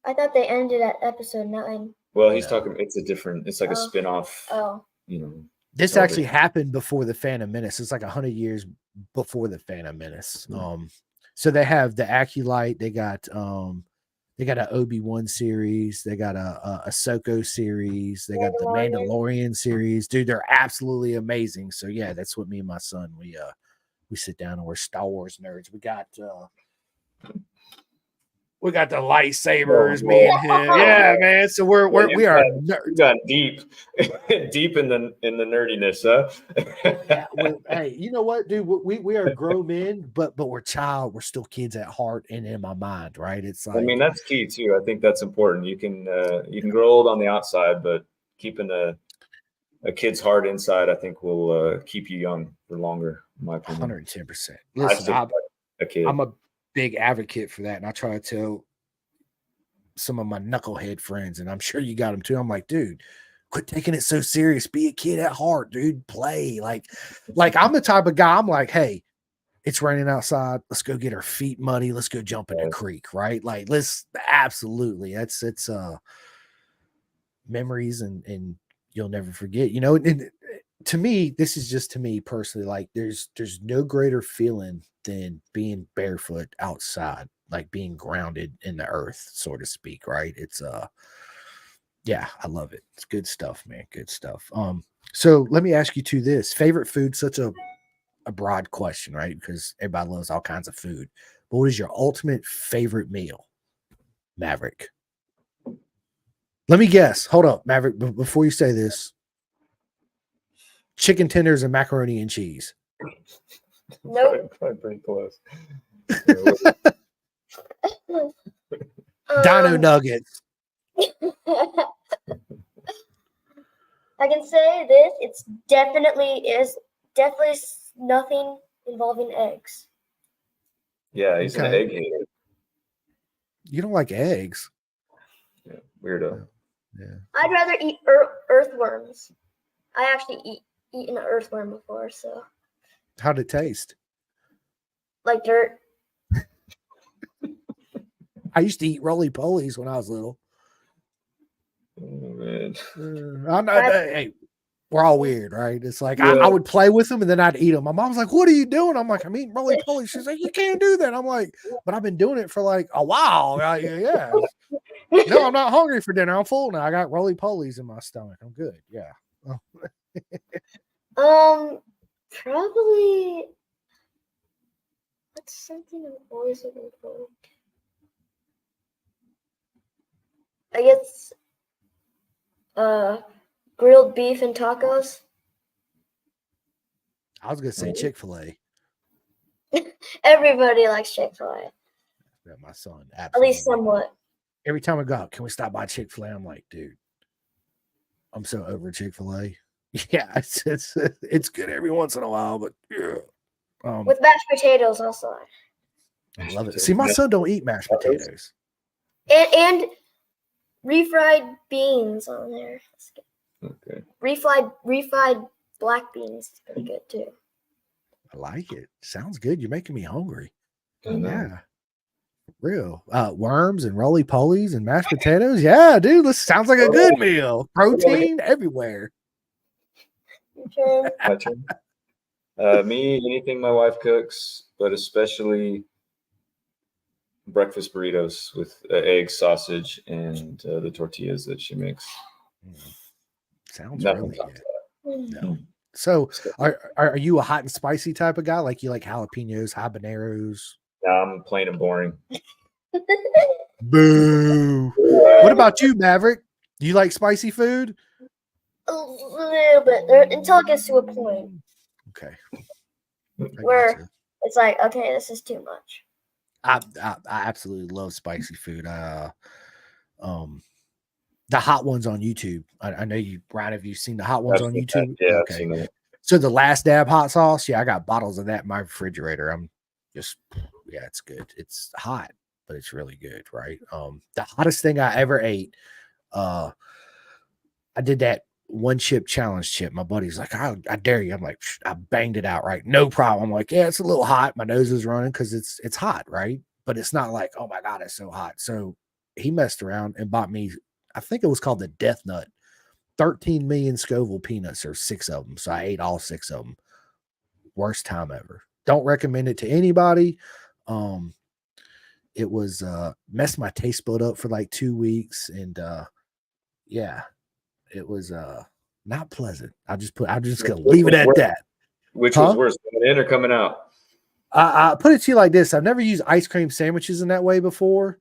I thought they ended at episode 9. well, he's No. talking. It's like a Oh. spin-off. Oh. You know. This television. actually happened before the Phantom Menace. It's like 100 years before the Phantom Menace. So they have the Acolyte. They got an Obi-Wan series. They got a Ahsoka series. They got the Mandalorian series. Dude, they're absolutely amazing. So yeah, that's what me and my son we sit down and we're Star Wars nerds. We got the lightsabers, me and him. Yeah, man. So we are nerds. You got deep in the nerdiness, huh? Yeah, hey, you know what, dude? We are grown men, but we're still kids at heart and in my mind, right? It's like, I mean, that's key too. I think that's important. You can grow old on the outside, but keeping a kid's heart inside, I think, will keep you young for longer. In my opinion, 110%. I Listen, still like a kid. I'm a big advocate for that, and I try to tell some of my knucklehead friends, and I'm sure you got them too. I'm like, dude, quit taking it so serious. Be a kid at heart, dude. Play like I'm the type of guy. I'm like, hey, it's raining outside. Let's go get our feet muddy. Let's go jump in the creek, right? Like, let's absolutely. It's memories and you'll never forget. You know, and to me, this is just to me personally. Like, there's no greater feeling than being barefoot outside, like being grounded in the earth, so to speak, right? It's yeah, I love it. It's good stuff, man. Good stuff. So let me ask you two this. Favorite food, such a broad question, right? Because everybody loves all kinds of food. But what is your ultimate favorite meal? Maverick. Let me guess. Hold up, Maverick, before you say this. Chicken tenders and macaroni and cheese. Nope. Probably pretty close. Dino nuggets. I can say this. It's definitely nothing involving eggs. Yeah, he's an Okay. egg hater. You don't like eggs. Yeah, weirdo. Yeah. I'd rather eat earthworms. I actually eaten an earthworm before, so How'd it taste? like dirt. I used to eat roly-polies when I was little. Oh, man. I'm not, hey, we're all weird, right? It's like Yeah. I would play with them and then I'd eat them. My mom's like, "What are you doing?" I'm like, "I'm eating roly-polies." She's like, "You can't do that." I'm like, "But I've been doing it for like a while." Yeah. No, I'm not hungry for dinner. I'm full now. I got roly-polies in my stomach. I'm good. Yeah. Probably. What's something I'm always looking for? I guess grilled beef and tacos. I was gonna say Chick-fil-A. Everybody likes Chick-fil-A, Yeah, my son. at Absolutely. least somewhat. Every time I go out, can we stop by Chick-fil-A? I'm like, dude, I'm so over Chick-fil-A. Yeah, it's good every once in a while, but yeah. With mashed potatoes also. I love it. See, my son don't eat mashed potatoes. And refried beans on there. That's good. Okay. Refried black beans is pretty good too. I like it. Sounds good. You're making me hungry. I know. Yeah. Real. Worms and roly-polies and mashed potatoes. Yeah, dude. This sounds like a good meal. Protein everywhere. Okay. My turn. Me, anything my wife cooks, but especially breakfast burritos with egg, sausage, and the tortillas that she makes. Sounds Nothing really tops good. that. No. So are you a hot and spicy type of guy? Like you like jalapenos, habaneros? Now I'm plain and boring. Boo. What about you, Maverick? Do you like spicy food? A little bit there, until it gets to a point Okay. I where gotcha. it's like, okay, this is too much. I absolutely love spicy food. The hot ones on YouTube. I know you, Brian. Have you seen the hot ones I've on seen YouTube? that. Yeah, I've Okay. seen that. So the last dab hot sauce, yeah, I got bottles of that in my refrigerator. I'm just, yeah, it's good. It's hot, but it's really good, right? The hottest thing I ever ate, I did that one chip challenge chip. My buddy's like, I dare you. I'm like, I banged it out, right? No problem. I'm like, yeah, it's a little hot. My nose is running because it's hot, right? But it's not like, oh my God, it's so hot. So he messed around and bought me, I think it was called the Death Nut, 13 million Scoville peanuts, or 6 of them. So I ate all 6 of them. Worst time ever. Don't recommend it to anybody. It was messed my taste bud up for like 2 weeks, and yeah, it was not pleasant. I'm just gonna leave it at that. Which was worse, coming in or coming out? I put it to you like this: I've never used ice cream sandwiches in that way before.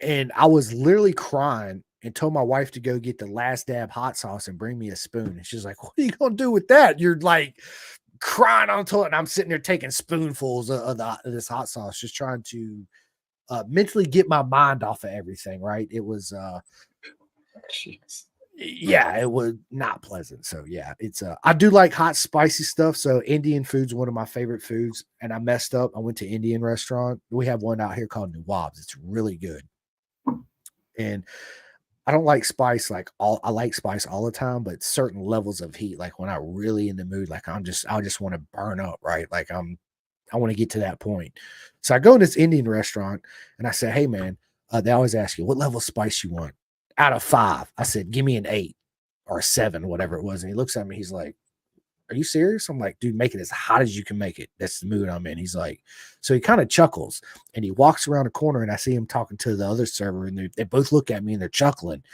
And I was literally crying and told my wife to go get the last dab hot sauce and bring me a spoon. And she's like, "What are you gonna do with that?" You're like crying on toilet, and I'm sitting there taking spoonfuls of this hot sauce, just trying to mentally get my mind off of everything. Right? It was, Jeez. yeah, it was not pleasant. So yeah, it's I do like hot, spicy stuff. So Indian food's one of my favorite foods. And I messed up. I went to Indian restaurant. We have one out here called Nawab's. It's really good. And I don't like spice I like spice all the time, but certain levels of heat, like when I'm really in the mood, like I just want to burn up, right? Like I want to get to that point. So I go in this Indian restaurant and I say, "Hey man," they always ask you, "What level of spice you want?" Out of 5, I said, "Give me an 8 or a 7, whatever it was." And he looks at me, he's like, "Are you serious?" I'm like, "Dude, make it as hot as you can make it. That's the mood I'm in." He's like, so he kind of chuckles and he walks around the corner, and I see him talking to the other server, and they both look at me and they're chuckling.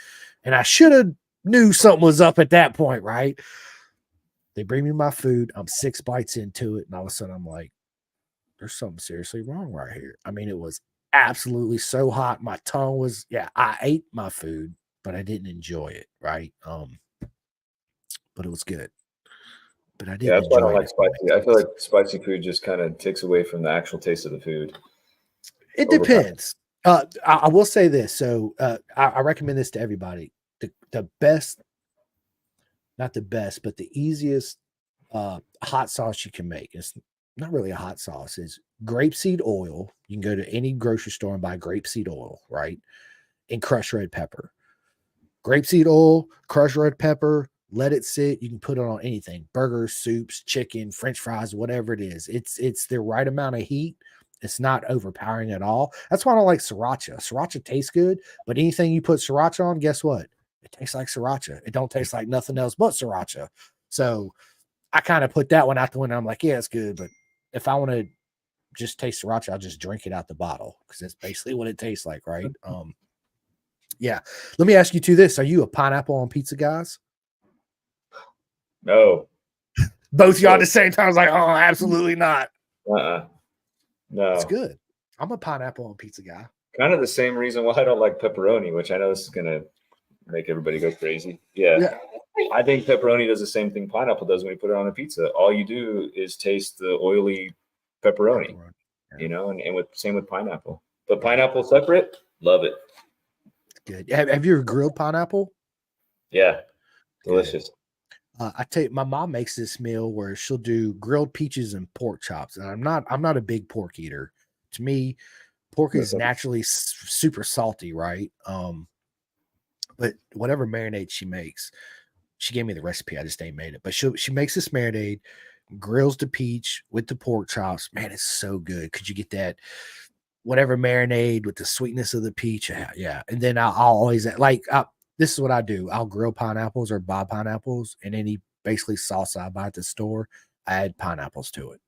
And I should have knew something was up at that point, right? They bring me my food. I'm 6 bites into it, and all of a sudden I'm like, there's something seriously wrong right here. I mean, it was absolutely so hot. My tongue was, yeah, I ate my food, but I didn't enjoy it, right? But it was good. But I Yeah, didn't that's why I don't enjoy like it. spicy. I feel like spicy food just kind of takes away from the actual taste of the food. It over time. depends. I will say this. So I recommend this to everybody. The best, not the best, but the easiest hot sauce you can make. It's not really a hot sauce. Is grapeseed oil. You can go to any grocery store and buy grapeseed oil, right? And crushed red pepper. Grapeseed oil, crushed red pepper, let it sit. You can put it on anything: burgers, soups, chicken, French fries, whatever it is. It's the right amount of heat. It's not overpowering at all. That's why I don't like sriracha. Sriracha tastes good, but anything you put sriracha on, guess what? It tastes like sriracha. It don't taste like nothing else but sriracha. So I kind of put that one out the window. I'm like, yeah, it's good, but if I want to just taste sriracha, I'll just drink it out the bottle because that's basically what it tastes like, right? Yeah. Let me ask you this: Are you a pineapple on pizza guys? No. Both y'all at the same time. I was like, oh, absolutely not. No. It's good. I'm a pineapple on pizza guy. Kind of the same reason why I don't like pepperoni, which I know is going to make everybody go crazy. Yeah. I think pepperoni does the same thing pineapple does when you put it on a pizza. All you do is taste the oily pepperoni, you know, and same with pineapple. But pineapple separate, love it. It's good. Have you ever grilled pineapple? Yeah. Delicious. I tell you, my mom makes this meal where she'll do grilled peaches and pork chops. And I'm not a big pork eater. To me, pork is naturally super salty, right? But whatever marinade she makes, she gave me the recipe. I just ain't made it. But she makes this marinade, grills the peach with the pork chops. Man, it's so good. Could you get that whatever marinade with the sweetness of the peach? Yeah. And then I'll always this is what I do. I'll grill pineapples or buy pineapples, and any basically salsa I buy at the store, I add pineapples to it.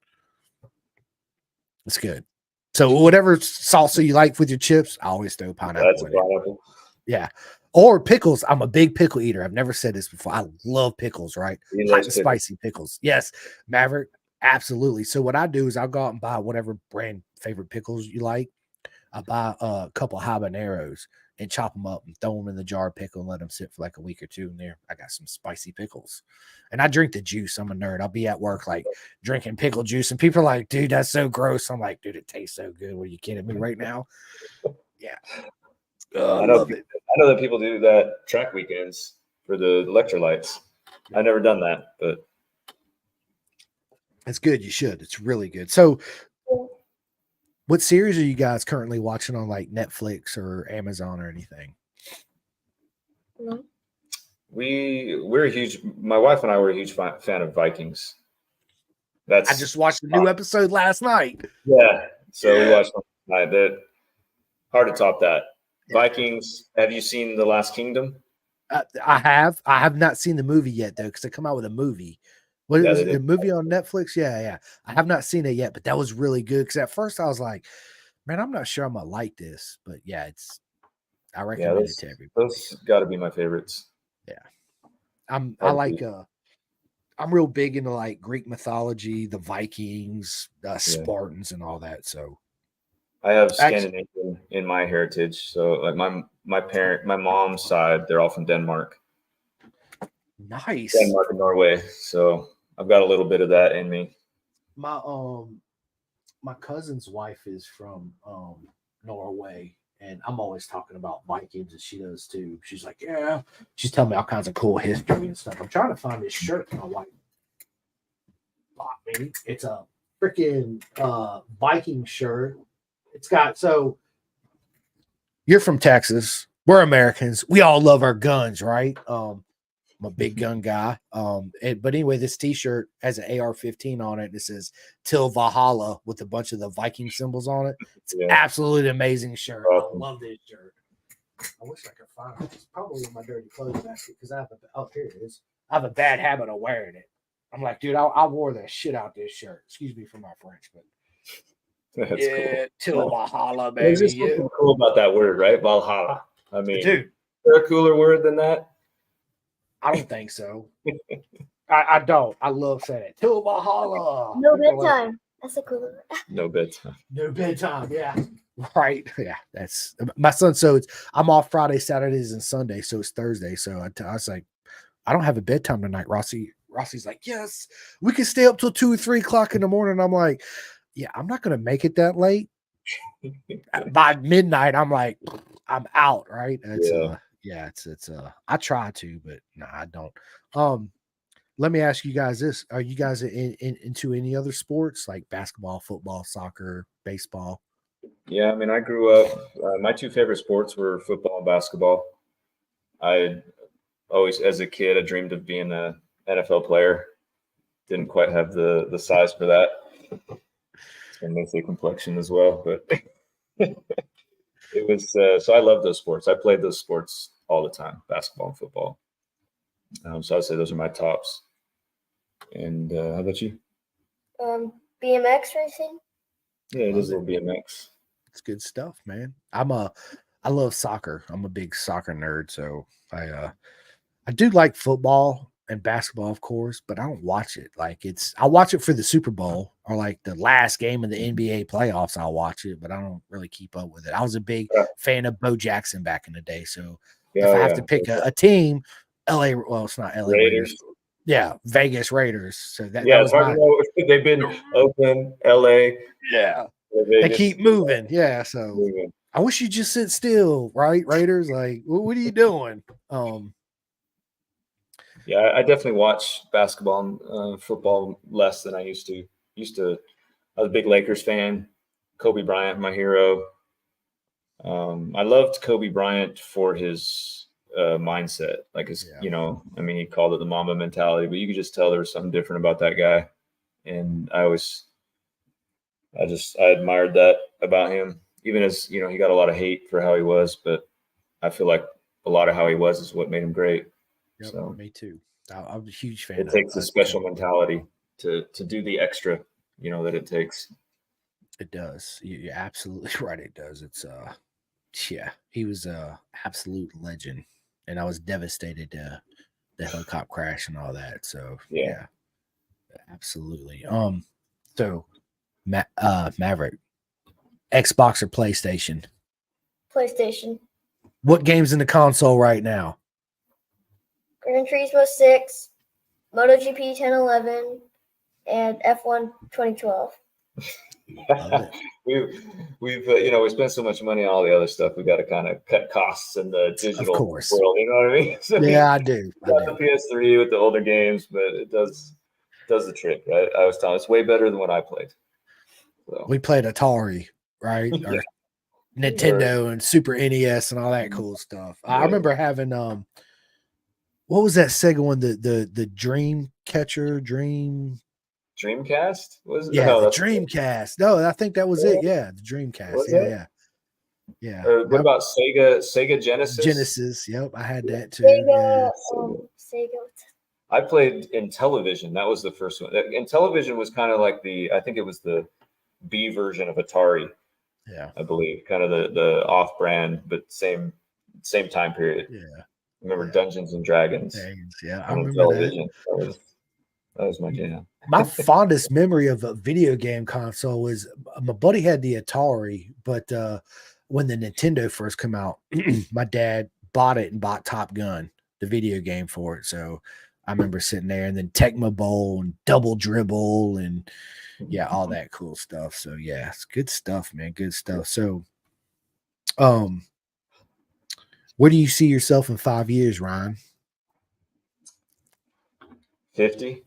It's good. So whatever salsa you like with your chips, I always throw pineapple in it. Yeah. Or pickles. I'm a big pickle eater. I've never said this before. I love pickles, right? He Hot loves and pickles. spicy pickles. Yes. Maverick. Absolutely. So what I do is I'll go out and buy whatever brand favorite pickles you like. I buy a couple habaneros and chop them up and throw them in the jar of pickle and let them sit for like a week or two. And there, I got some spicy pickles. And I drink the juice. I'm a nerd. I'll be at work like drinking pickle juice, and people are like, "Dude, that's so gross." I'm like, "Dude, it tastes so good. What are you kidding me right now?" Yeah, I love it. I know that people do that track weekends for the electrolytes. I've never done that, but It's good. You should. It's really good. So, what series are you guys currently watching on like Netflix or Amazon or anything? No. we're a huge. My wife and I were a huge fan of Vikings. That's I just watched the new episode last night. yeah. So we Yeah. watched one last night. That hard to top that. Yeah. Vikings. Have you seen The Last Kingdom? I have. I have not seen the movie yet though, because they come out with a movie. What Yeah, was they it? The did. movie on Netflix? Yeah. I have not seen it yet, but that was really good. Because at first I was like, "Man, I'm not sure I'm gonna like this," but yeah, I Yeah, recommend it to everybody. those got to be my favorites. I Hard to like beat. I'm real big into like Greek mythology, the Vikings, Spartans, and all that. So I have actually, Scandinavian in my heritage. So like my mom's side, they're all from Denmark nice. and Norway. So I've got a little bit of that in me. My cousin's wife is from Norway, and I'm always talking about Vikings, and she does too. She's like, yeah. She's telling me all kinds of cool history and stuff. I'm trying to find this shirt my wife bought me. It's a freaking Viking shirt. It's got so you're from Texas. We're Americans. We all love our guns, right? I'm a big gun guy. But anyway, this T-shirt has an AR-15 on it. And it says "Till Valhalla" with a bunch of the Viking symbols on it. It's Yeah. absolutely amazing shirt. Awesome. I love this shirt. I wish I could find it. It's probably in my dirty clothes basket because here it is. I have a bad habit of wearing it. I'm like, dude, I wore the shit out this shirt. Excuse me for my French, but That's cool. Till Valhalla, There's baby. just something cool about that word, right? Valhalla. I mean, Dude, is there a cooler word than that? I don't think so. I don't. I love saying it. Till Valhalla. No bedtime. That's a cool one. No bedtime. No bedtime. Yeah. Right. Yeah. That's my son. So I'm off Friday, Saturdays, and Sunday. So it's Thursday. So I was like, I don't have a bedtime tonight, Rossi. Rossi's like, yes, we can stay up till 2 or 3 o'clock in the morning. I'm like, yeah, I'm not going to make it that late. By midnight, I'm like, I'm out. Right. It's I try to, but no, I don't. Let me ask you guys this. Are you guys into any other sports like basketball, football, soccer, baseball? Yeah, I mean, I grew up. My two favorite sports were football and basketball. I always, as a kid, I dreamed of being an NFL player. Didn't quite have the size for that, and mostly complexion as well. But it was so I love those sports. I played those sports all the time, basketball and football. So I'd say those are my tops. And how about you? BMX racing. Yeah, it is a little BMX. It's good stuff, man. I love soccer. I'm a big soccer nerd, so I do like football and basketball, of course, but I don't watch it. Like I watch it for the Super Bowl or like the last game of the NBA playoffs. I'll watch it, but I don't really keep up with it. I was a big fan of Bo Jackson back in the day. So if I have to pick a team, LA, well, it's not LA Raiders. Yeah, Vegas Raiders. So that was hard to know if they've been Oakland, LA. Yeah. They keep moving. Yeah. So I wish you just sit still, right? Raiders, like, what are you doing? Yeah, I definitely watch basketball and football less than I used to. I was a big Lakers fan. Kobe Bryant, my hero. I loved Kobe Bryant for his mindset. Like I mean, he called it the Mamba mentality, but you could just tell there was something different about that guy. And I admired that about him, even as, he got a lot of hate for how he was, but I feel like a lot of how he was is what made him great. Yep, so me too. I'm a huge fan. It takes a special mentality to do the extra, that it takes. It does. You're absolutely right. It does. Yeah, he was a absolute legend, and I was devastated the helicopter crash and all that. So Yeah. yeah, absolutely. So Maverick, Xbox or PlayStation? PlayStation. What game's in the console right now? Gran Turismo 6, MotoGP 1011, and F1 2012. Love it. We've we spend so much money on all the other stuff. We got to kind of cut costs in the Of digital course. world. You know what I mean? So Yeah, I do. I got the do. PS3 with the older games, but it does the trick, right? I was telling it's way better than what I played. So We played Atari, right? yeah, Or Nintendo and Super NES and all that cool stuff. I remember having what was that Sega one? The Dream Catcher, Dreamcast was it? yeah, No, the that's Dreamcast. No, I think that was it. Yeah, the Dreamcast. was Yeah, it? yeah, yeah. Or what Yep. about Sega Genesis? Genesis. Yep, I had that too. Sega, Yeah. Sega. I played in television. That was the first one. And television was kind of like I think it was the B version of Atari, Yeah. I believe, kind of the off brand, but same time period. Yeah. Remember Yeah. Dungeons and Dragons Yeah, I on remember that. television. That was my jam. My fondest memory of a video game console was my buddy had the Atari, but when the Nintendo first came out, my dad bought it and bought Top Gun, the video game for it. So I remember sitting there, and then Tecmo Bowl and Double Dribble and yeah, all that cool stuff. So yeah, it's good stuff, man. Good stuff. So where do you see yourself in 5 years, Ryan? 50.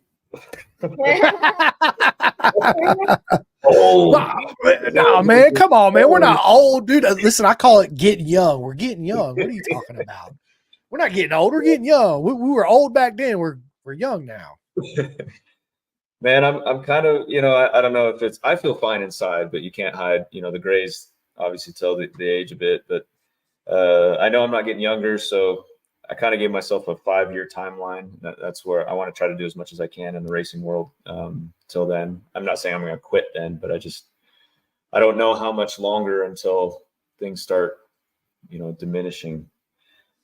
Oh No, man, come on, man. We're not old, dude. Listen, I call it getting young. We're getting young. What are you talking about? We're not getting old. We're getting young. We were old back then. We're young now. Man, I'm kind of, I don't know if I feel fine inside, but you can't hide, the grays obviously tell the age a bit, but I know I'm not getting younger. So I kind of gave myself a 5-year timeline. That's where I want to try to do as much as I can in the racing world. Till then, I'm not saying I'm going to quit then, but I don't know how much longer until things start, diminishing.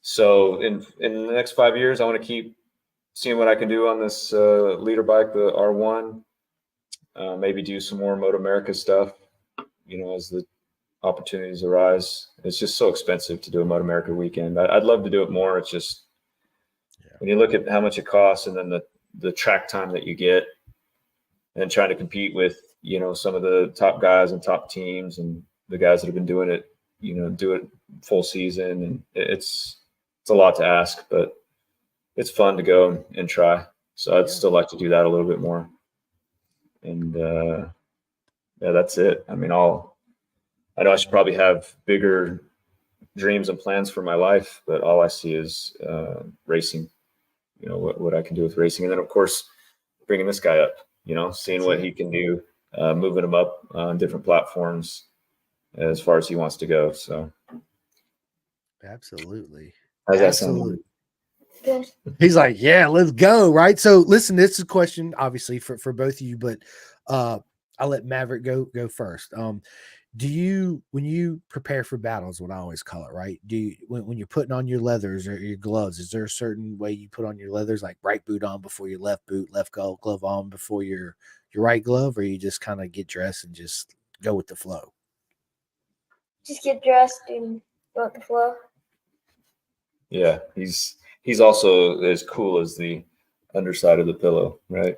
So in the next 5 years, I want to keep seeing what I can do on this leader bike, the R1. Maybe do some more Moto America stuff, as the opportunities arise. It's just so expensive to do a Moto America weekend. I'd love to do it more. It's just when you look at how much it costs and then the track time that you get and trying to compete with, some of the top guys and top teams and the guys that have been doing it, do it full season. And it's a lot to ask, but it's fun to go and try. So I'd still like to do that a little bit more. And yeah, that's it. I mean, I know I should probably have bigger dreams and plans for my life, but all I see is racing, what I can do with racing. And then, of course, bringing this guy up, seeing what he can do, moving him up on different platforms as far as he wants to go. So Absolutely. how's that sound? Good. He's like, yeah, let's go. Right. So listen, this is a question, obviously, for both of you, but I'll let Maverick go first. Do you, when you prepare for battles, what I always call it, right? Do you, when you're putting on your leathers or your gloves, is there a certain way you put on your leathers, like right boot on before your left boot, left glove on before your right glove, or you just kind of get dressed and just go with the flow? Just get dressed and go with the flow. Yeah, he's also as cool as the underside of the pillow, right?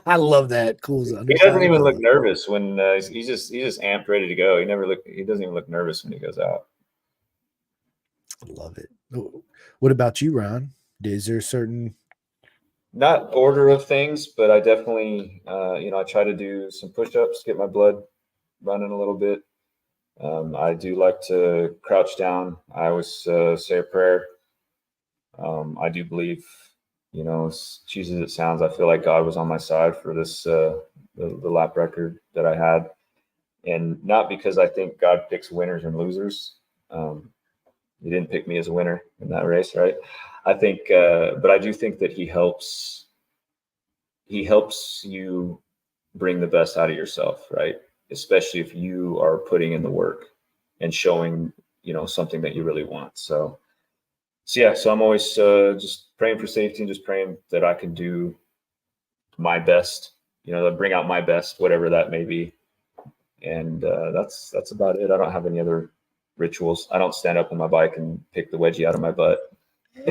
I love that. Cool. He doesn't even look nervous when he's just amped, ready to go. He doesn't even look nervous when he goes out. Love it. What about you, Ron? Is there a certain Not order of things, but I definitely, I try to do some push-ups, get my blood running a little bit. I do like to crouch down. I always say a prayer. I do believe, as cheesy as it sounds, I feel like God was on my side for this, the lap record that I had. And not because I think God picks winners and losers. He didn't pick me as a winner in that race, right? I think, but I do think that he helps you bring the best out of yourself, right? Especially if you are putting in the work and showing, something that you really want. So I'm always just praying for safety and just praying that I can do my best, bring out my best, whatever that may be. And that's about it. I don't have any other rituals. I don't stand up on my bike and pick the wedgie out of my butt.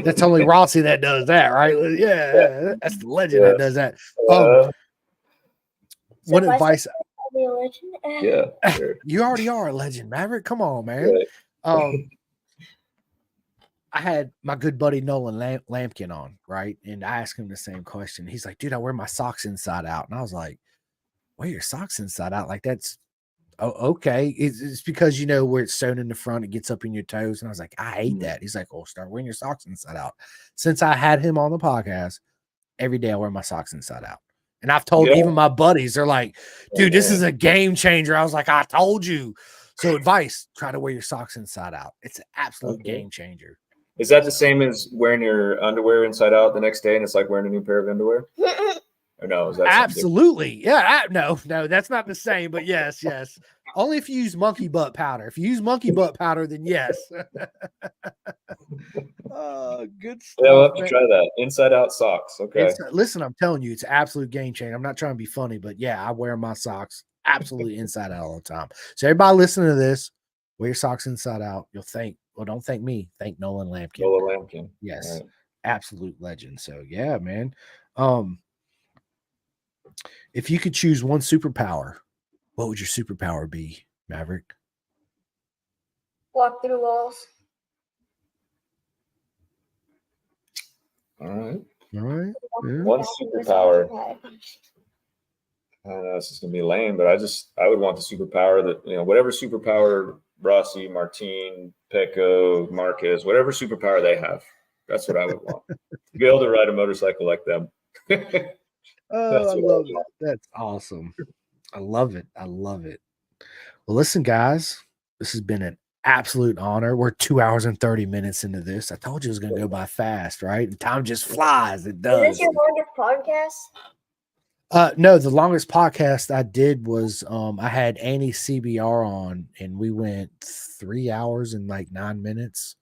That's only Rossi that does that, right? Yeah, that's the legend that does that. What advice? I'll be a legend. Yeah, sure. You already are a legend, Maverick. Come on, man. Right. I had my good buddy Nolan Lampkin on, right? And I asked him the same question. He's like, dude, I wear my socks inside out. And I was like, wear your socks inside out? Like, that's okay. It's because, where it's sewn in the front, it gets up in your toes. And I was like, I hate that. He's like, well, start wearing your socks inside out. Since I had him on the podcast, every day I wear my socks inside out. And I've told even my buddies, they're like, dude, this is a game changer. I was like, I told you. So advice, try to wear your socks inside out. It's an absolute game changer. Is that the same as wearing your underwear inside out the next day and it's like wearing a new pair of underwear? Or no, is that absolutely? Yeah, no, that's not the same, but yes. Only if you use monkey butt powder. If you use monkey butt powder, then yes. Good stuff. Yeah, we'll have to try that. Inside out socks. Okay. Listen, I'm telling you, it's an absolute game changer. I'm not trying to be funny, but yeah, I wear my socks absolutely inside out all the time. So everybody listening to this, wear your socks inside out. You'll thank, well, don't thank me. Thank Nolan Lampkin. Nolan Lampkin. Yes. Right. Absolute legend. So yeah, man. If you could choose one superpower, what would your superpower be, Maverick? Walk through walls. All right. Yeah. One superpower. I don't know, this is gonna be lame, but I would want the superpower that, whatever superpower Rossi, Martin, Pecco, Marquez, whatever superpower they have, that's what I would want. To be able to ride a motorcycle like them. Oh, I love it. That's awesome. I love it. Well, listen, guys, this has been an absolute honor. We're 2 hours and 30 minutes into this. I told you it was going to go by fast, right? And time just flies. It does. Is this your longest podcast? No, the longest podcast I did was I had Annie CBR on, and we went 3 hours and like 9 minutes.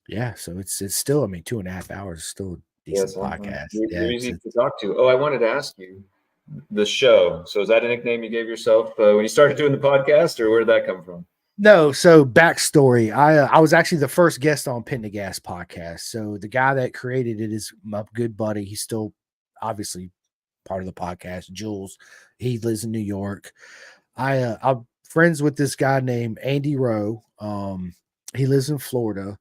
Yeah, so it's still, 2.5 hours is still a decent podcast. You're easy to talk to. Oh, I wanted to ask you the show. So is that a nickname you gave yourself when you started doing the podcast, or where did that come from? No, so backstory. I was actually the first guest on Pin to Gas podcast. So the guy that created it is my good buddy. He's still obviously part of the podcast, Jules. He lives in New York. I'm friends with this guy named Andy Rowe. He lives in Florida.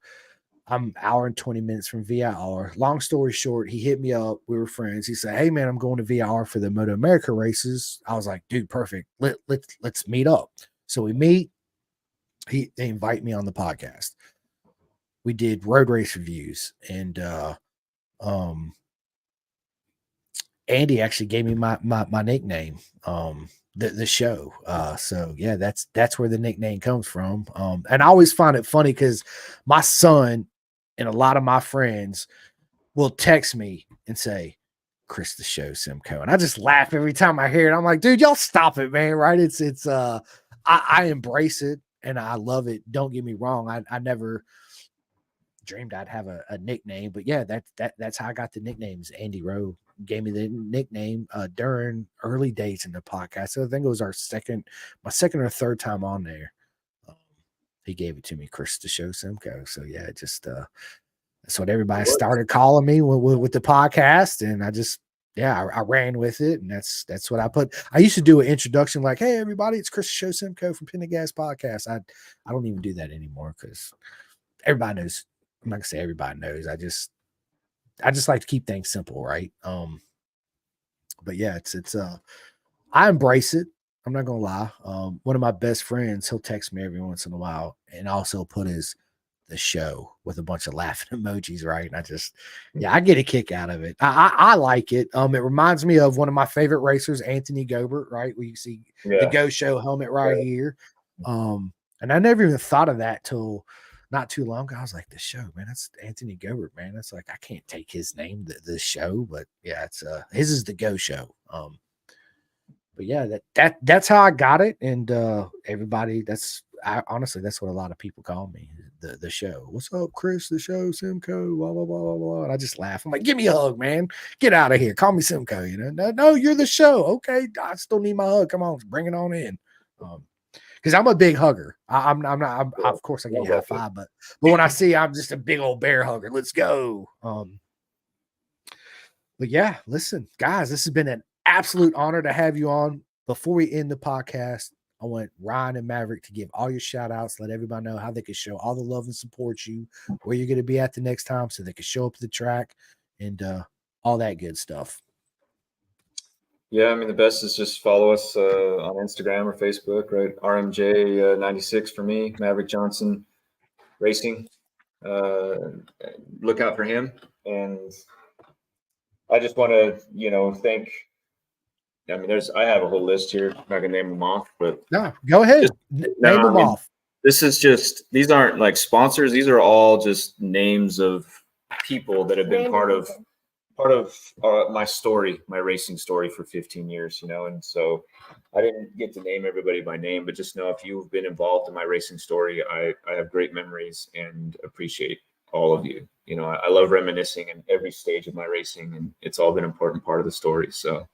I'm an hour and 20 minutes from VIR. Long story short, he hit me up. We were friends. He said, hey, man, I'm going to VIR for the Moto America races. I was like, dude, perfect. Let's meet up. So we meet. They invite me on the podcast. We did road race reviews, and Andy actually gave me my nickname, the show. So yeah, that's where the nickname comes from. And I always find it funny because my son and a lot of my friends will text me and say, Kris the Show Simko. And I just laugh every time I hear it. I'm like, dude, y'all stop it, man. Right. I embrace it and I love it. Don't get me wrong. I never dreamed I'd have a nickname, but yeah, that's how I got the nicknames. Andy Rowe gave me the nickname during early days in the podcast. So I think it was my second or third time on there. He gave it to me, Kris the Show Simko. So yeah, that's what everybody started calling me with the podcast, and I ran with it, and that's what I put. I used to do an introduction like, "Hey everybody, it's Kris the Show Simko from Pin to Gas Podcast." I don't even do that anymore because everybody knows. I'm not gonna say everybody knows. I just like to keep things simple, right? But yeah, it's I embrace it. I'm not gonna lie. One of my best friends, he'll text me every once in a while and also put the show with a bunch of laughing emojis, right? And I get a kick out of it. I like it. It reminds me of one of my favorite racers, Anthony Gobert, right? Where you see the Go Show helmet right here. And I never even thought of that till not too long ago. I was like, the show, man, that's Anthony Gobert, man. That's like, I can't take his name, the show, but yeah, it's his is the Go Show. but yeah, that's how I got it. And everybody, honestly, that's what a lot of people call me. The show. What's up, Kris? The show, Simko, blah, blah, blah, blah, blah. And I just laugh. I'm like, give me a hug, man. Get out of here. Call me Simko. No, you're the show. Okay. I still need my hug. Come on, bring it on in. Because I'm a big hugger. I'm not. Of course, I give you a high five, but when I see, I'm just a big old bear hugger. Let's go. But yeah, listen, guys, this has been an absolute honor to have you on. Before we end the podcast, I want Ryan and Maverick to give all your shout outs, let everybody know how they can show all the love and support you, where you're going to be at the next time so they can show up at the track and all that good stuff. Yeah, I mean, the best is just follow us on Instagram or Facebook, right? RMJ96 for me, Maverick Johnson Racing. Look out for him. And I just want to, thank. I mean, I have a whole list here. I'm not gonna name them off, but no, go ahead. Name them off. These aren't like sponsors. These are all just names of people that have been part of my story, my racing story for 15 years, and so I didn't get to name everybody by name, but just know if you've been involved in my racing story, I have great memories and appreciate all of you. I love reminiscing in every stage of my racing, and it's all been an important part of the story. So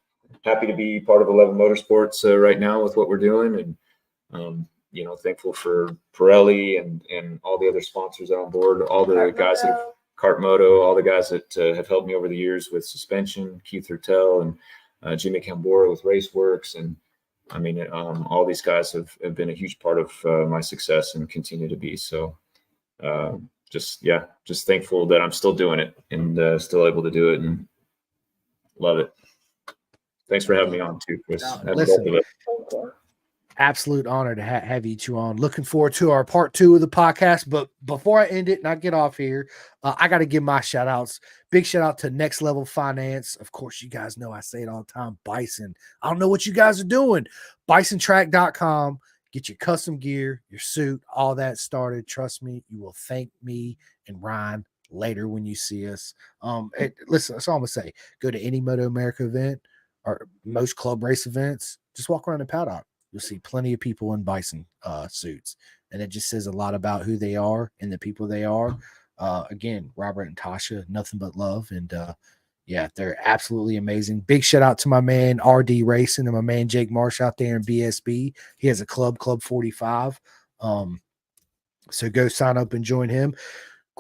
happy to be part of 11 Motorsports right now with what we're doing, and thankful for Pirelli and all the other sponsors on board, all the guys that have Kartmoto, all the guys that have helped me over the years with suspension, Keith Hertel and Jimmy Cambora with Raceworks. And I mean, all these guys have been a huge part of my success and continue to be. So just thankful that I'm still doing it and still able to do it and love it. Thanks for having me on too, Kris. Listen, absolute honor to have you two on. Looking forward to our part 2 of the podcast. But before I end it and I get off here, I got to give my shout outs. Big shout out to Next Level Finance. Of course, you guys know I say it all the time. Bison. I don't know what you guys are doing. BisonTrack.com. Get your custom gear, your suit, all that started. Trust me, you will thank me and Ryan later when you see us. Listen, that's all I'm going to say. Go to any Moto America event or most club race events. Just walk around the paddock. You'll see plenty of people in Bison suits. And it just says a lot about who they are and the people they are. Again, Robert and Tasha, nothing but love. And yeah, they're absolutely amazing. Big shout out to my man RD Racing and my man Jake Marsh out there in BSB. He has a Club 45. So go sign up and join him.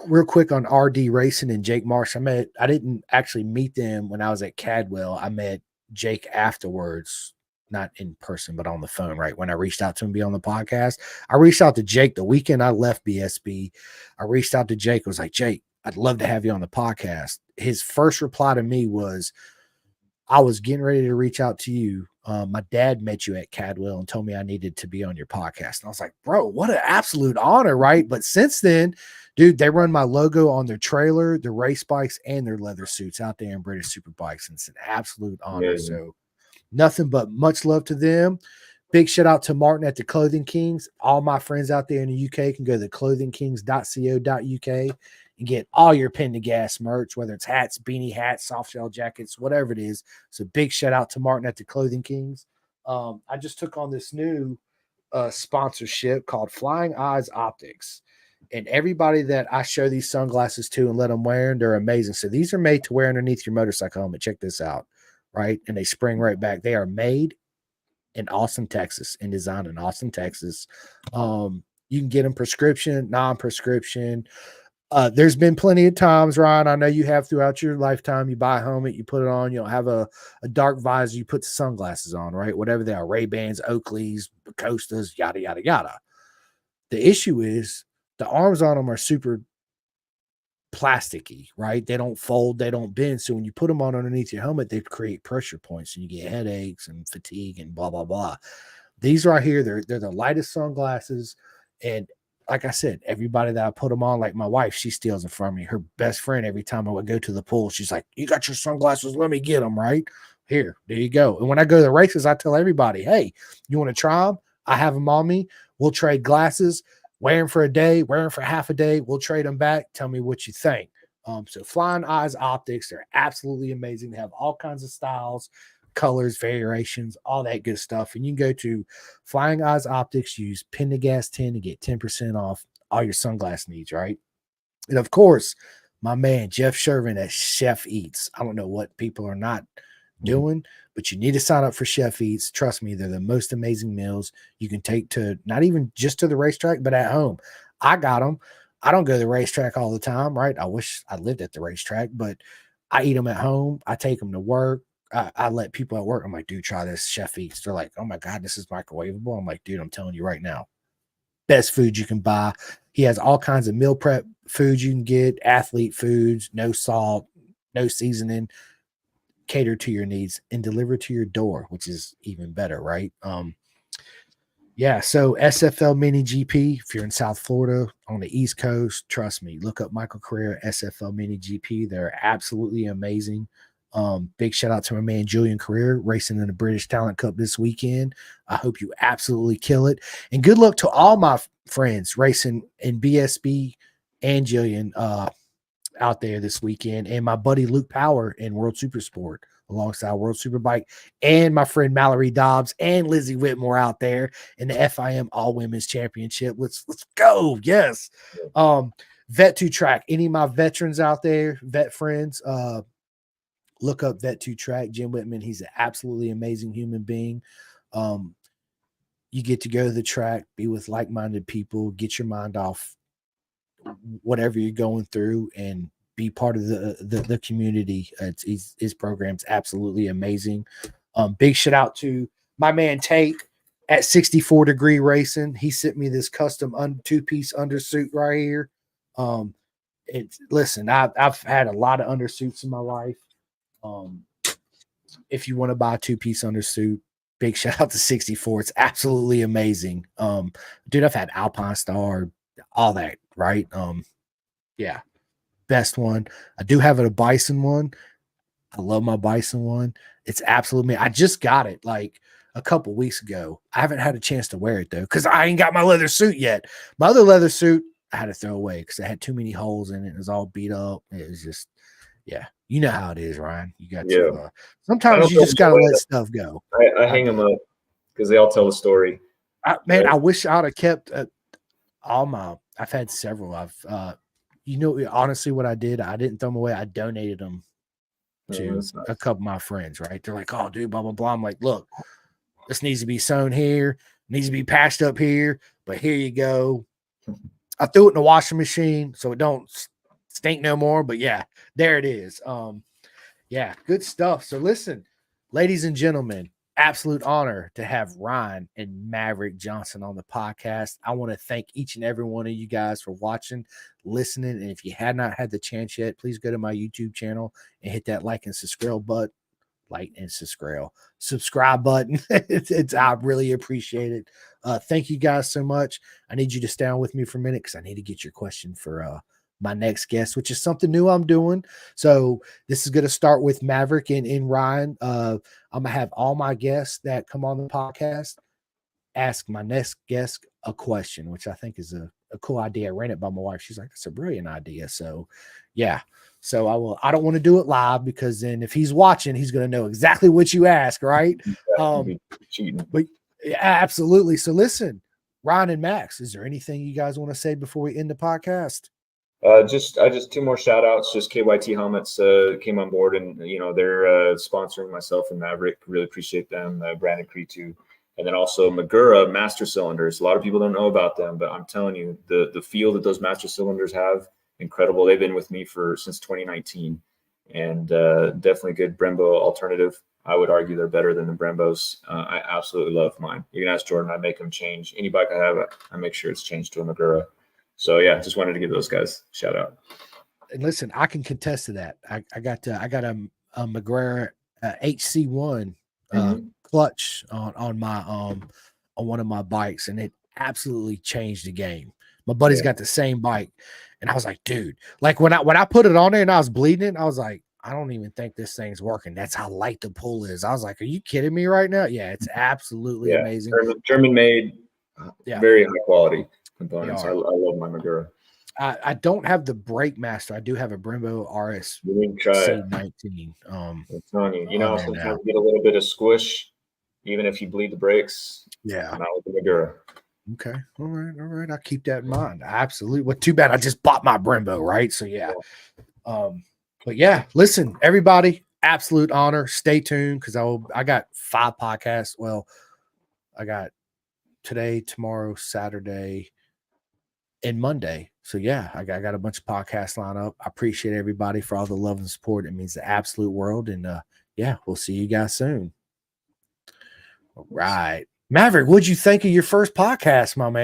Real quick on RD Racing and Jake Marsh. I didn't actually meet them when I was at Cadwell. I met Jake afterwards, not in person, but on the phone, right? When I reached out to him to be on the podcast, I reached out to Jake the weekend I left BSB. I reached out to Jake. I was like, Jake, I'd love to have you on the podcast. His first reply to me was, I was getting ready to reach out to you. My dad met you at Cadwell and told me I needed to be on your podcast. And I was like, bro, what an absolute honor, right? But since then, dude, they run my logo on their trailer, their race bikes, and their leather suits out there in British Superbikes. And it's an absolute honor. Yeah. So nothing but much love to them. Big shout out to Martin at the Clothing Kings. All my friends out there in the UK can go to clothingkings.co.uk and get all your Pin to Gas merch, whether it's hats, beanie hats, soft shell jackets, whatever it is. So big shout out to Martin at the Clothing Kings. I just took on this new sponsorship called Flying Eyes Optics. And everybody that I show these sunglasses to and let them wear them, they're amazing. So these are made to wear underneath your motorcycle helmet. Check this out, right? And they spring right back. They are made in Austin, Texas, and designed in Austin, Texas. You can get them prescription, non-prescription. There's been plenty of times, Ryan, I know you have throughout your lifetime, you buy a helmet, you put it on, you don't have a dark visor, you put the sunglasses on, right? Whatever they are, Ray-Bans, Oakleys, Costas, yada, yada, yada. The issue is the arms on them are super plasticky, right? They don't fold, they don't bend. So when you put them on underneath your helmet, they create pressure points and you get headaches and fatigue and blah, blah, blah. These right here, they're the lightest sunglasses. And like I said, everybody that I put them on, like my wife, she steals them from me. Her best friend, every time I would go to the pool, she's like, you got your sunglasses? Let me get them, right? Here, there you go. And when I go to the races, I tell everybody, hey, you want to try them? I have them on me. We'll trade glasses. Wear them for a day, wear them for half a day. We'll trade them back. Tell me what you think. So Flying Eyes Optics, they're absolutely amazing. They have all kinds of styles. colors, variations, all that good stuff. And you can go to Flying Eyes Optics, use Pin the Gas 10 to get 10% off all your sunglass needs, right? And of course, my man Jeff Shervin at Chef Eats. I don't know what people are not doing, but you need to sign up for Chef Eats. Trust me, they're the most amazing meals you can take to not even just to the racetrack, but at home. I got them. I don't go to the racetrack all the time, right? I wish I lived at the racetrack, but I eat them at home. I take them to work. I let people at work. I'm like, dude, try this Chef Eats. They're like, oh my God, this is microwavable. I'm like, dude, I'm telling you right now, best food you can buy. He has all kinds of meal prep foods you can get, athlete foods, no salt, no seasoning, catered to your needs and delivered to your door, which is even better, right? Yeah, so SFL Mini GP, if you're in South Florida on the East Coast, trust me, look up Michael Carrera SFL Mini GP. They're absolutely amazing. Big shout out to my man Julian Carrera racing in the British Talent Cup this weekend. I hope you absolutely kill it. And good luck to all my friends racing in BSB and Jillian out there this weekend, and my buddy Luke Power in World Super Sport alongside World Superbike, and my friend Mallory Dobbs and Lizzie Whitmore out there in the FIM All Women's Championship. Let's go. Yes. Vet2 Track. Any of my veterans out there, vet friends, look up Vet2 Track. Jim Whitman, he's an absolutely amazing human being. You get to go to the track, be with like-minded people, get your mind off whatever you're going through, and be part of the community. His program's absolutely amazing. Big shout out to my man Take at 64 Degree Racing. He sent me this custom two-piece undersuit right here. Listen, I've had a lot of undersuits in my life. If you want to buy a two-piece undersuit, big shout out to 64. It's absolutely amazing. Dude, I've had Alpine Star, all that, right? Yeah, best one. I do have a Bison one. I love my Bison one. It's absolutely, I just got it like a couple weeks ago. I haven't had a chance to wear it though, because I ain't got my leather suit yet. My other leather suit I had to throw away because it had too many holes in it. It was all beat up. It was just, yeah, you know how it is, Ryan. You got to sometimes you just gotta let stuff go. I hang them up because they all tell a story. Man, I wish I'd have kept all my. I've had several. Honestly, what I did, I didn't throw them away. I donated them to a couple of my friends. Right? They're like, "Oh, dude, blah blah blah." I'm like, "Look, this needs to be sewn here, needs to be patched up here, but here you go." I threw it in the washing machine so it don't stink no more. But yeah, there it is. Yeah, good stuff. So listen, ladies and gentlemen, absolute honor to have Ryan and Maverick Johnson on the podcast. I want to thank each and every one of you guys for watching, listening. And if you had not had the chance yet, please go to my YouTube channel and hit that like and subscribe button. Subscribe button. I really appreciate it. Thank you guys so much. I need you to stay on with me for a minute because I need to get your question for my next guest, which is something new I'm doing. So this is going to start with Maverick and Ryan. I'm gonna have all my guests that come on the podcast ask my next guest a question, which I think is a cool idea. I ran it by my wife. She's like, that's a brilliant idea. So yeah. So I don't want to do it live because then if he's watching, he's going to know exactly what you ask, right? But yeah, absolutely. So listen, Ryan and Max, is there anything you guys want to say before we end the podcast? Just two more shout outs. Just KYT Helmets came on board, and they're sponsoring myself and Maverick. Really appreciate them. Brandon Cree too, and then also Magura Master Cylinders. A lot of people don't know about them, but I'm telling you, the feel that those Master Cylinders have, incredible. They've been with me since 2019, and definitely good Brembo alternative. I would argue they're better than the Brembos. I absolutely love mine. You can ask Jordan. I make them change any bike I have. I make sure it's changed to a Magura. So yeah, just wanted to give those guys a shout out. And listen, I can contest to that. I got a McGuire HC1 clutch on my on one of my bikes, and it absolutely changed the game. My buddy's got the same bike, and I was like, dude, like when I put it on there and I was bleeding, I was like, I don't even think this thing's working. That's how light the pull is. I was like, are you kidding me right now? Yeah, it's absolutely amazing. German made, very high quality components. I love my Magura. I don't have the Brake Master. I do have a Brembo RS You need to try it. C19. I'm telling you. You on know, there sometimes now. you get a little bit of squish, even if you bleed the brakes. Yeah. Not with the Magura. Okay. All right. I'll keep that in mind. Absolutely. Well, too bad I just bought my Brembo, right? So yeah. But yeah, listen, everybody, absolute honor. Stay tuned because I got 5 podcasts. Well, I got today, tomorrow, Saturday, and Monday. So yeah, I got a bunch of podcasts lined up. I appreciate everybody for all the love and support. It means the absolute world. And yeah, we'll see you guys soon. All right. Maverick, what'd you think of your first podcast, my man?